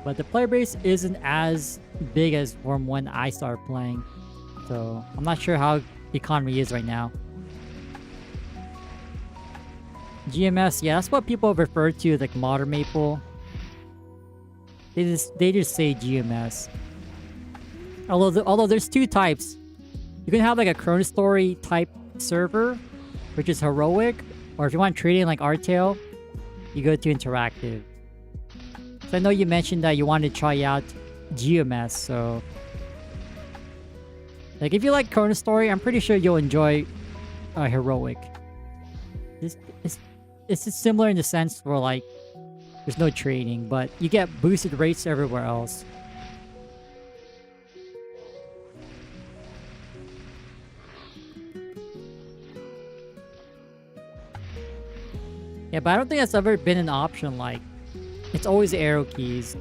But the player base isn't as big as from when I started playing. So, I'm not sure how the economy is right now. GMS, yeah, that's what people refer to as like modern Maple. They just say GMS. Although there's two types. You can have like a ChronoStory type server, which is heroic, or if you want trading like Artale, you go to interactive. So I know you mentioned that you wanted to try out GMS, so like if you like ChronoStory, I'm pretty sure you'll enjoy heroic. It's just similar in the sense where like there's no trading, but you get boosted rates everywhere else. Yeah, but I don't think that's ever been an option. Like, it's always arrow keys.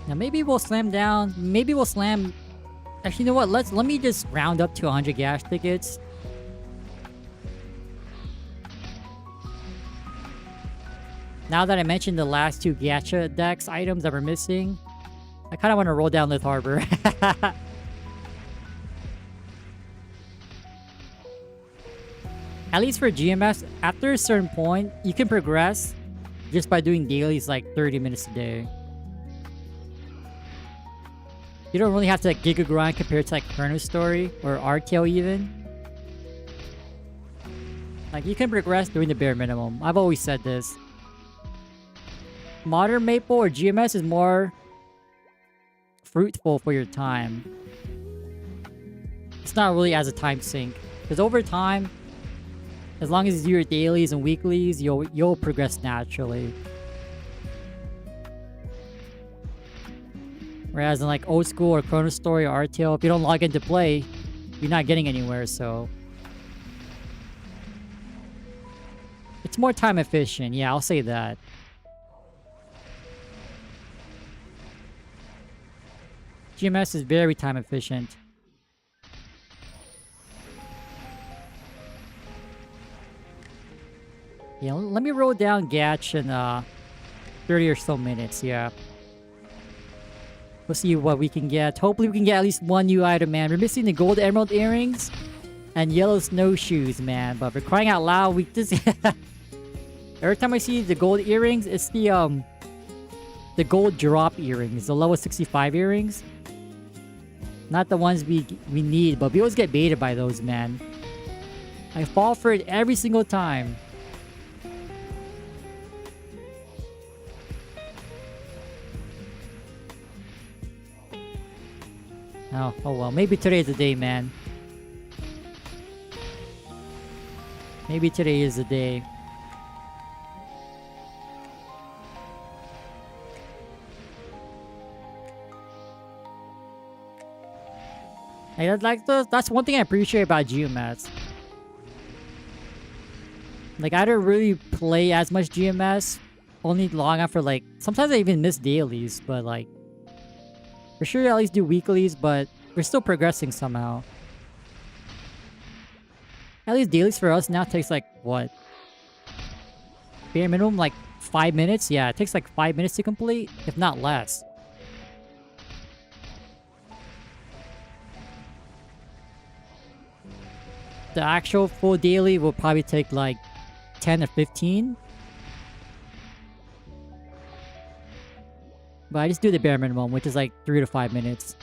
Now maybe we'll slam down. Maybe we'll slam. Actually, you know what? Let me just round up to 100 gas tickets. Now that I mentioned the last two gacha decks items that we're missing, I kind of want to roll down Lith Harbor. At least for GMS, after a certain point, you can progress just by doing dailies like 30 minutes a day. You don't really have to like giga grind compared to like ChronoStory or Artale even. Like you can progress doing the bare minimum. I've always said this. Modern Maple or GMS is more fruitful for your time. It's not really as a time sink. Because over time, as long as you do your dailies and weeklies, you'll progress naturally. Whereas in like old school or ChronoStory or Artale, if you don't log into play, you're not getting anywhere, so it's more time efficient. Yeah, I'll say that. GMS is very time efficient. Yeah, let me roll down Gatch in 30 or so minutes, yeah. We'll see what we can get. Hopefully we can get at least one new item, man. We're missing the gold emerald earrings and yellow snowshoes, man. But for crying out loud, we just... Every time I see the gold earrings, it's the gold drop earrings. The level 65 earrings. Not the ones we need, but we always get baited by those, man. I fall for it every single time. Oh well, maybe today's the day, man. Maybe today is the day. Hey, that's one thing I appreciate about GMS. Like, I don't really play as much GMS. Only log on for like... Sometimes I even miss dailies, but like... For sure, at least do weeklies, but we're still progressing somehow. At least dailies for us now takes like, what? Bare minimum, like 5 minutes? Yeah, it takes like 5 minutes to complete, if not less. The actual full daily will probably take like 10 or 15. But I just do the bare minimum, which is like 3 to 5 minutes.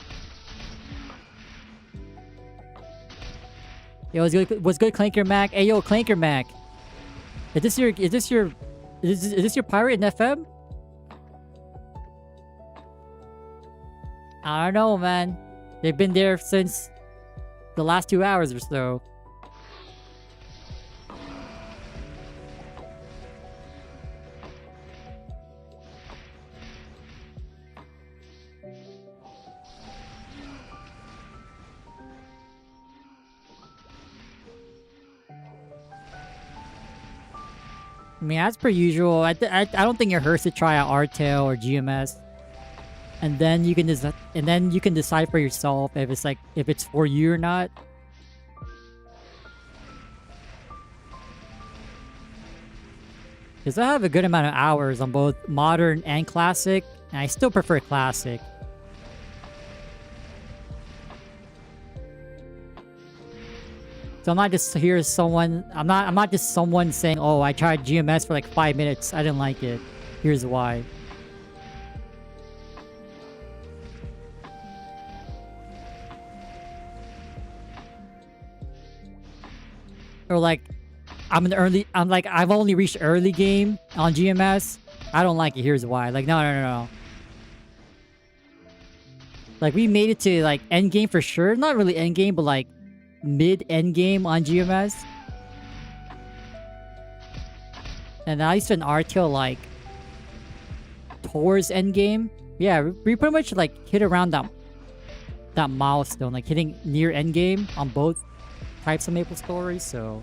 Yo, what's good, Clanker Mac? Hey, yo, Clanker Mac. Is this your pirate in FM? I don't know, man. They've been there since the last 2 hours or so. I mean, as per usual, I don't think it hurts to try out Artale or GMS, and then you can decide for yourself if it's for you or not. Because I have a good amount of hours on both modern and classic, and I still prefer classic. So I'm not just I'm not just someone saying, oh, I tried GMS for like 5 minutes. I didn't like it. Here's why. Or like, I've only reached early game on GMS. I don't like it. Here's why. Like, no. Like, we made it to like end game for sure. Not really end game, but like mid-end game on GMS. And I used to an Artale like towards end game. Yeah, we pretty much like hit around that milestone, like hitting near end game on both types of MapleStory, so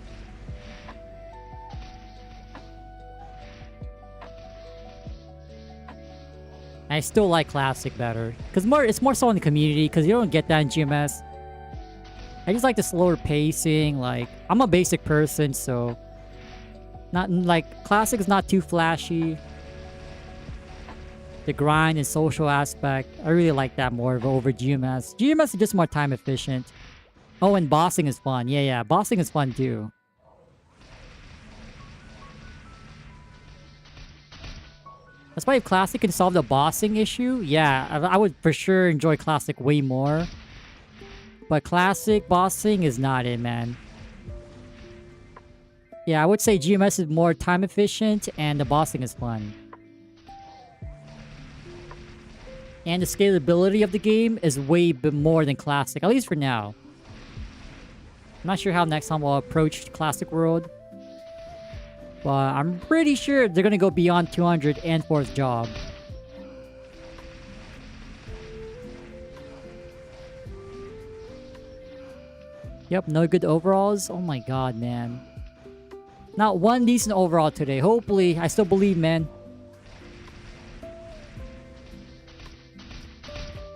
I still like classic better because it's more so in the community, because you don't get that in GMS. I just like the slower pacing. Like, I'm a basic person, so not like classic is not too flashy. The grind and social aspect, I really like that more over GMS. GMS is just more time efficient. Oh, and bossing is fun. Yeah, bossing is fun too. That's why if classic can solve the bossing issue, yeah, I would for sure enjoy classic way more. But classic bossing is not it, man. Yeah, I would say GMS is more time efficient and the bossing is fun. And the scalability of the game is way more than classic, at least for now. I'm not sure how Nexon will approach Classic World. But I'm pretty sure they're gonna go beyond 200 and 4th job. Yep, no good overalls. Oh my god, man. Not one decent overall today. Hopefully, I still believe, man.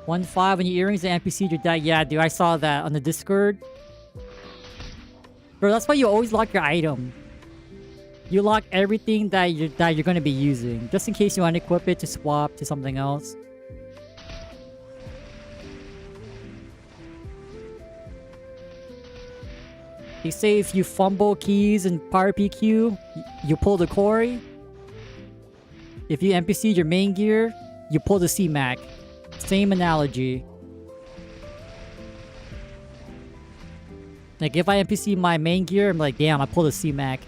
1-5 on your earrings and NPC your dad. Yeah, dude, I saw that on the Discord. Bro, that's why you always lock your item. You lock everything that you're gonna be using, just in case you want to equip it to swap to something else. They say if you fumble keys in Power PQ, you pull the Quarry. If you NPC your main gear, you pull the C-Mac. Same analogy. Like if I NPC my main gear, I'm like, damn, I pull the C-Mac.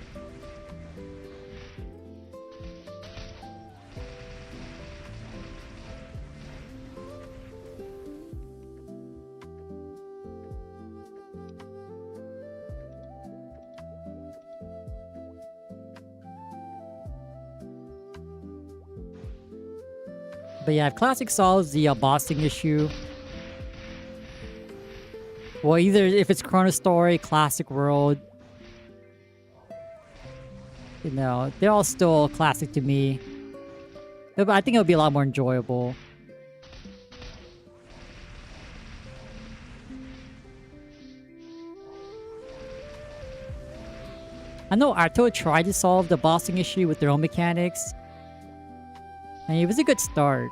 But yeah, if Classic solves the bossing issue, well, either if it's ChronoStory, Classic World, you know, they're all still classic to me. But I think it'll be a lot more enjoyable. I know Artale tried to solve the bossing issue with their own mechanics. And it was a good start.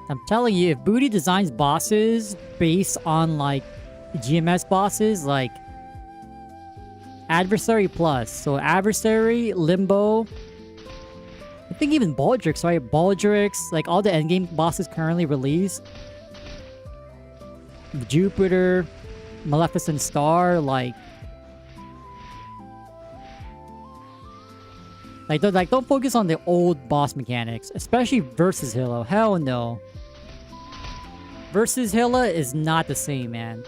I'm telling you, if Boutei designs bosses based on like GMS bosses, like Adversary Plus. So Adversary, Limbo, I think even Baldrix, right? Baldrix, like all the endgame bosses currently released. Jupiter, Maleficent Star, like don't focus on the old boss mechanics, especially versus Hilla. Hell no. Versus Hilla is not the same, man.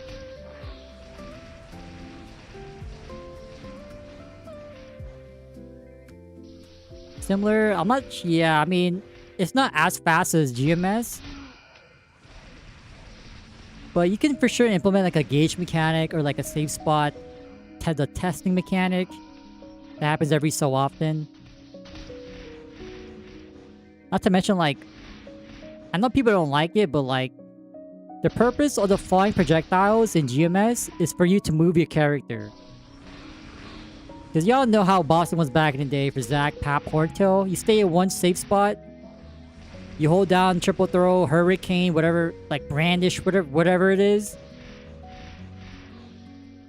Similar, I'm not, yeah, I mean, it's not as fast as GMS. But you can for sure implement like a gauge mechanic or like a save spot, the testing mechanic. That happens every so often. Not to mention, like, I know people don't like it, but like, the purpose of the flying projectiles in GMS is for you to move your character. Because y'all know how Boston was back in the day for Zack, Pap, Horntail. You stay at one safe spot. You hold down triple throw, hurricane, whatever, like brandish, whatever it is.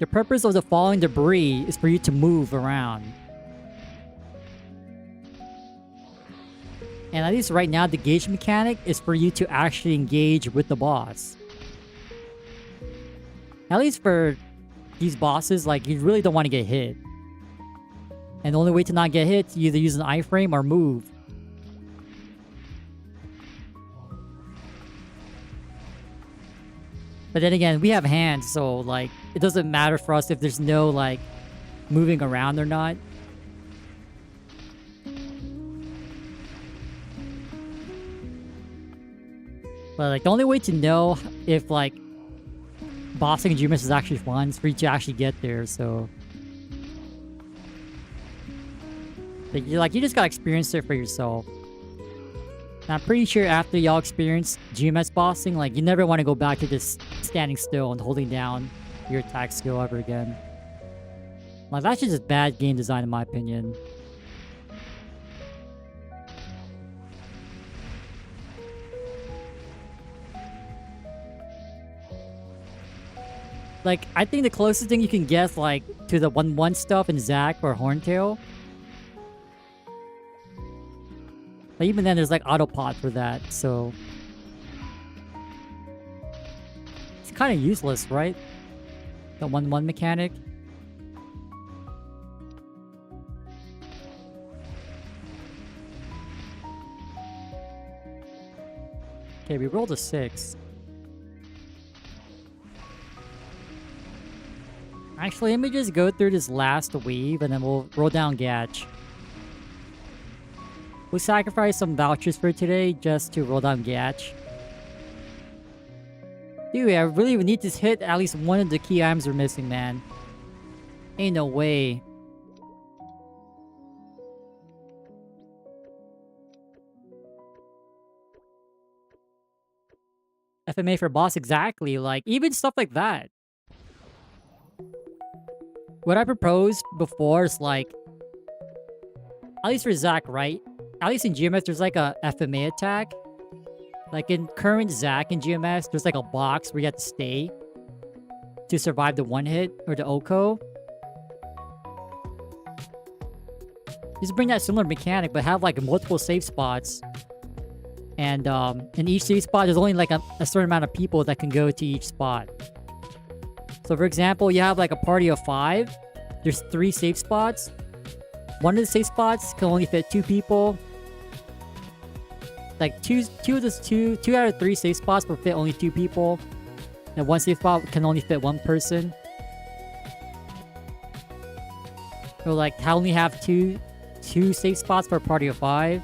The purpose of the falling debris is for you to move around. And at least right now, the gauge mechanic is for you to actually engage with the boss. At least for these bosses, like, you really don't want to get hit. And the only way to not get hit, you either use an iframe or move. But then again, we have hands, so, like, it doesn't matter for us if there's no, like, moving around or not. But, like, the only way to know if, like, bossing in GMS is actually fun is for you to actually get there, so... Like, you just gotta experience it for yourself. And I'm pretty sure after y'all experience GMS bossing, like, you never want to go back to just standing still and holding down your attack skill ever again. Like, that's just bad game design in my opinion. Like, I think the closest thing you can get, like, to the 1-1 stuff in Zack or Horntail. But even then, there's, like, autopod for that, so... It's kind of useless, right? The 1-1 mechanic. Okay, we rolled a 6. Actually, let me just go through this last weave and then we'll roll down Gatch. We'll sacrifice some vouchers for today just to roll down Gatch. Dude, I really need to hit at least one of the key items we're missing, man. Ain't no way. FMA for boss, exactly. Like, even stuff like that. What I proposed before is like, at least for Zack, right? At least in GMS, there's like a FMA attack. Like in current Zack in GMS, there's like a box where you have to stay to survive the one hit or the OHKO. Just bring that similar mechanic, but have like multiple safe spots. And in each safe spot, there's only like a certain amount of people that can go to each spot. So for example, you have like a party of 5. There's 3 safe spots. One of the safe spots can only fit 2 people. Like two out of 3 safe spots will fit only 2 people. And one safe spot can only fit 1 person. So like, I only have two safe spots for a party of 5.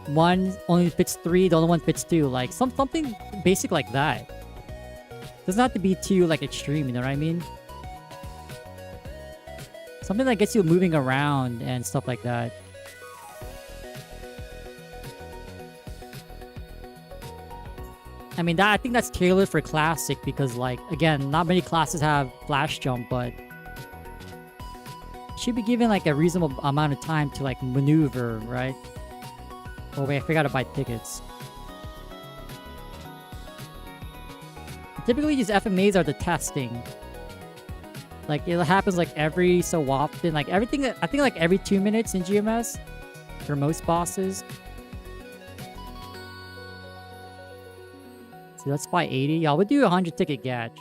One only fits 3, the other one fits 2. Like something basic like that. Doesn't have to be too like extreme, you know what I mean? Something that gets you moving around and stuff like that. I mean, I think that's tailored for Classic because, like, again, not many classes have flash jump, but it should be given like a reasonable amount of time to like maneuver, right? Oh wait, I forgot to buy tickets. typically these FMAs are the testing. Like, it happens like every so often. Like, everything, I think like every 2 minutes in GMS for most bosses. So let's buy 80. Yeah, we'll do a 100 ticket gadge.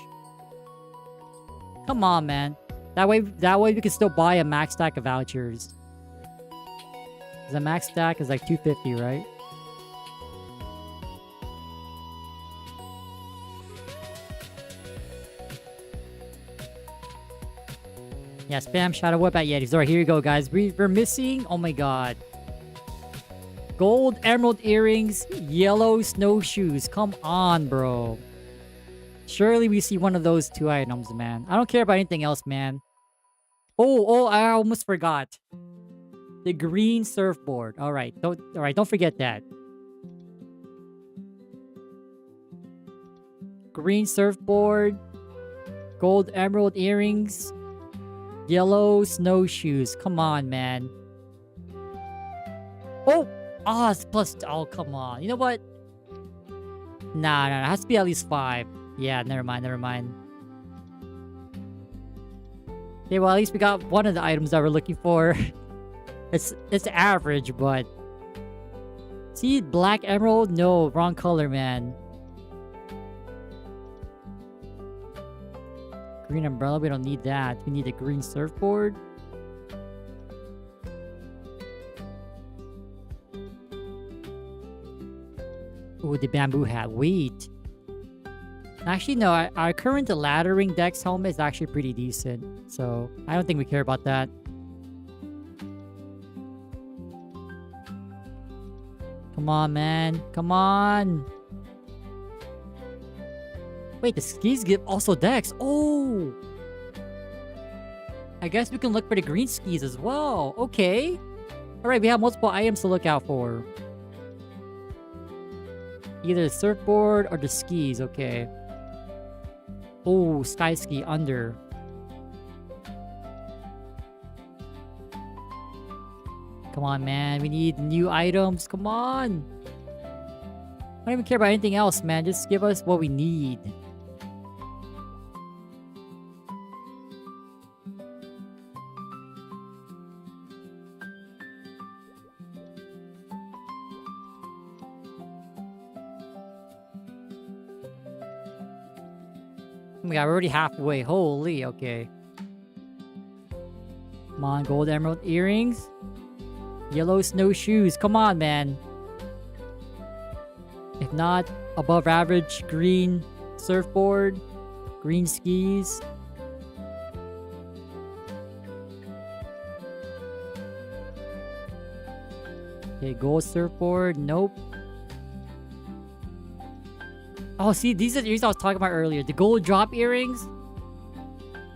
Come on, man. That way we can still buy a max stack of vouchers. The max stack is like 250, right? Yeah, spam Shadow Whip at Yetis. Alright, here you go, guys. We're missing... Oh my god. Gold emerald earrings, yellow snowshoes. Come on, bro. Surely we see one of those 2 items, man. I don't care about anything else, man. Oh, I almost forgot. The green surfboard. Alright, don't forget that. Green surfboard, gold emerald earrings, yellow snowshoes. Come on, man. Oh! Ah, it's plus... Oh, come on. You know what? Nah. It has to be at least 5. Yeah, never mind. Okay, well, at least we got one of the items that we're looking for. It's average, but... See, black emerald? No, wrong color, man. Green umbrella, we don't need that. We need a green surfboard. Ooh, the bamboo hat. Wait. Actually, no. Our current laddering Dex helmet is actually pretty decent. So, I don't think we care about that. Come on, man. Come on. Wait, the skis give also Dex. Oh! I guess we can look for the green skis as well. Okay. Alright, we have multiple items to look out for. Either the surfboard or the skis. Okay. Oh, sky ski under. Come on, man. We need new items. Come on. I don't even care about anything else, man. Just give us what we need. Oh my god, we're already halfway. Holy, okay. Come on, gold emerald earrings. Yellow snowshoes. Come on, man. If not, above average green surfboard. Green skis. Okay, gold surfboard. Nope. Oh, see, these are the earrings I was talking about earlier. The gold drop earrings.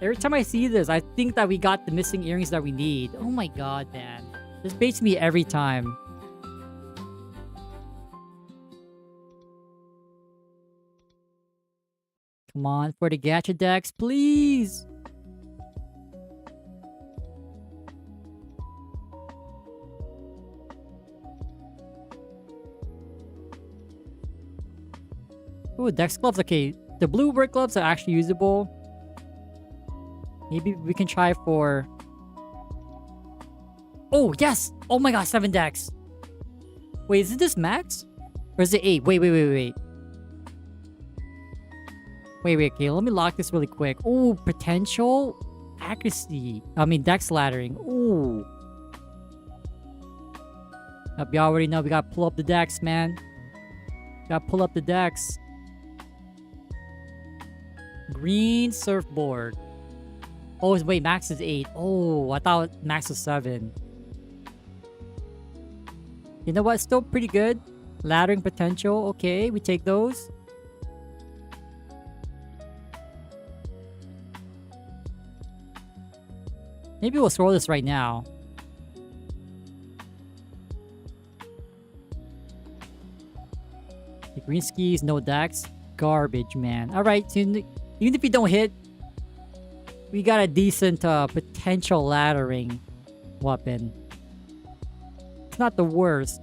Every time I see this, I think that we got the missing earrings that we need. Oh my god, man. This baits me every time. Come on, for the gacha decks, please! Ooh, Dex gloves. Okay, the blue work gloves are actually usable. Maybe we can try for... Oh, yes! Oh my god, 7 Dex! Wait, is this max? Or is it 8? Wait. Wait, okay, let me lock this really quick. Ooh, potential accuracy. I mean, Dex laddering. Ooh. Yep, you already know we gotta pull up the Dex, man. Gotta pull up the Dex. Green surfboard. Oh, wait, max is 8. Oh, I thought max was 7. You know what? Still pretty good. Laddering potential. Okay, we take those. Maybe we'll scroll this right now. The green skis, no Dex. Garbage, man. Alright, so even if you don't hit, we got a decent potential laddering weapon. It's not the worst.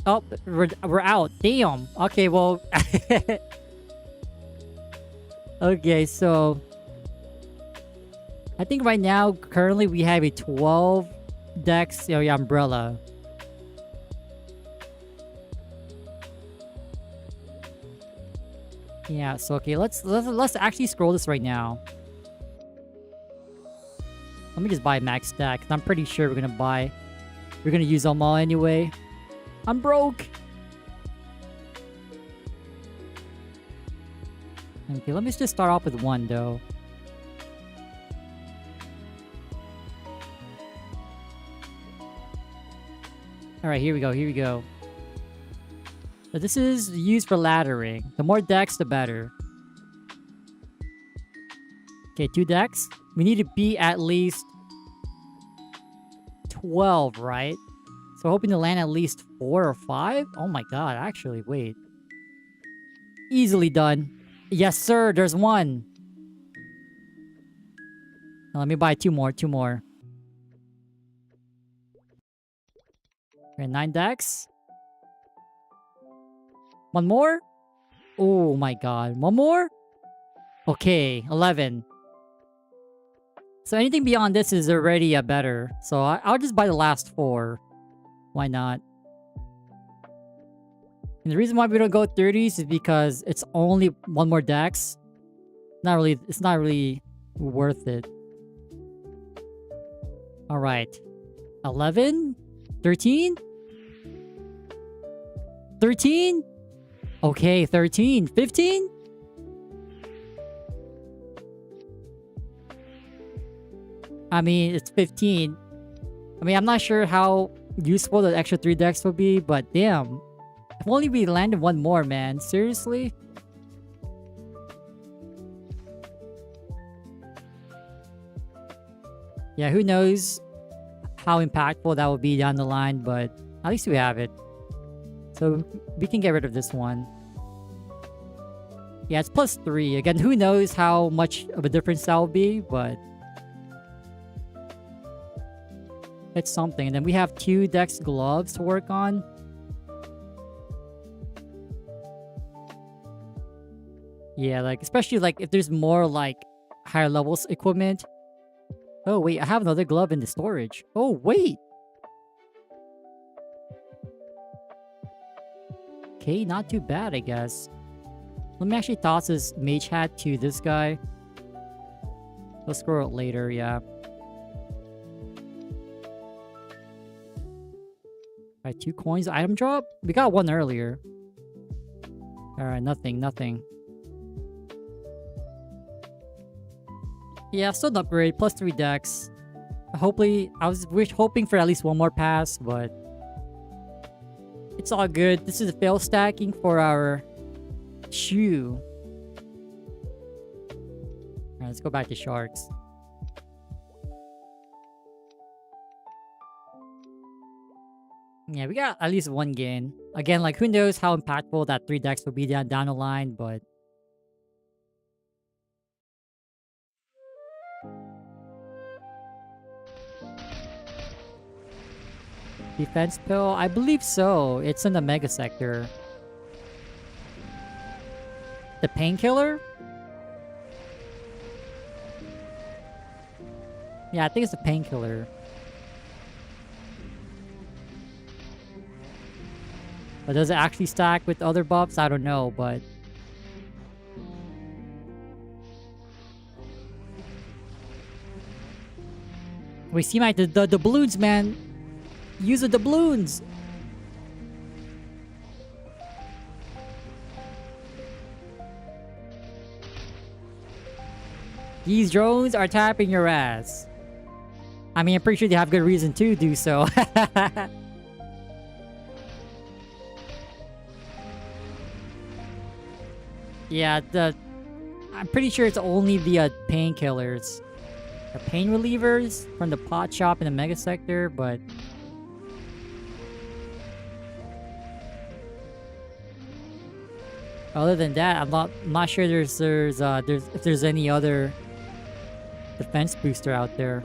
Oh, we're out. Damn. Okay, well. Okay, so I think right now, currently, we have a 12 decks umbrella. Yeah, so okay, let's actually scroll this right now. Let me just buy max stack, 'cause I'm pretty sure we're gonna use them all anyway. I'm broke. Okay, let me just start off with one though. Alright, here we go. So this is used for laddering. The more decks, the better. Okay, 2 decks. We need to be at least 12, right? So hoping to land at least 4 or 5? Oh my god, actually, wait. Easily done. Yes, sir, there's one. Now, let me buy 2 more. Okay, 9 decks. One more? Oh my god. One more? Okay, 11. So anything beyond this is already a better. So I'll just buy the last 4. Why not? And the reason why we don't go 30s is because it's only 1 more dex. It's not really worth it. Alright. 11? 13? 13? Okay, 13. 15? I mean, it's 15. I mean, I'm not sure how useful the extra 3 decks will be, but damn. If only we landed 1 more, man. Seriously? Yeah, who knows how impactful that will be down the line, but at least we have it. So we can get rid of this one. Yeah, it's +3. Again, who knows how much of a difference that will be, but it's something. And then we have 2 Dex gloves to work on. Yeah, like, especially like if there's more like higher levels equipment. Oh, wait, I have another glove in the storage. Oh, wait. Okay, not too bad, I guess. Let me actually toss this mage hat to this guy. Let's scroll it later, yeah. Alright, 2 coins. Item drop? We got 1 earlier. Alright, nothing. Yeah, still an upgrade. +3 decks. Hopefully, I was hoping for at least 1 more pass, but it's all good. This is a fail stacking for our shoe. Alright, let's go back to sharks. Yeah, we got at least 1 gain. Again, like, who knows how impactful that 3 decks will be down the line, but defense pill? I believe so. It's in the mega sector. The painkiller? Yeah, I think it's a painkiller. But does it actually stack with other buffs? I don't know, but we see my the balloons, man. Use the doubloons. These drones are tapping your ass. I mean, I'm pretty sure they have good reason to do so. Yeah, I'm pretty sure it's only the painkillers. The pain relievers from the pot shop in the mega sector, but other than that, I'm not sure if there's any other defense booster out there.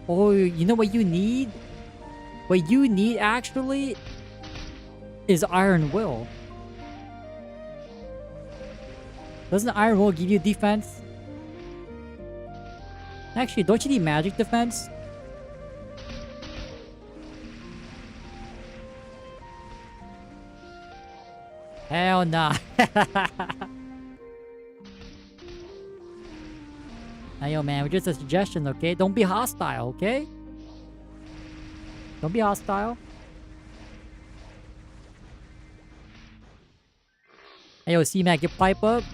Oh, you know what you need? What you need actually is Iron Will. Doesn't Iron Will give you defense? Actually, don't you need magic defense? Hell nah. Hey, yo, man, just a suggestion, okay? Don't be hostile, okay? Don't be hostile. Hey, yo, C-Mac, get pipe up.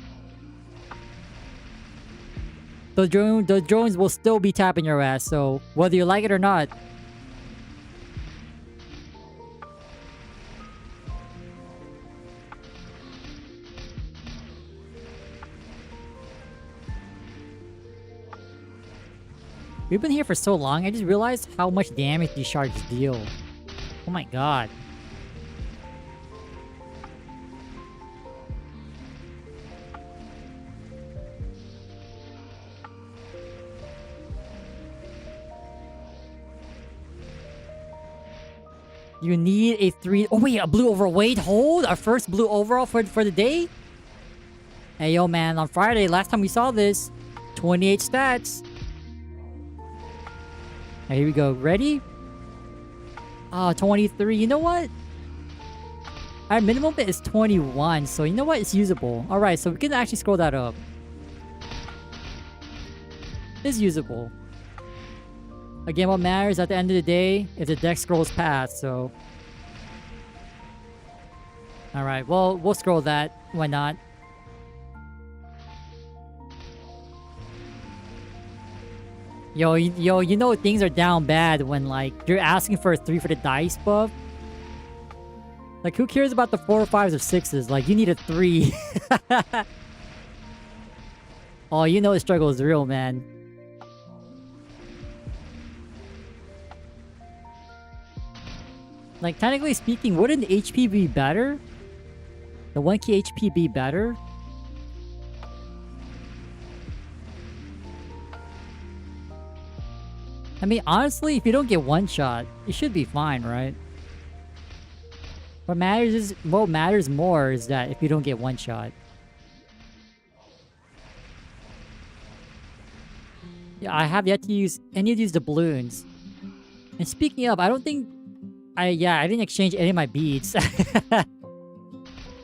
Those drones will still be tapping your ass, so whether you like it or not. We've been here for so long, I just realized how much damage these shards deal. Oh my god. You need a 3... Oh wait, a blue overall. Wait, hold! Our first blue overall for the day? Hey yo man, on Friday, last time we saw this, 28 stats. Right, here we go. Ready? Oh, 23. You know what? Our minimum bit is 21. So you know what? It's usable. Alright, so we can actually scroll that up. It's usable. Again, what matters at the end of the day is the deck scrolls past, so... Alright, well, we'll scroll that. Why not? Yo, you know things are down bad when, like, you're asking for a 3 for the dice buff. Like, who cares about the 4, 5s, or 6s? Like, you need a 3. Oh, you know the struggle is real, man. Like, technically speaking, wouldn't HP be better? The 1k HP be better? I mean, honestly, if you don't get one shot, you should be fine, right? What matters more is that if you don't get one shot. Yeah, I have yet to use any of these doubloons. And speaking of, I don't think I didn't exchange any of my beads. I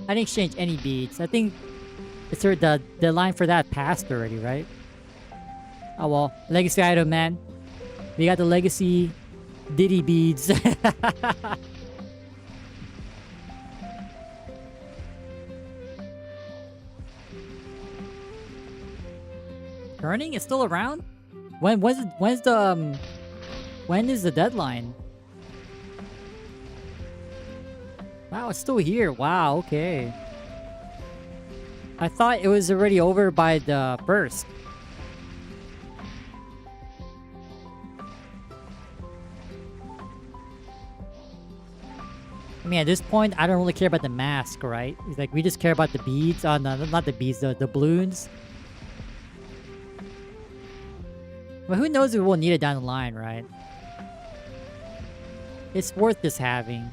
didn't exchange any beads. I think it's sort of the line for that passed already, right? Oh well, legacy item, man. We got the legacy Diddy beads. Turning is still around? When is the deadline? Wow, it's still here. Wow, okay. I thought it was already over by the first. I mean, at this point, I don't really care about the mask, right? It's like, we just care about the beads. No, not the beads, the balloons. But who knows if we'll need it down the line, right? It's worth just having.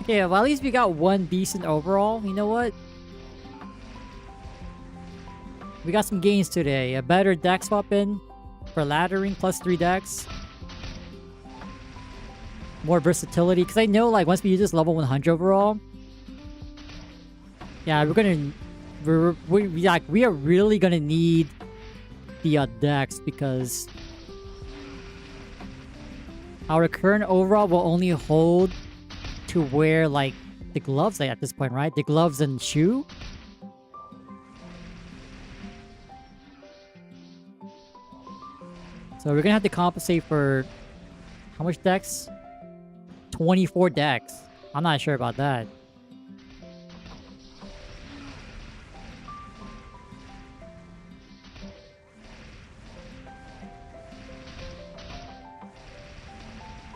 Okay, well, at least we got one decent overall. You know what? We got some gains today. A better deck swap in for laddering, +3 decks. More versatility. Because I know, like, once we use this level 100 overall, yeah, we are really gonna need the decks, because our current overall will only hold to wear, like, the gloves at this point, right? The gloves and shoe. So we're gonna have to compensate for how much decks? 24 decks. I'm not sure about that.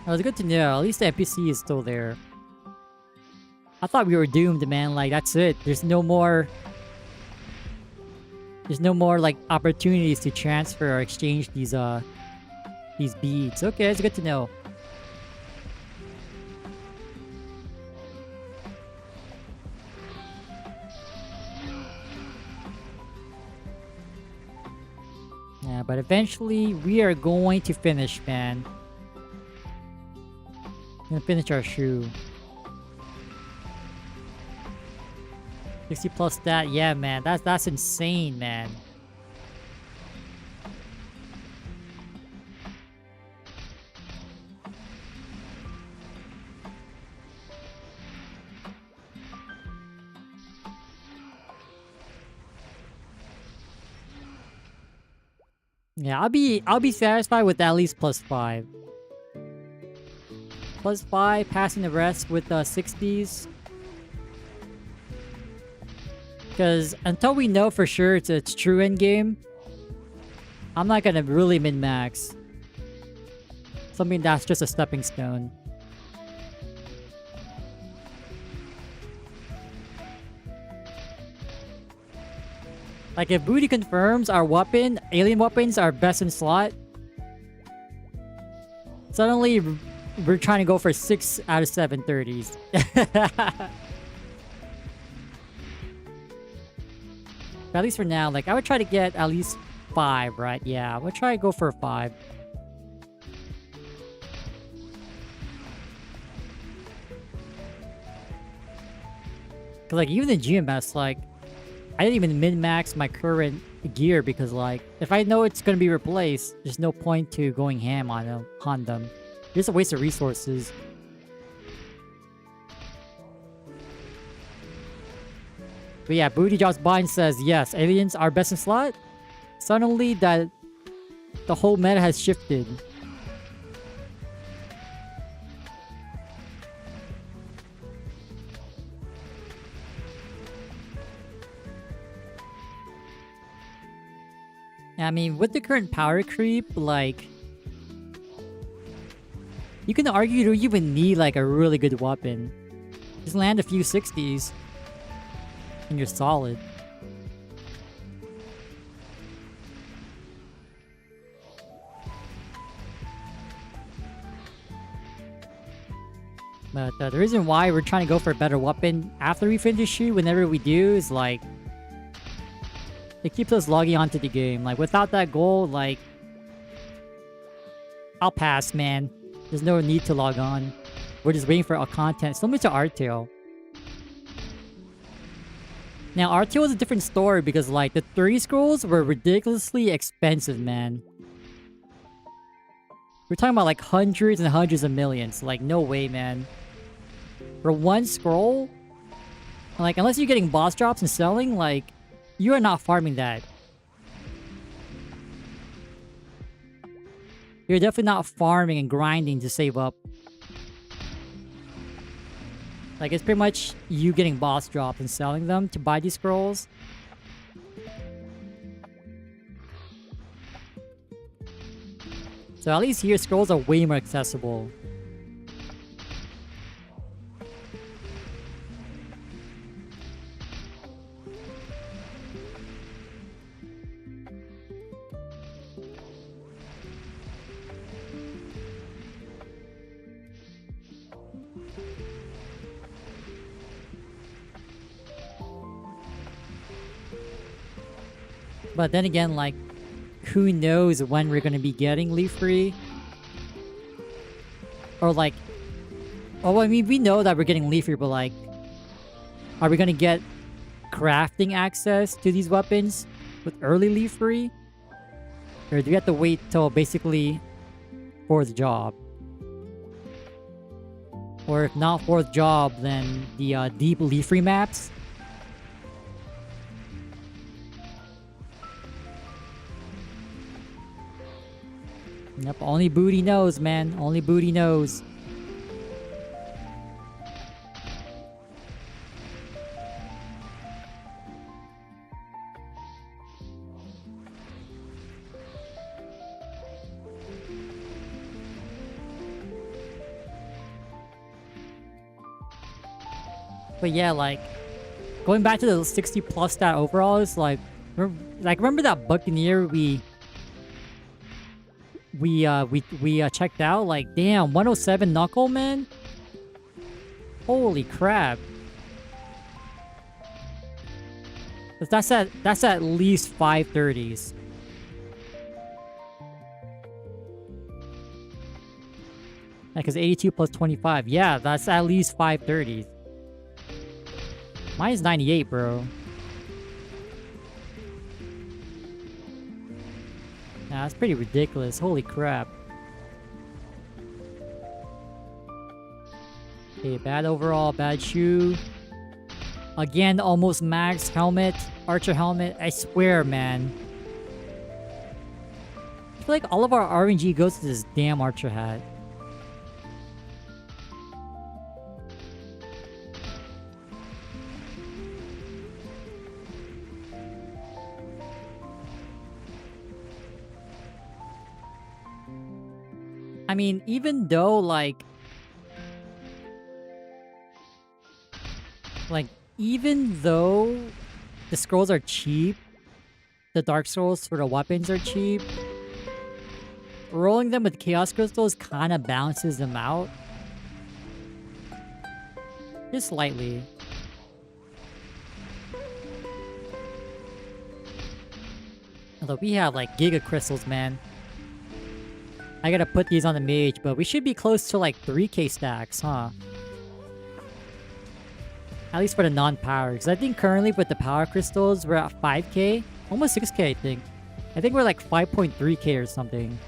It was good to know. At least the NPC is still there. I thought we were doomed, man. Like, that's it. There's no more There's no more like opportunities to transfer or exchange these beads. Okay, it's good to know. Yeah, but eventually we are going to finish, man. Gonna finish our shoe. 60 plus stat, yeah, man. That's insane, man. Yeah, I'll be satisfied with at least +5. +5, passing the rest with 60s. Because until we know for sure it's true endgame, I'm not gonna really min-max. Something that's just a stepping stone. Like if Boutei confirms our weapon, alien weapons are best in slot, suddenly we're trying to go for 6 out of 7 30s. At least for now, like I would try to get at least 5, right? Yeah, I would try to go for 5. Cause like even in GMS, like I didn't even min-max my current gear because like if I know it's gonna be replaced, there's no point to going ham on them. It's a waste of resources. But yeah, Boutei drops by and says, yes, aliens are best in slot. Suddenly that the whole meta has shifted. I mean, with the current power creep, like you can argue you don't even need like a really good weapon. Just land a few 60s. And you're solid. But the reason why we're trying to go for a better weapon after we finish shoot, whenever we do, is like it keeps us logging onto the game. Like without that goal, like I'll pass, man. There's no need to log on. We're just waiting for our content. Similar to Artale. Now, Artale was a different story because, like, the 30 scrolls were ridiculously expensive, man. We're talking about, like, hundreds and hundreds of millions. Like, no way, man. For one scroll, like, unless you're getting boss drops and selling, like, you are not farming that. You're definitely not farming and grinding to save up. Like, it's pretty much you getting boss drops and selling them to buy these scrolls. So at least here, scrolls are way more accessible. But then again, like, who knows when we're gonna be getting leaf free? Or like, oh, I mean, we know that we're getting leaf free, but like, are we gonna get crafting access to these weapons with early leaf free? Or do we have to wait till basically fourth job? Or if not fourth job, then the deep leaf free maps? Yep, only Boutei knows, man. Only Boutei knows. But yeah, like, going back to the 60 plus stat overall is like, Like, remember that Buccaneer we checked out? Like, damn, 107 Knuckle, man? Holy crap. That's at least 530s. Yeah, because 82 plus 25. Yeah, that's at least 530s. Mine is 98, bro. Yeah, that's pretty ridiculous. Holy crap. Okay, bad overall, bad shoe. Again, almost max helmet, archer helmet. I swear, man. I feel like all of our RNG goes to this damn archer hat. I mean, even though, like, even though the scrolls are cheap, the dark scrolls for the weapons are cheap, rolling them with chaos crystals kind of balances them out. Just slightly. Although we have, like, giga crystals, man. I gotta put these on the mage, but we should be close to, like, 3k stacks, huh? At least for the non-power. Because I think currently with the power crystals, we're at 5k. Almost 6k, I think. I think we're like 5.3k or something.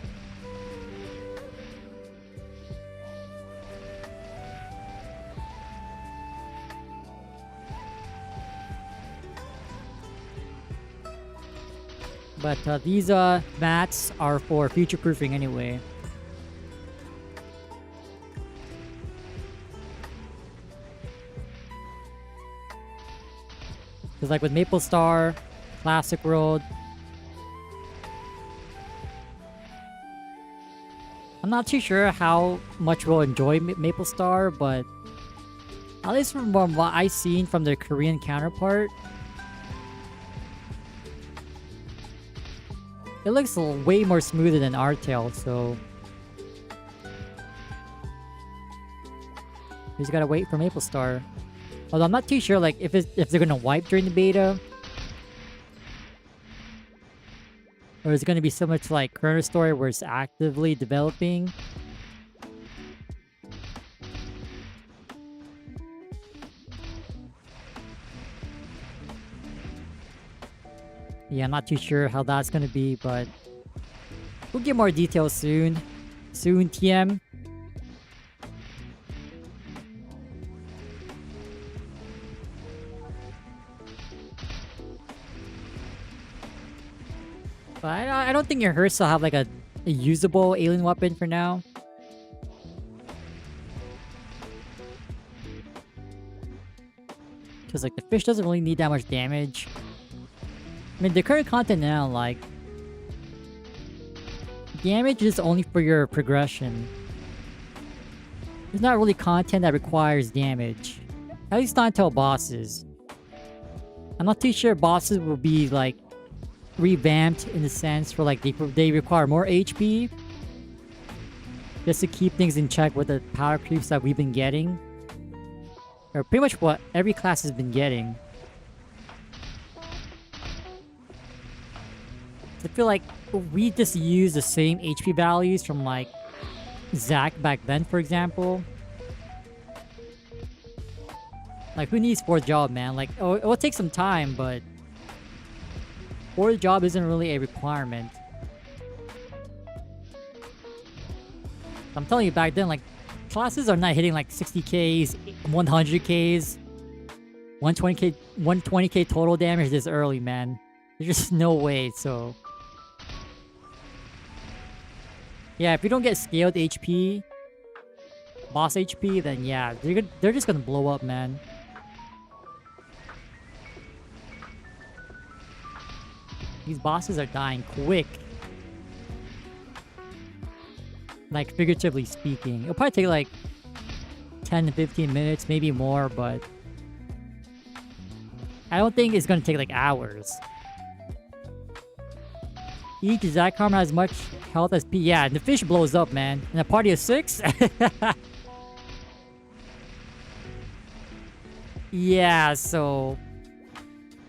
But these mats are for future-proofing anyway. Because like with MapleStar, Classic World, I'm not too sure how much we'll enjoy MapleStar, but at least from what I've seen from their Korean counterpart, it looks way more smoother than Artale, so we just gotta wait for MapleStar. Although I'm not too sure, like, if they're gonna wipe during the beta, or is it gonna be similar to like ChronoStory, where it's actively developing. Yeah, I'm not too sure how that's gonna be, but we'll get more details soon. Soon, TM. But I don't think your hearse will have like a usable alien weapon for now. Because like the fish doesn't really need that much damage. I mean, the current content now, like, damage is only for your progression. There's not really content that requires damage. At least not until bosses. I'm not too sure bosses will be like revamped in the sense for like they require more HP just to keep things in check with the power creeps that we've been getting, or pretty much what every class has been getting. I feel like we just use the same HP values from like Zack back then, for example. Like, who needs 4th job, man? Like, oh, it will take some time, but 4th job isn't really a requirement. I'm telling you, back then, like, classes are not hitting like 60Ks, 100Ks, 120K total damage this early, man. There's just no way, so... Yeah, if you don't get scaled HP, boss HP, then yeah, they're just gonna blow up, man. These bosses are dying quick. Like, figuratively speaking. It'll probably take like 10 to 15 minutes, maybe more, but I don't think it's gonna take like hours. Each Zac Karma has as much health as P. Yeah, and the fish blows up, man. In a party of 6? Yeah, so...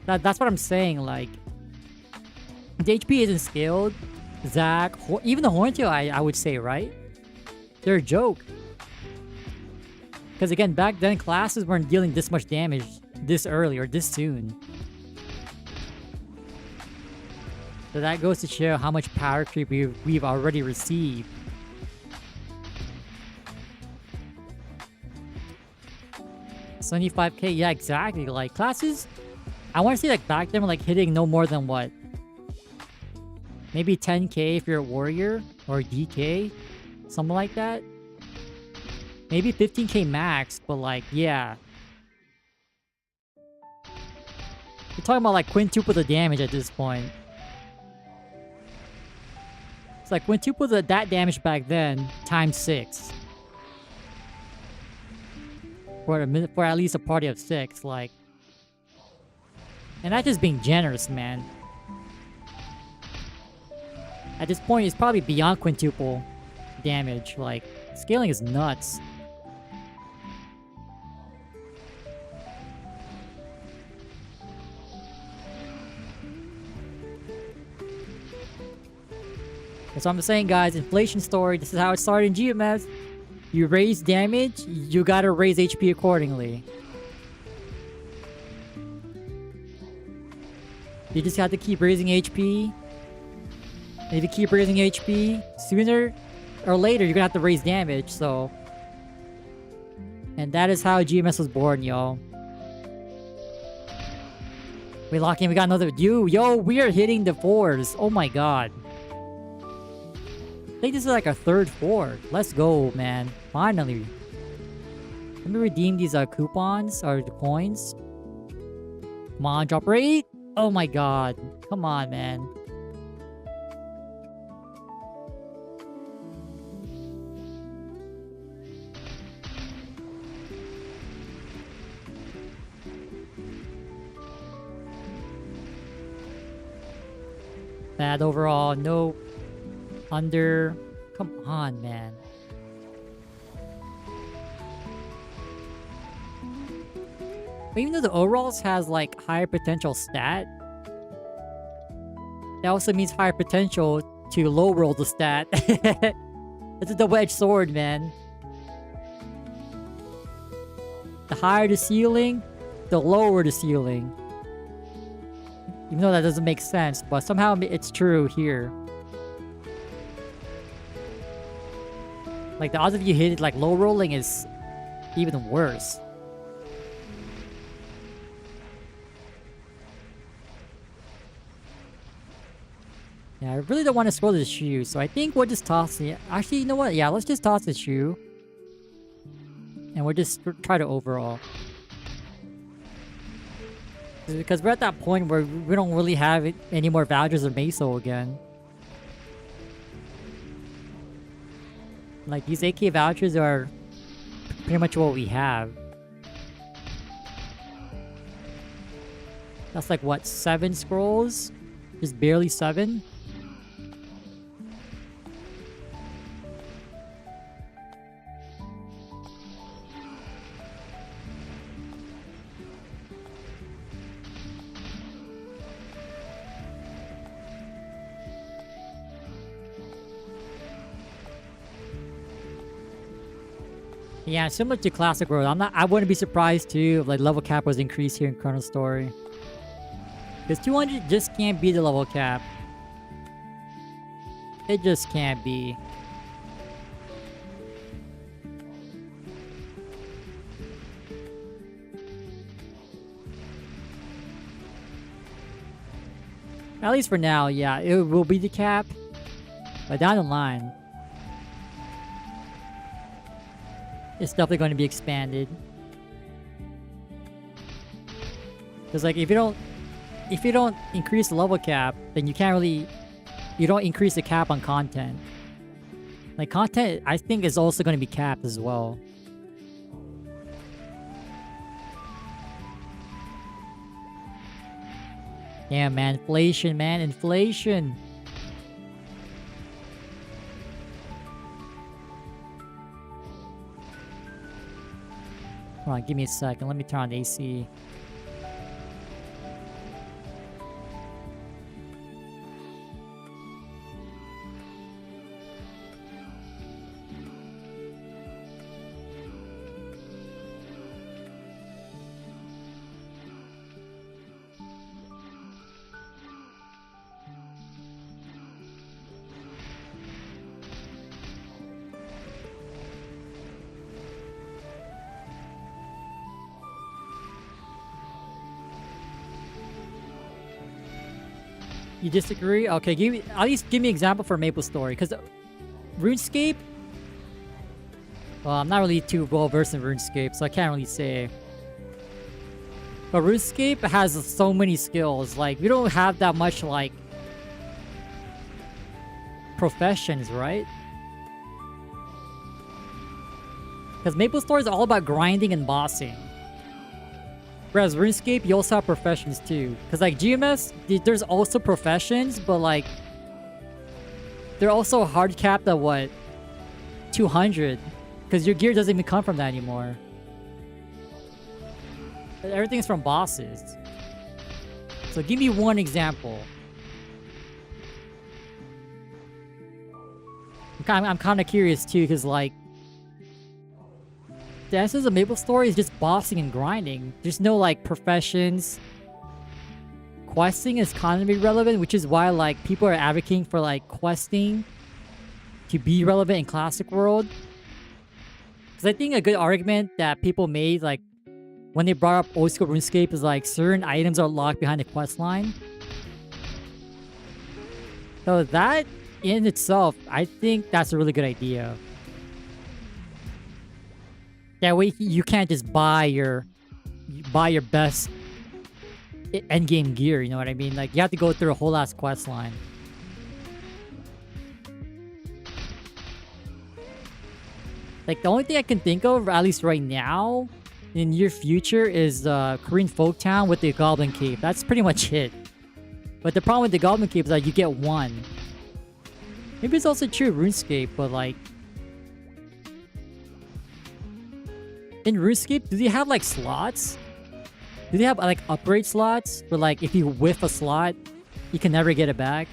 That's what I'm saying, like... The HP isn't scaled. Zac, even the Horntail, I would say, right? They're a joke. Because again, back then, classes weren't dealing this much damage this early or this soon. So that goes to show how much power creep we've already received. $75k, yeah, exactly. Like, classes, I want to say, like, back then, we're, like, hitting no more than what? Maybe 10k if you're a warrior, or DK, something like that. Maybe 15k max, but, like, yeah. We're talking about, like, quintuple the damage at this point. It's like quintuple that damage back then, times 6. For at least a party of 6, like... And that's just being generous, man. At this point, it's probably beyond quintuple damage. Like, scaling is nuts. That's what I'm saying, guys. Inflation story. This is how it started in GMS. You raise damage, you gotta raise HP accordingly. You just have to keep raising HP. And if you keep raising HP, sooner or later, you're gonna have to raise damage, so... And that is how GMS was born, yo. We lock in, we got another... Yo, we are hitting the 4s. Oh my god. I think this is like our third 4. Let's go, man. Finally. Let me redeem these coupons, or the coins. Come on, drop rate. Oh my god. Come on, man. Bad overall. No. Under. Come on, man. But even though the overalls has like higher potential stat, that also means higher potential to low roll the stat. It's a double-edged sword, man. The higher the ceiling, the lower the ceiling. Even though that doesn't make sense, but somehow it's true here. Like, the odds of you hit it, like, low rolling is even worse. Yeah, I really don't want to scroll this shoe, so I think we'll just toss it. Actually, you know what? Yeah, let's just toss the shoe. And we'll just try to overall. Because we're at that point where we don't really have any more vouchers of Meso again. Like, these AK vouchers are pretty much what we have. That's like, what, 7 scrolls? Just barely 7? Yeah, similar to Classic World. I wouldn't be surprised too if like level cap was increased here in ChronoStory. Because 200 just can't be the level cap. It just can't be. At least for now, yeah, it will be the cap. But down the line, it's definitely going to be expanded. Because like if you don't increase the level cap, then you can't really, you don't increase the cap on content. Like content, I think is also going to be capped as well. Yeah, man, inflation, man, inflation. Hold on, give me a second. Let me turn on AC. You disagree? Okay, at least give me an example for MapleStory, because RuneScape. Well, I'm not really too well versed in RuneScape, so I can't really say. But RuneScape has so many skills. Like, we don't have that much like professions, right? Because MapleStory is all about grinding and bossing. Whereas RuneScape, you also have professions too. Because like GMS, there's also professions, but like they're also hard capped at what? 200. Because your gear doesn't even come from that anymore. Everything's from bosses. So give me one example. I'm kind of curious too, because like the essence of MapleStory is just bossing and grinding. There's no like professions. Questing is kind of irrelevant, which is why like people are advocating for like questing to be relevant in Classic World. Because I think a good argument that people made like when they brought up old school RuneScape is like certain items are locked behind the quest line. So that in itself, I think that's a really good idea. That way you can't just buy your best endgame gear, you know what I mean? Like you have to go through a whole ass quest line. Like the only thing I can think of, at least right now, in near future, is Korean Folk Town with the Goblin Cave. That's pretty much it. But the problem with the Goblin Cave is that you get one. Maybe it's also true of RuneScape, but like in RuneScape, do they have like slots? Do they have like upgrade slots where like if you whiff a slot, you can never get it back?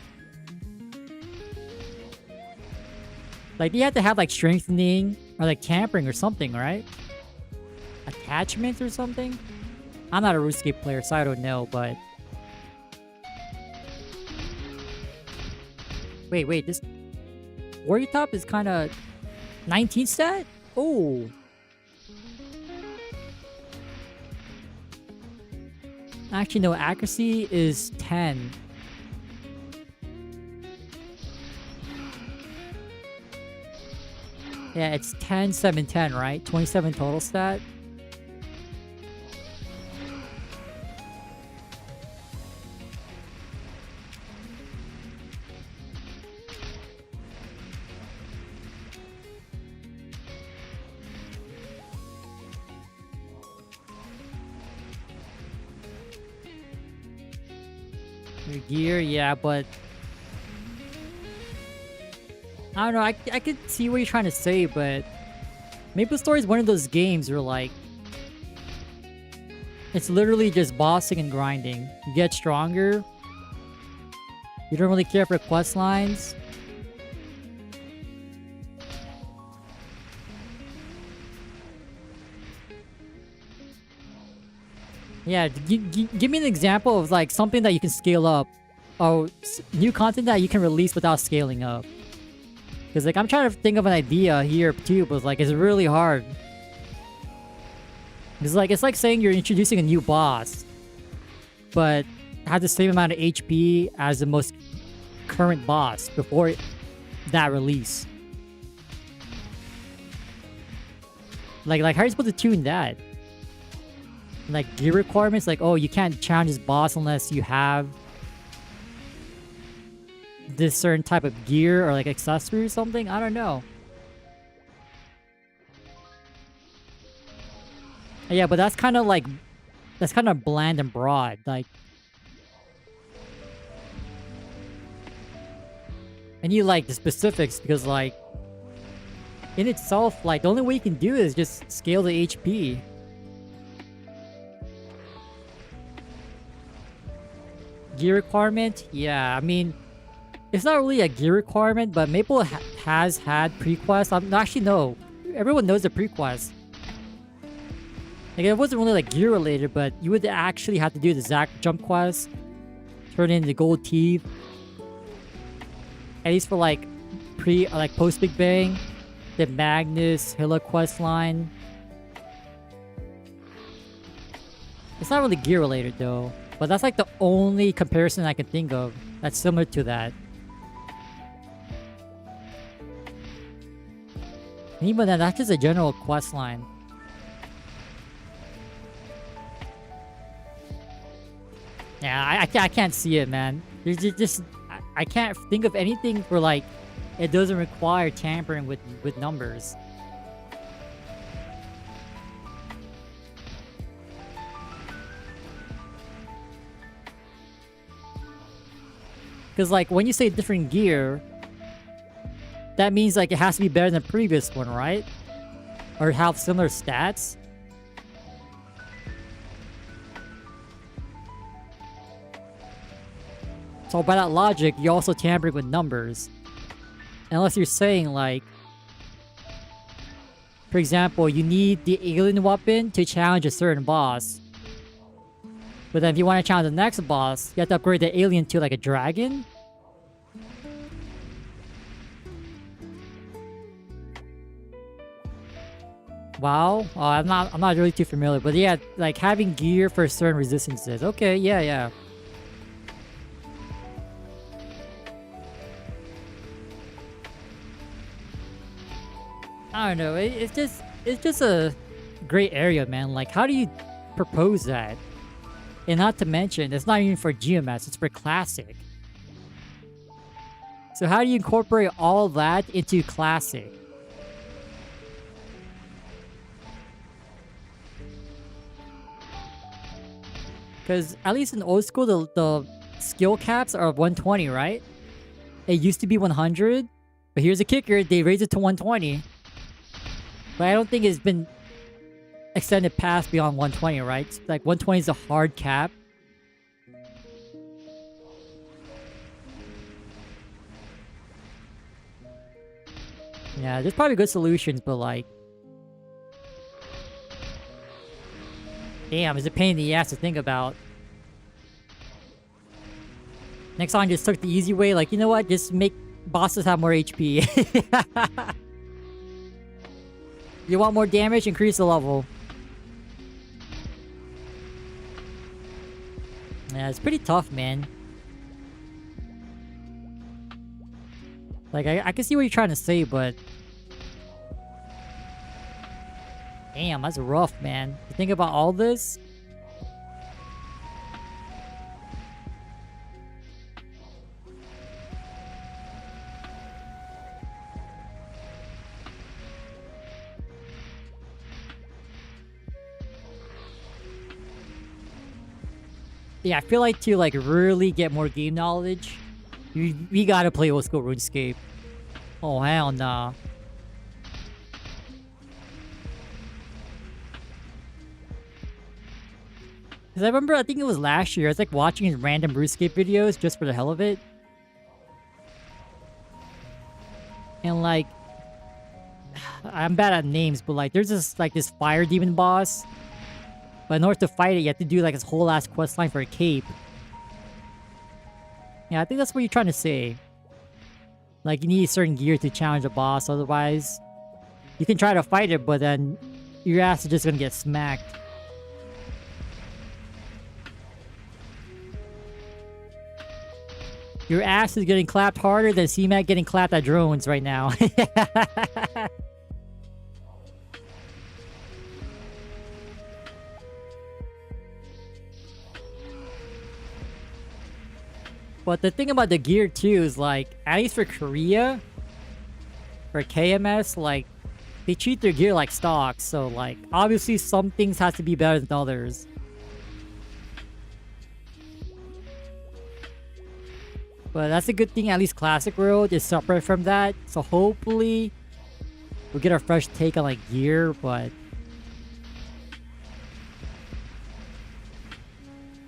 Like you have to have like strengthening or like tampering or something, right? Attachments or something? I'm not a RuneScape player, so I don't know, but wait, this Warrior Top is kind of 19 stat? Oh. Actually, no, accuracy is 10. Yeah, it's 10, 7, 10, right? 27 total stat. Your gear, yeah, but I don't know. I could see what you're trying to say, but MapleStory is one of those games where like it's literally just bossing and grinding. You get stronger. You don't really care for quest lines. Yeah, give me an example of like something that you can scale up, or new content that you can release without scaling up. Because like I'm trying to think of an idea here too, but like it's really hard. It's like saying you're introducing a new boss, but has the same amount of HP as the most current boss before that release. Like how are you supposed to tune that? Like gear requirements, like, oh, you can't challenge this boss unless you have this certain type of gear or like accessory or something. I don't know. Yeah, but that's kind of bland and broad. Like, I need like the specifics because like in itself, like the only way you can do it is just scale the HP. gear requirement? Yeah, I mean, it's not really a gear requirement, but Maple has had prequests. Actually, no. Everyone knows the prequest. Like, it wasn't really like gear related, but you would actually have to do the Zack jump quest, turn in the gold teeth. At least for like post Big Bang, the Magnus Hilla quest line. It's not really gear related though, but that's like the only comparison I can think of that's similar to that. And even then, that's just a general quest line. Yeah, I can't see it, man. There's just I can't think of anything for like it doesn't require tampering with numbers. Because like when you say different gear, that means like it has to be better than the previous one, right? Or have similar stats. So by that logic, you're also tampering with numbers. Unless you're saying like, for example, you need the alien weapon to challenge a certain boss. But then if you want to challenge the next boss, you have to upgrade the alien to like a dragon. Wow, I'm not really too familiar, but yeah, like having gear for certain resistances. Okay, yeah. I don't know. It's just a great area, man. Like, how do you propose that? And not to mention, it's not even for GMS; it's for Classic. So how do you incorporate all that into Classic? Because at least in old school, the skill caps are 120, right? It used to be 100, but here's a kicker: they raised it to 120. But I don't think it's been extended past beyond 120, right? Like 120 is a hard cap. Yeah, there's probably good solutions, but like... Damn, it's a pain in the ass to think about. Nexon just took the easy way, like, you know what? Just make bosses have more HP. You want more damage? Increase the level. Yeah, it's pretty tough, man. Like, I can see what you're trying to say, but... Damn, that's rough, man. You think about all this? Yeah, I feel like to like really get more game knowledge, we gotta play old school RuneScape. Oh hell nah. Cause I remember, I think it was last year, I was like watching his random RuneScape videos just for the hell of it. And like, I'm bad at names, but like there's this fire demon boss. But in order to fight it, you have to do like this whole ass quest line for a cape. Yeah, I think that's what you're trying to say. Like, you need certain gear to challenge a boss, otherwise... You can try to fight it, but then your ass is just gonna get smacked. Your ass is getting clapped harder than CMAC getting clapped at drones right now. But the thing about the gear too is like, at least for Korea, for KMS, like, they treat their gear like stocks. So like, obviously some things have to be better than others. But that's a good thing, at least Classic World is separate from that. So hopefully, we'll get a fresh take on like gear, but...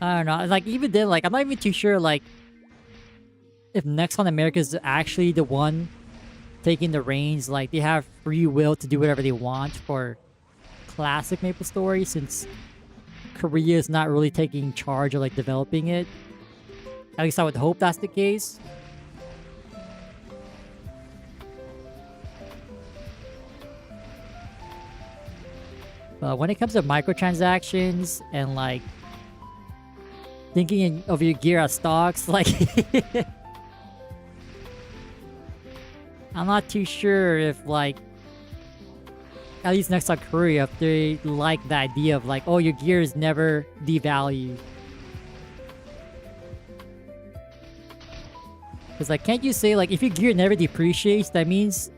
I don't know. Like, even then, like, I'm not even too sure, like, if Nexon America is actually the one taking the reins. Like, they have free will to do whatever they want for classic MapleStory, since Korea is not really taking charge of, like, developing it. At least I would hope that's the case. But when it comes to microtransactions and, like, thinking of your gear as stocks, like, I'm not too sure if, like, at least next on Korea, if they like the idea of, like, oh, your gear is never devalued. Because, like, can't you say, like, if your gear never depreciates, that means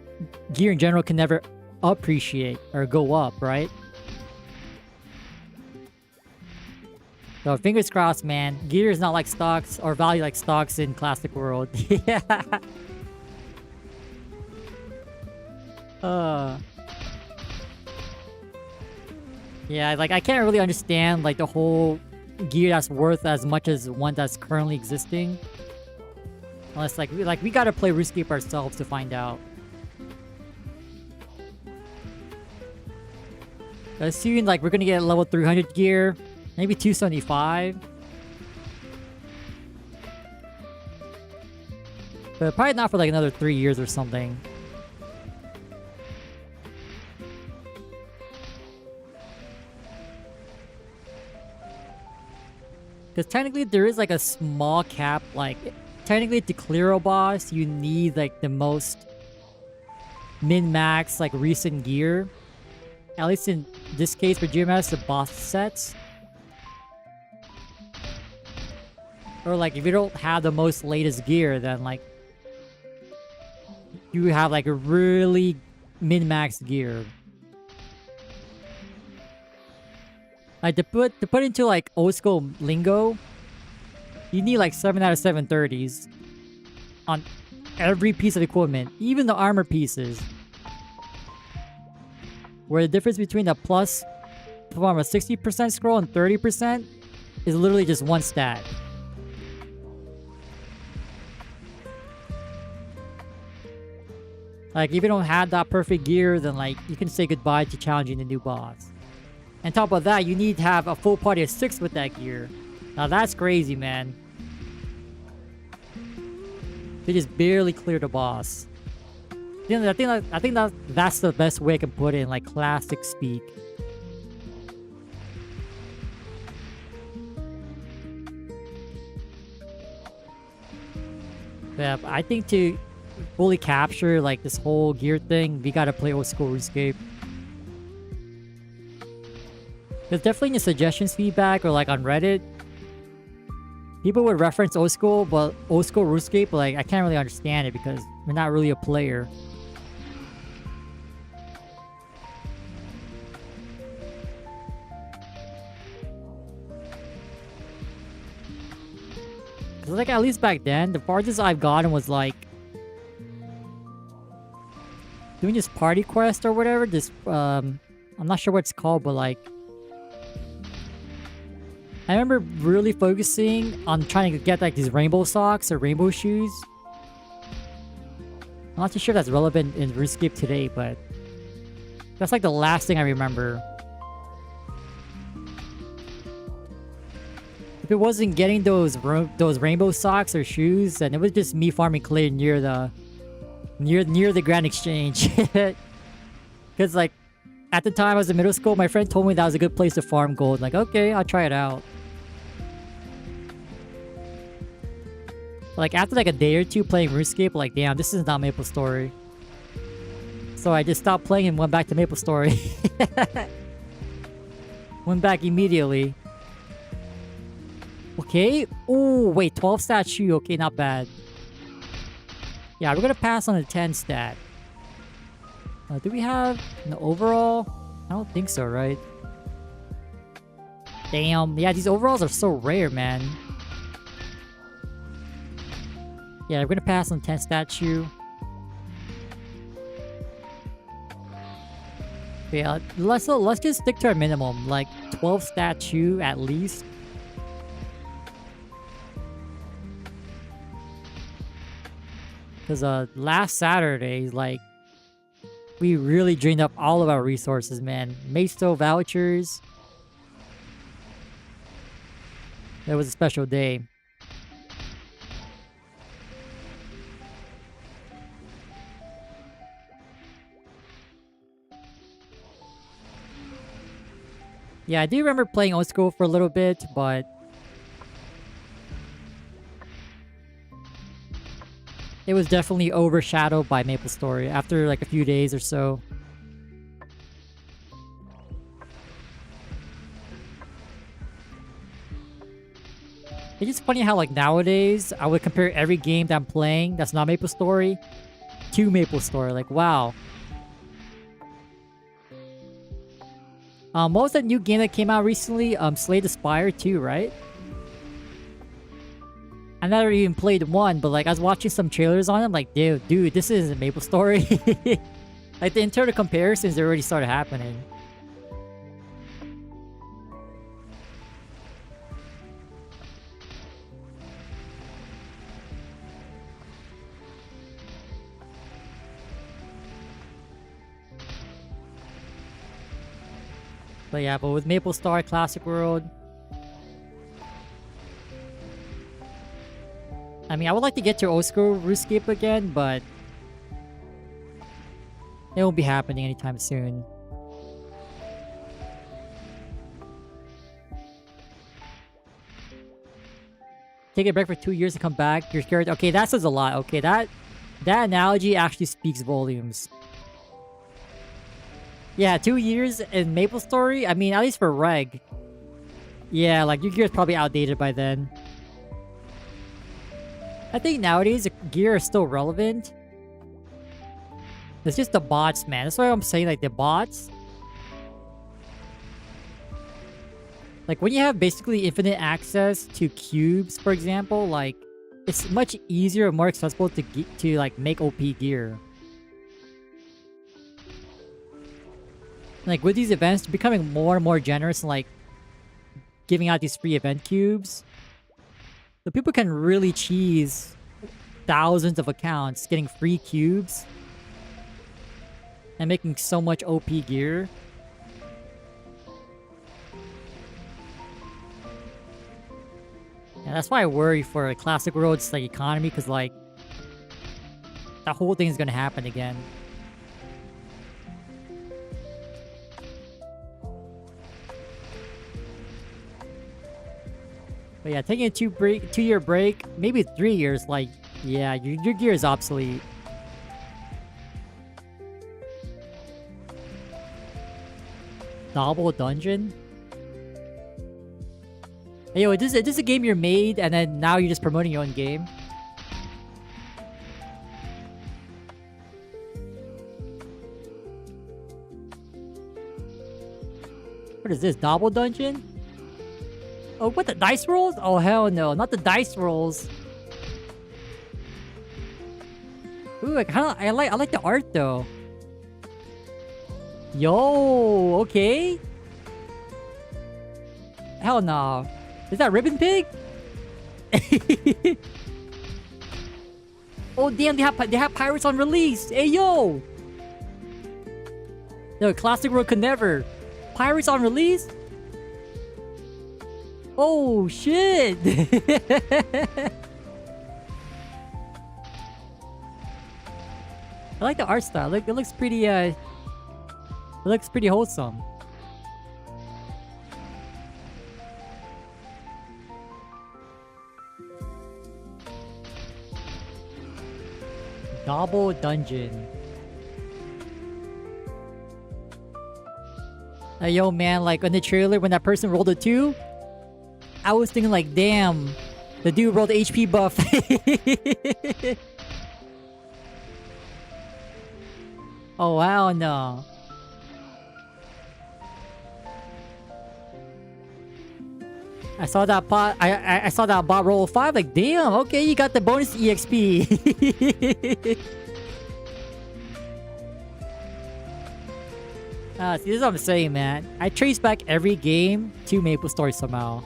gear in general can never appreciate or go up, right? So, fingers crossed, man. Gear is not like stocks or value like stocks in Classic World. Yeah. Yeah, like, I can't really understand, like, the whole gear that's worth as much as one that's currently existing. Unless, like, we gotta play RuneScape ourselves to find out. Assuming, like, we're gonna get level 300 gear. Maybe 275. But probably not for, like, another 3 years or something. Because technically there is, like, a small cap, like, technically to clear a boss, you need, like, the most min-max, like, recent gear. At least in this case for GMS, the boss sets. Or, like, if you don't have the most latest gear, then, like, you have, like, a really min-max gear. Like, to put into, like, old school lingo, you need, like, 7 out of 730s on every piece of equipment, even the armor pieces. Where the difference between the plus from a 60% scroll and 30% is literally just one stat. Like, if you don't have that perfect gear, then, like, you can say goodbye to challenging the new boss. On top of that, you need to have a full party of 6 with that gear. Now that's crazy, man. They just barely cleared the boss. I think that's the best way I can put it in, like, classic speak. Yeah, I think to fully capture, like, this whole gear thing, we gotta play old school RuneScape. There's definitely in the suggestions feedback or, like, on Reddit, people would reference old school RuneScape, but, like, I can't really understand it because we're not really a player. Cause, like, at least back then, the farthest I've gotten was, like, doing this party quest or whatever. This I'm not sure what it's called, but, like, I remember really focusing on trying to get, like, these rainbow socks or rainbow shoes. I'm not too sure if that's relevant in RuneScape today, but that's, like, the last thing I remember. If it wasn't getting those rainbow socks or shoes, then it was just me farming clay near the Grand Exchange. Because, like, at the time I was in middle school, my friend told me that was a good place to farm gold. Like, okay, I'll try it out. Like, after, like, a day or two playing RuneScape, like, damn, this is not MapleStory. So I just stopped playing and went back to MapleStory. Went back immediately. Okay. Oh, wait, 12 stat shoe. Okay, not bad. Yeah, we're gonna pass on the 10 stat. Do we have an overall? I don't think so, right? Damn. Yeah, these overalls are so rare, man. Yeah, we're gonna pass on 10 stat shoe. Yeah, let's just stick to our minimum, like 12 stat shoe at least. Because last Saturday, like, we really drained up all of our resources, man. Meso vouchers. It was a special day. Yeah, I do remember playing Old School for a little bit, but it was definitely overshadowed by MapleStory after like a few days or so. It's just funny how like nowadays I would compare every game that I'm playing that's not MapleStory to MapleStory. Like, wow. What was that new game that came out recently? Slay the Spire 2, right? I never even played one, but like I was watching some trailers on it. I'm like, dude, this isn't MapleStory. Like the internal comparisons already started happening. But yeah, but with MapleStory Classic World, I mean, I would like to get to Old School RuneScape again, but it won't be happening anytime soon. Take a break for 2 years and come back. You're scared. Okay, that says a lot. Okay, that analogy actually speaks volumes. Yeah, 2 years in MapleStory. I mean, at least for Reg. Yeah, like your gear's probably outdated by then. I think nowadays gear is still relevant. It's just the bots, man. That's why I'm saying like the bots. Like when you have basically infinite access to cubes, for example, like it's much easier and more accessible to like make OP gear. Like with these events, becoming more and more generous and like giving out these free event cubes. So people can really cheese thousands of accounts getting free cubes and making so much OP gear. Yeah, that's why I worry for a Classic Worlds like economy, because like that whole thing is gonna happen again. But yeah, taking a 2-year break, maybe 3 years, like, yeah, your gear is obsolete. Double dungeon? Hey, yo, is this a game you're made and then now you're just promoting your own game? What is this, double dungeon? Oh, what, the dice rolls? Oh, hell no. Not the dice rolls. Ooh, I like the art, though. Yo, okay. Hell no. Is that Ribbon Pig? Oh, damn, they have pirates on release. Hey, yo. No, Classic World could never. Pirates on release? Oh, shit! I like the art style. It looks pretty, it looks pretty wholesome. Double dungeon. Yo, man, like, on the trailer, when that person rolled a 2, I was thinking like, damn, the dude rolled HP buff. Oh, wow, no. I saw that bot. I saw that bot roll 5. Like, damn. Okay, you got the bonus EXP. See, this is what I'm saying, man. I trace back every game to MapleStory somehow.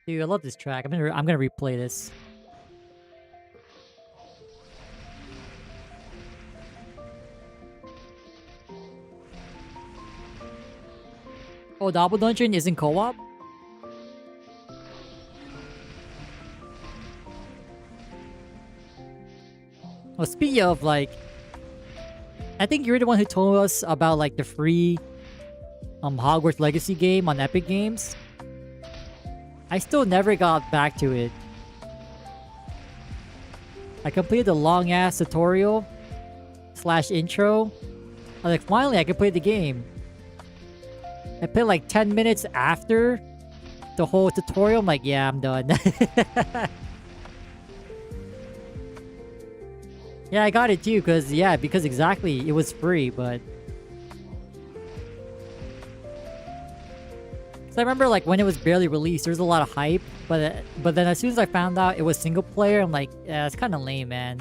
Dude, I love this track. I'm gonna replay this. Oh, Double Dungeon isn't co-op? Well, speaking of, like... I think you're the one who told us about, like, the free... Hogwarts Legacy game on Epic Games. I still never got back to it. I completed the long-ass tutorial... / intro. I was like, finally, I can play the game. I played like 10 minutes after the whole tutorial. I'm like, yeah, I'm done. Yeah, I got it too, because exactly, it was free, but... So I remember like when it was barely released, there was a lot of hype, but then as soon as I found out it was single player, I'm like, yeah, it's kind of lame, man.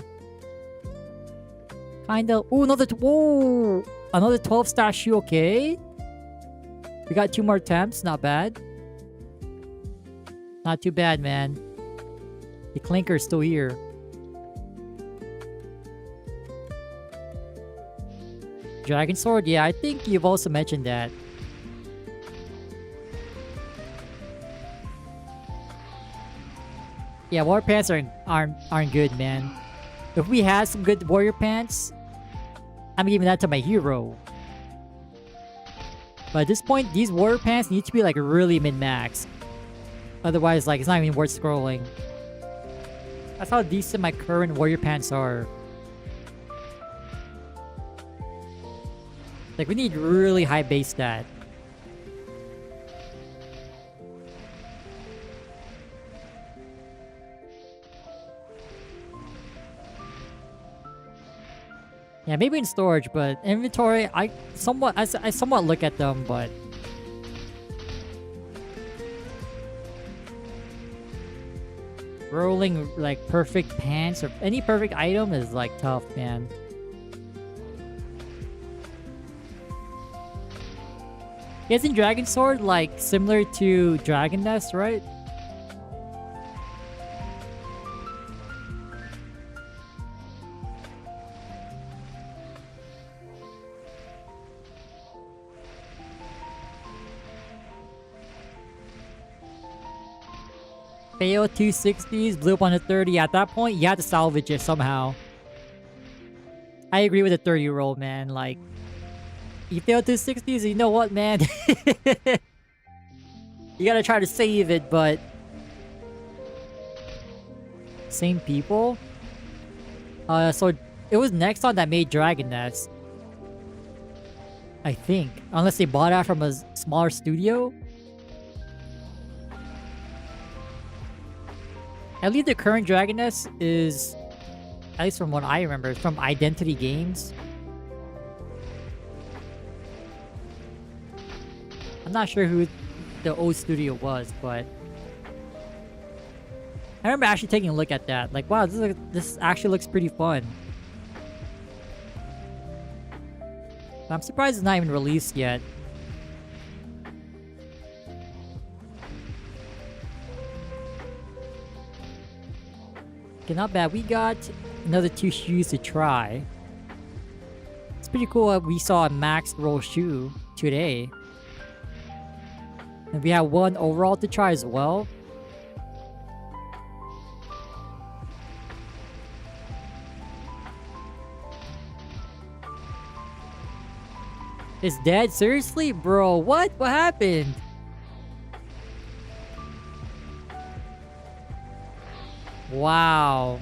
Kinda... Oh, whoa! Another 12-star shoe, okay? We got 2 more attempts, not bad. Not too bad, man. The clinker's still here. Dragon Sword? Yeah, I think you've also mentioned that. Yeah, warrior pants aren't good, man. If we had some good warrior pants, I'm giving that to my hero. But at this point, these warrior pants need to be like really min-max. Otherwise, like, it's not even worth scrolling. That's how decent my current warrior pants are. Like, we need really high base stat. Yeah, maybe in storage, but inventory, I somewhat look at them, but... Rolling, like, perfect pants or any perfect item is, like, tough, man. Isn't Dragon Sword, like, similar to Dragon Nest, right? Fail 260s, blew up on a 30. At that point, you had to salvage it somehow. I agree with the 30-year-old, man. Like, you fail 260s, you know what, man? You gotta try to save it, but... Same people? So it was Nexon that made Dragon Nest. I think. Unless they bought out from a smaller studio? I believe the current Dragon Nest is, at least from what I remember, from Identity Games. I'm not sure who the old studio was, but... I remember actually taking a look at that. Like, wow, this actually looks pretty fun. I'm surprised it's not even released yet. Okay, not bad. We got another 2 shoes to try. It's pretty cool that we saw a max roll shoe today. And we have 1 overall to try as well. It's dead? Seriously? Bro, what? What happened? Wow.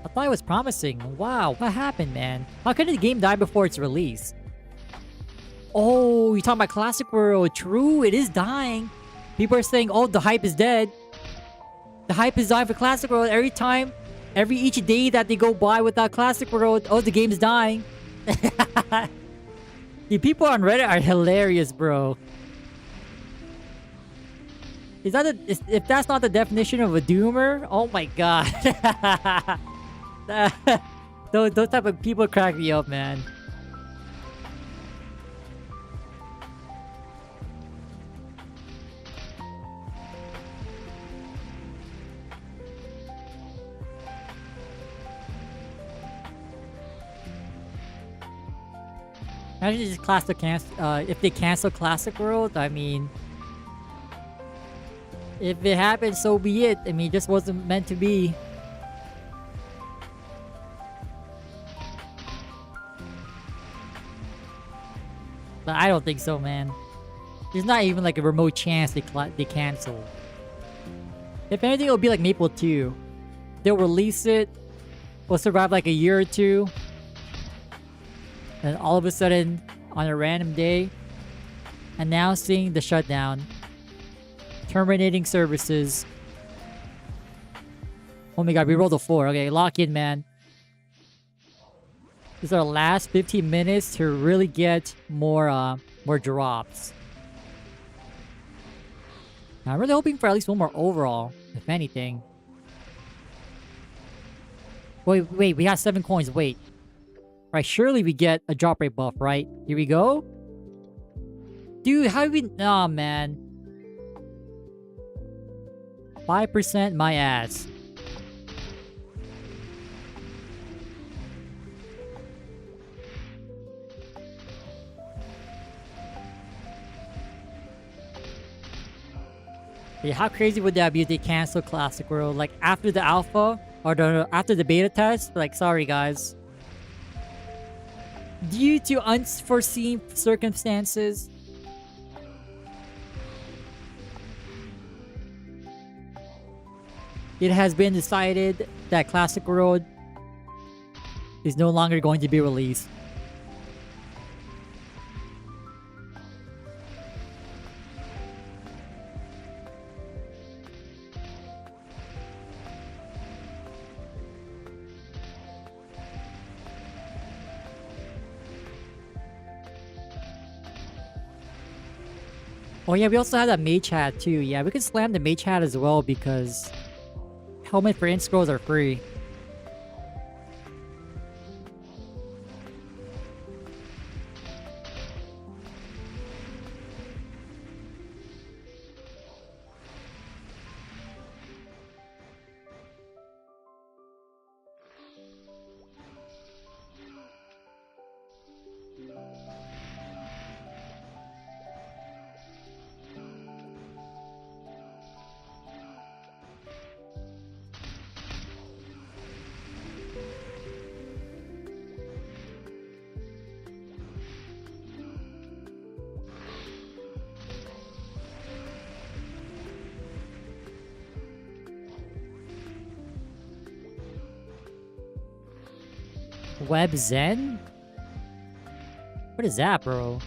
I thought it was promising. Wow, what happened, man? How could the game die before its release? Oh, you're talking about Classic World. True, it is dying. People are saying, oh, the hype is dead. The hype is dying for Classic World. Each day that they go by without Classic World, oh, the game's dying. The people on Reddit are hilarious, bro. If that's not the definition of a doomer, oh my god. those type of people crack me up, man. Imagine just classic if they cancel Classic World, I mean, if it happened, so be it. I mean, it just wasn't meant to be. But I don't think so, man. There's not even like a remote chance they cancel. If anything, it'll be like Maple 2. They'll release it, will survive like a year or two, and all of a sudden, on a random day, announcing the shutdown, terminating services. Oh my god, we rolled a 4. Okay, lock in, man. This is our last 15 minutes to really get more drops. I'm really hoping for at least one more overall, if anything. Wait, we got 7 coins. Wait. Right, surely we get a drop rate buff, right? Here we go. Dude, how do we... Nah, man. 5% my ass. Yeah, how crazy would that be if they cancel Classic World? Like, after the alpha, or after the beta test? Like, sorry, guys. Due to unforeseen circumstances. It has been decided that Classic World is no longer going to be released. Oh yeah, we also have that Mage Hat too. Yeah, we could slam the Mage Hat as well because helmet for Inscrolls are free. Web Zen? What is that, bro?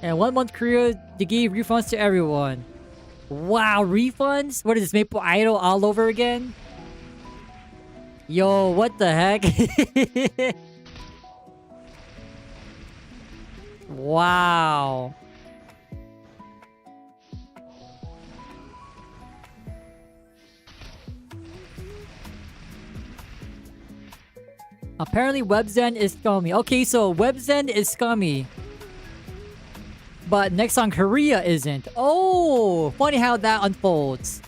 And 1 month Korea, they gave refunds to everyone. Wow, refunds? What is this, Maple Idol all over again? Yo, what the heck? Wow. Apparently WebZen is scummy. Okay, so WebZen is scummy. But Nexon Korea isn't. Oh, funny how that unfolds.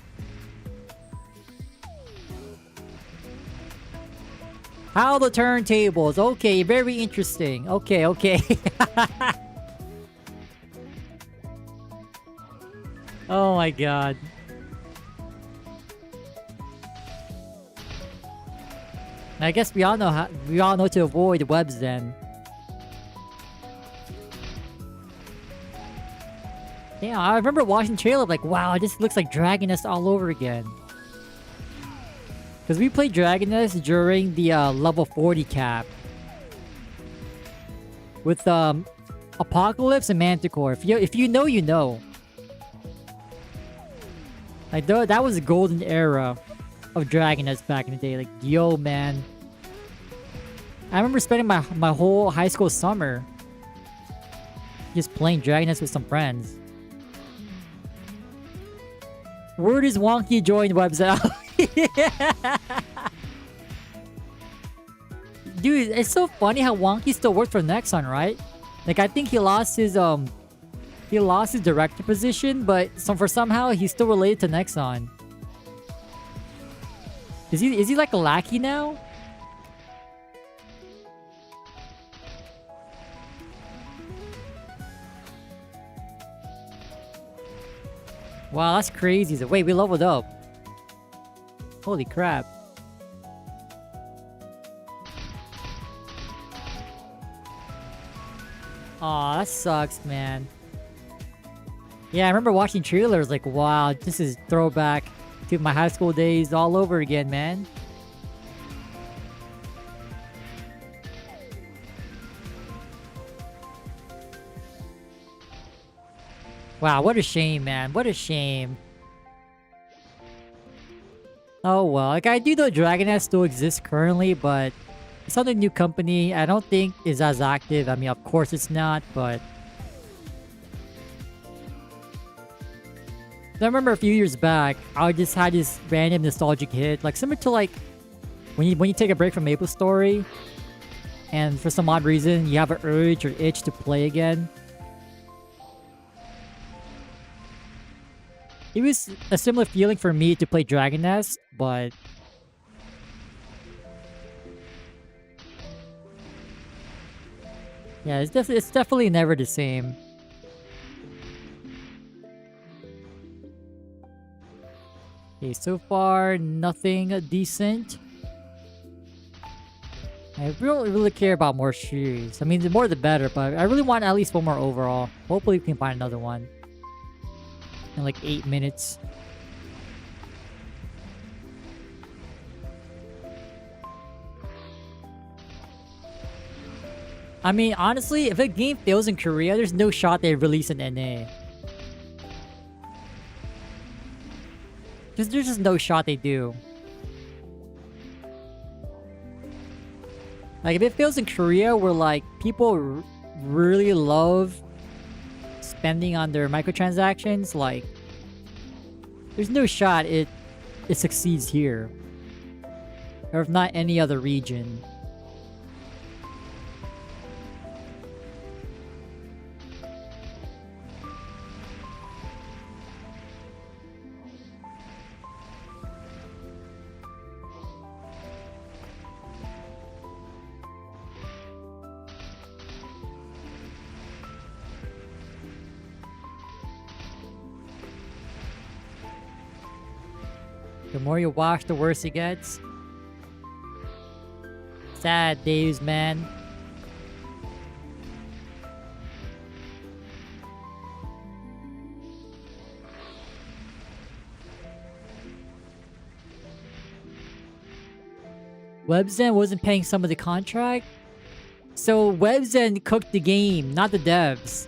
How the turntables. Okay, very interesting. Okay. Oh my god. I guess we all know to avoid webs then. Yeah, I remember watching the trailer like, wow, this looks like Dragoness all over again. Because we played Dragoness during the level 40 cap. With Apocalypse and Manticore. If you know, you know. Like, that was a golden era of Dragoness back in the day. Like, yo, man. I remember spending my whole high school summer just playing Dragoness with some friends. Word is Wonky joined website. Dude, it's so funny how Wonky still works for Nexon, right? Like, I think he lost his director position, but somehow he's still related to Nexon. Is he like a lackey now? Wow, that's crazy. So, wait, we leveled up. Holy crap. Aw, that sucks, man. Yeah, I remember watching trailers like, wow, this is throwback to my high school days all over again, man. Wow, what a shame, man. What a shame. Oh, well. Like, I do know Dragon Nest still exists currently, but it's under a new company. I don't think is as active. I mean, of course it's not, but... I remember a few years back, I just had this random nostalgic hit. Like, similar to, like, when you take a break from MapleStory, and for some odd reason, you have an urge or itch to play again. It was a similar feeling for me to play Dragon Nest, but... yeah, it's definitely never the same. Okay, so far, nothing decent. I don't really care about more shoes. I mean, the more the better, but I really want at least one more overall. Hopefully we can find another one. In like 8 minutes. I mean, honestly, if a game fails in Korea, there's no shot they release an NA. There's just no shot they do. Like, if it fails in Korea, where like people really love spending on their microtransactions, like, there's no shot it succeeds here, or if not any other region. The more you watch, the worse it gets. Sad days, man. WebZen wasn't paying some of the contract? So WebZen cooked the game, not the devs.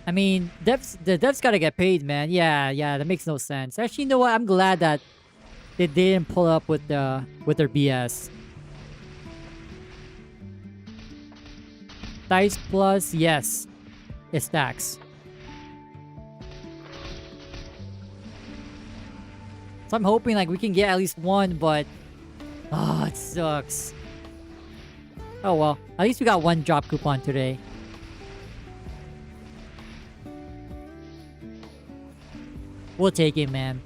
I mean, the devs gotta get paid, man. Yeah, that makes no sense. Actually, you know what? I'm glad that they didn't pull up with their BS. Dice Plus, yes. It stacks. So I'm hoping like we can get at least one, but... oh, it sucks. Oh well, at least we got one drop coupon today. We'll take it, man.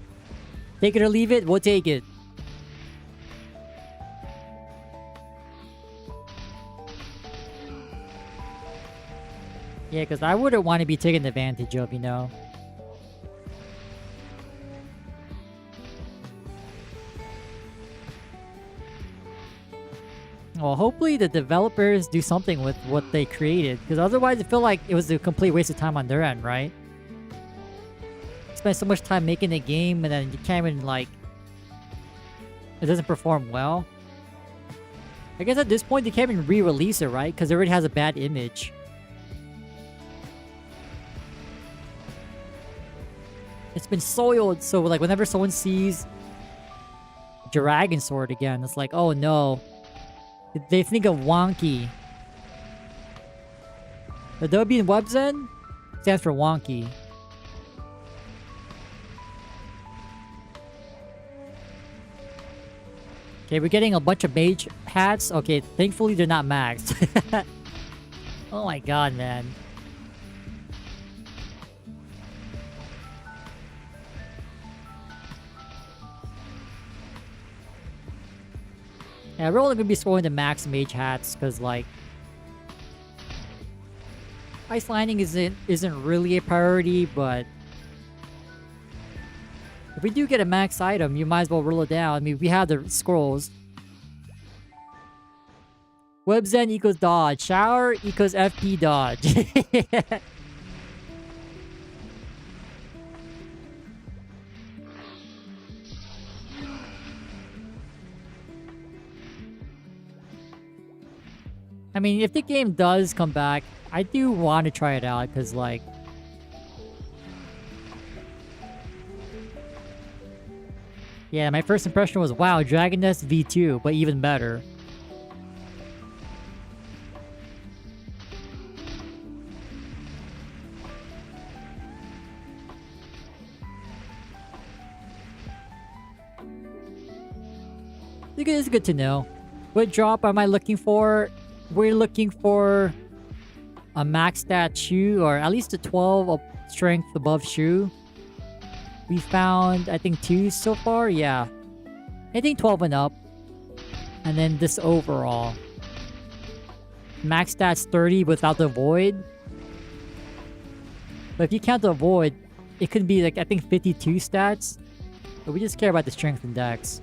Take it or leave it, we'll take it. Yeah, because I wouldn't want to be taken advantage of, you know. Well, hopefully the developers do something with what they created, because otherwise I feel like it was a complete waste of time on their end, right? Spend so much time making a game and then you can't even, like... it doesn't perform well. I guess at this point they can't even re-release it, right? Because it already has a bad image. It's been soiled, so like whenever someone sees Dragon Sword again, it's like, oh no. They think of wonky. The W in WebZen stands for wonky. Okay, we're getting a bunch of mage hats. Okay, thankfully they're not maxed. Oh my god, man. Yeah, we're only gonna be scrolling the max mage hats because like ice lining isn't really a priority, but if we do get a max item, you might as well roll it down. I mean, we have the scrolls. Web Zen equals dodge. Shower equals FP dodge. I mean, if the game does come back, I do want to try it out because, like, yeah, my first impression was, wow, Dragon Nest V2, but even better. It's good to know. What drop am I looking for? We're looking for a max stat shoe, or at least a 12 of strength above shoe. We found, I think, 2 so far. Yeah. I think 12 and up. And then this overall. Max stats 30 without the void. But if you count the void, it could be like, I think, 52 stats. But we just care about the strength and dex.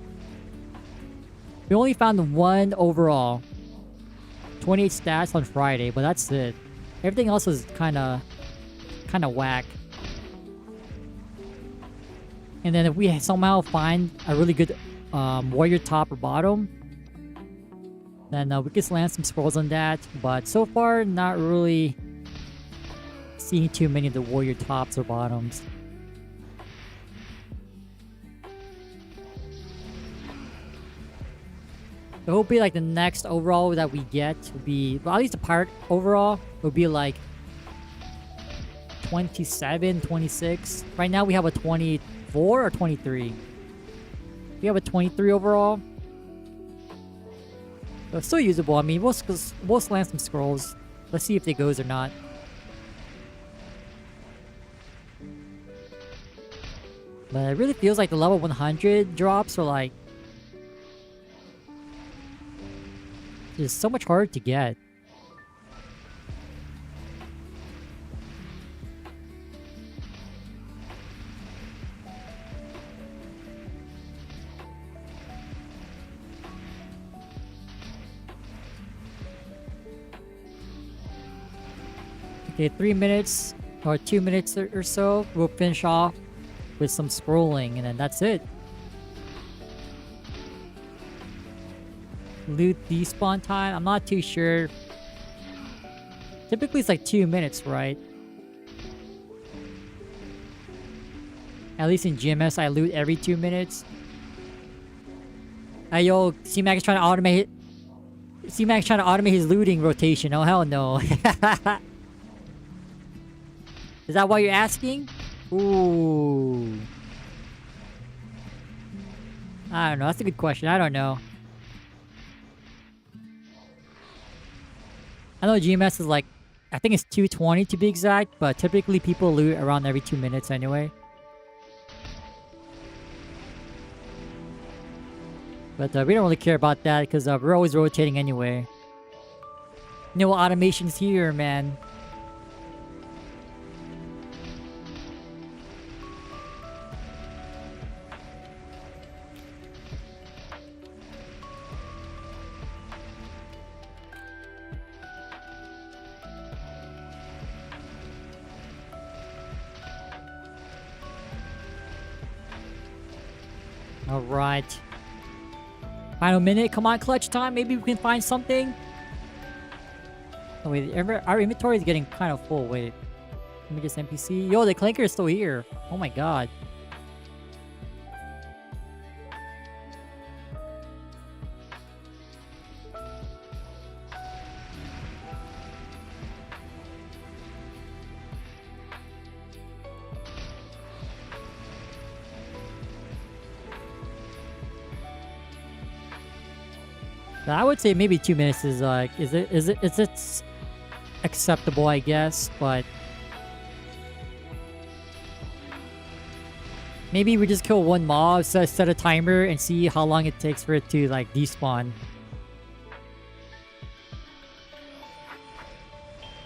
We only found 1 overall. 28 stats on Friday, but that's it. Everything else is kind of whack. And then if we somehow find a really good warrior top or bottom, then we can land some scrolls on that. But so far, not really seeing too many of the warrior tops or bottoms. It will be like the next overall that we get would be, well, at least the part overall would be like 27, 26. Right now we have a 24 or 23. We have a 23 overall. So it's still usable. I mean, we'll slam some scrolls. Let's see if it goes or not. But it really feels like the level 100 drops are like just so much harder to get. Okay, 3 minutes or 2 minutes or so. We'll finish off with some scrolling and then that's it. Loot despawn time, I'm not too sure. Typically it's like 2 minutes, right? At least in GMS I loot every 2 minutes. Hey yo, C-Mac is trying to automate his looting rotation. Oh hell no. Is that why you're asking? Ooh. I don't know, that's a good question. I don't know. I know GMS is like, I think it's 220 to be exact, but typically people loot around every 2 minutes anyway. But we don't really care about that because we're always rotating anyway. No automations here, man. Alright. Final minute. Come on, clutch time. Maybe we can find something. Oh, wait. Our inventory is getting kind of full. Wait. Let me just NPC. Yo, the clanker is still here. Oh my god. I would say maybe 2 minutes is like, is it acceptable, I guess, but maybe we just kill one mob, set a timer, and see how long it takes for it to like despawn.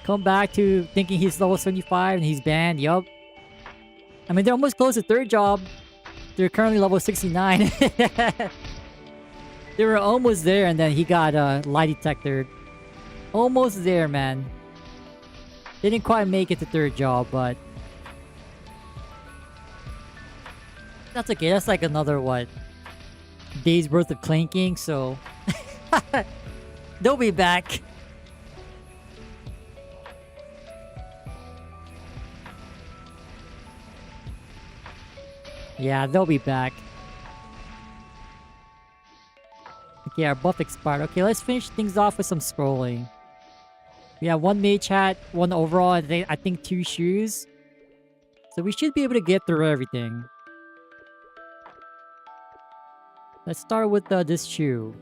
Come back to thinking he's level 75 and he's banned. Yup. I mean, they're almost close to third job. They're currently level 69. They were almost there, and then he got lie detector. Almost there, man. They didn't quite make it to third job, but that's okay. That's like another, what, day's worth of clanking, so they'll be back. Yeah, they'll be back. Okay, our buff expired. Okay, let's finish things off with some scrolling. We have one mage hat, one overall, and I think 2 shoes. So we should be able to get through everything. Let's start with this shoe.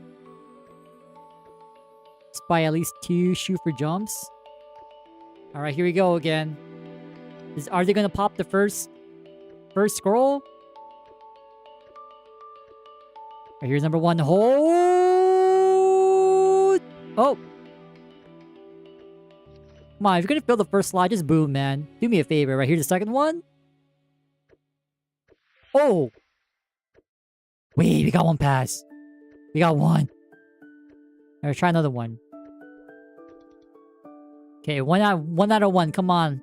Let's buy at least 2 shoe for jumps. Alright, here we go again. Are they gonna pop the first scroll? Alright, here's number 1. Hold! Oh! Come on, if you're gonna fill the first slot, just boom, man. Do me a favor. Right, here's the second one. Oh! Wait, we got 1 pass. We got 1. Alright, try another one. Okay, 1 out of 1. Come on.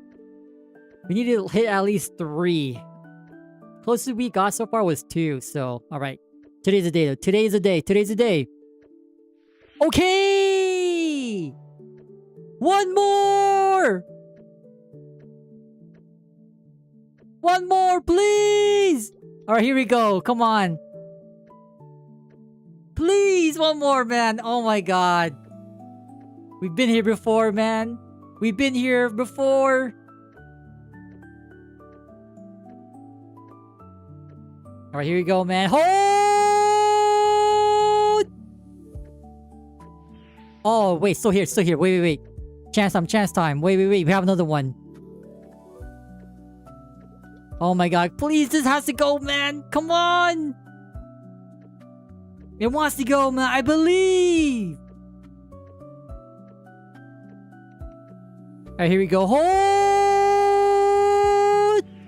We need to hit at least 3. Closest we got so far was 2, so alright. Today's the day, though. Today's the day. Today's the day. Okay! 1 more! 1 more, please! Alright, here we go. Come on. Please, 1 more, man. Oh my god. We've been here before, man. We've been here before. Alright, here we go, man. Hold! Oh, wait, still here, still here. Wait. Chance time. Wait. We have another one. Oh my god. Please, this has to go, man. Come on. It wants to go, man. I believe. Alright, here we go. Hold!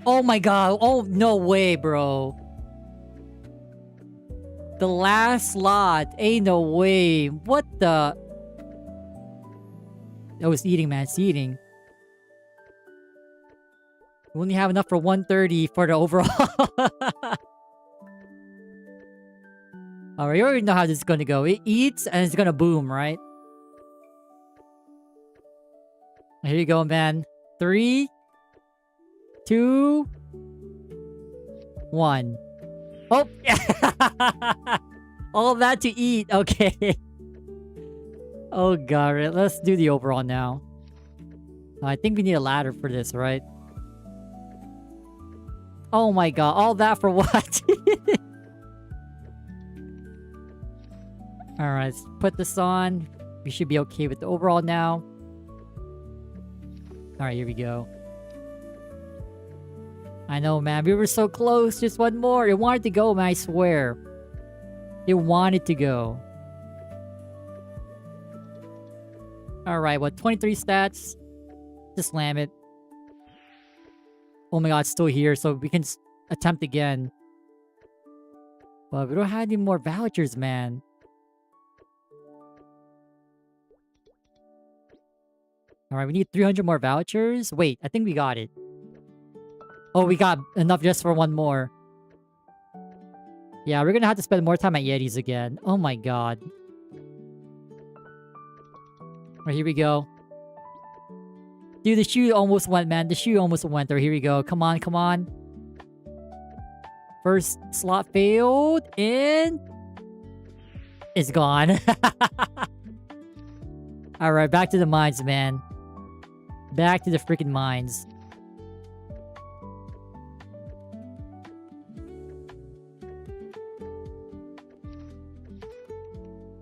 Oh my god. Oh, no way, bro. The last slot. Ain't no way. What the... Oh, it's eating, man. It's eating. We only have enough for 130 for the overall. Alright, you already know how this is gonna go. It eats and it's gonna boom, right? Here you go, man. 3, 2, 1. Oh! All that to eat. Okay. Oh god, right. Let's do the overall now. I think we need a ladder for this, right? Oh my god, all that for what? Alright, let's put this on. We should be okay with the overall now. Alright, here we go. I know, man. We were so close. Just 1 more. It wanted to go, man. I swear. It wanted to go. Alright, what? 23 stats. Just slam it. Oh my god, it's still here, so we can attempt again. But we don't have any more vouchers, man. Alright, we need 300 more vouchers. Wait, I think we got it. Oh, we got enough just for 1 more. Yeah, we're gonna have to spend more time at Yetis again. Oh my god. Alright, here we go. Dude, the shoe almost went, man. The shoe almost went. There, here we go. Come on, come on. First slot failed, and... it's gone. Alright, back to the mines, man. Back to the freaking mines.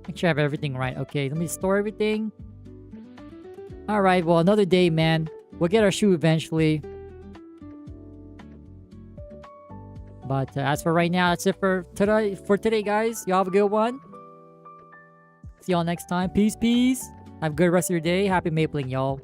Make sure I have everything right. Okay, let me store everything. Alright, well, another day, man. We'll get our shoe eventually. But as for right now, that's it for today, guys. Y'all have a good one. See y'all next time. Peace, peace. Have a good rest of your day. Happy mapling, y'all.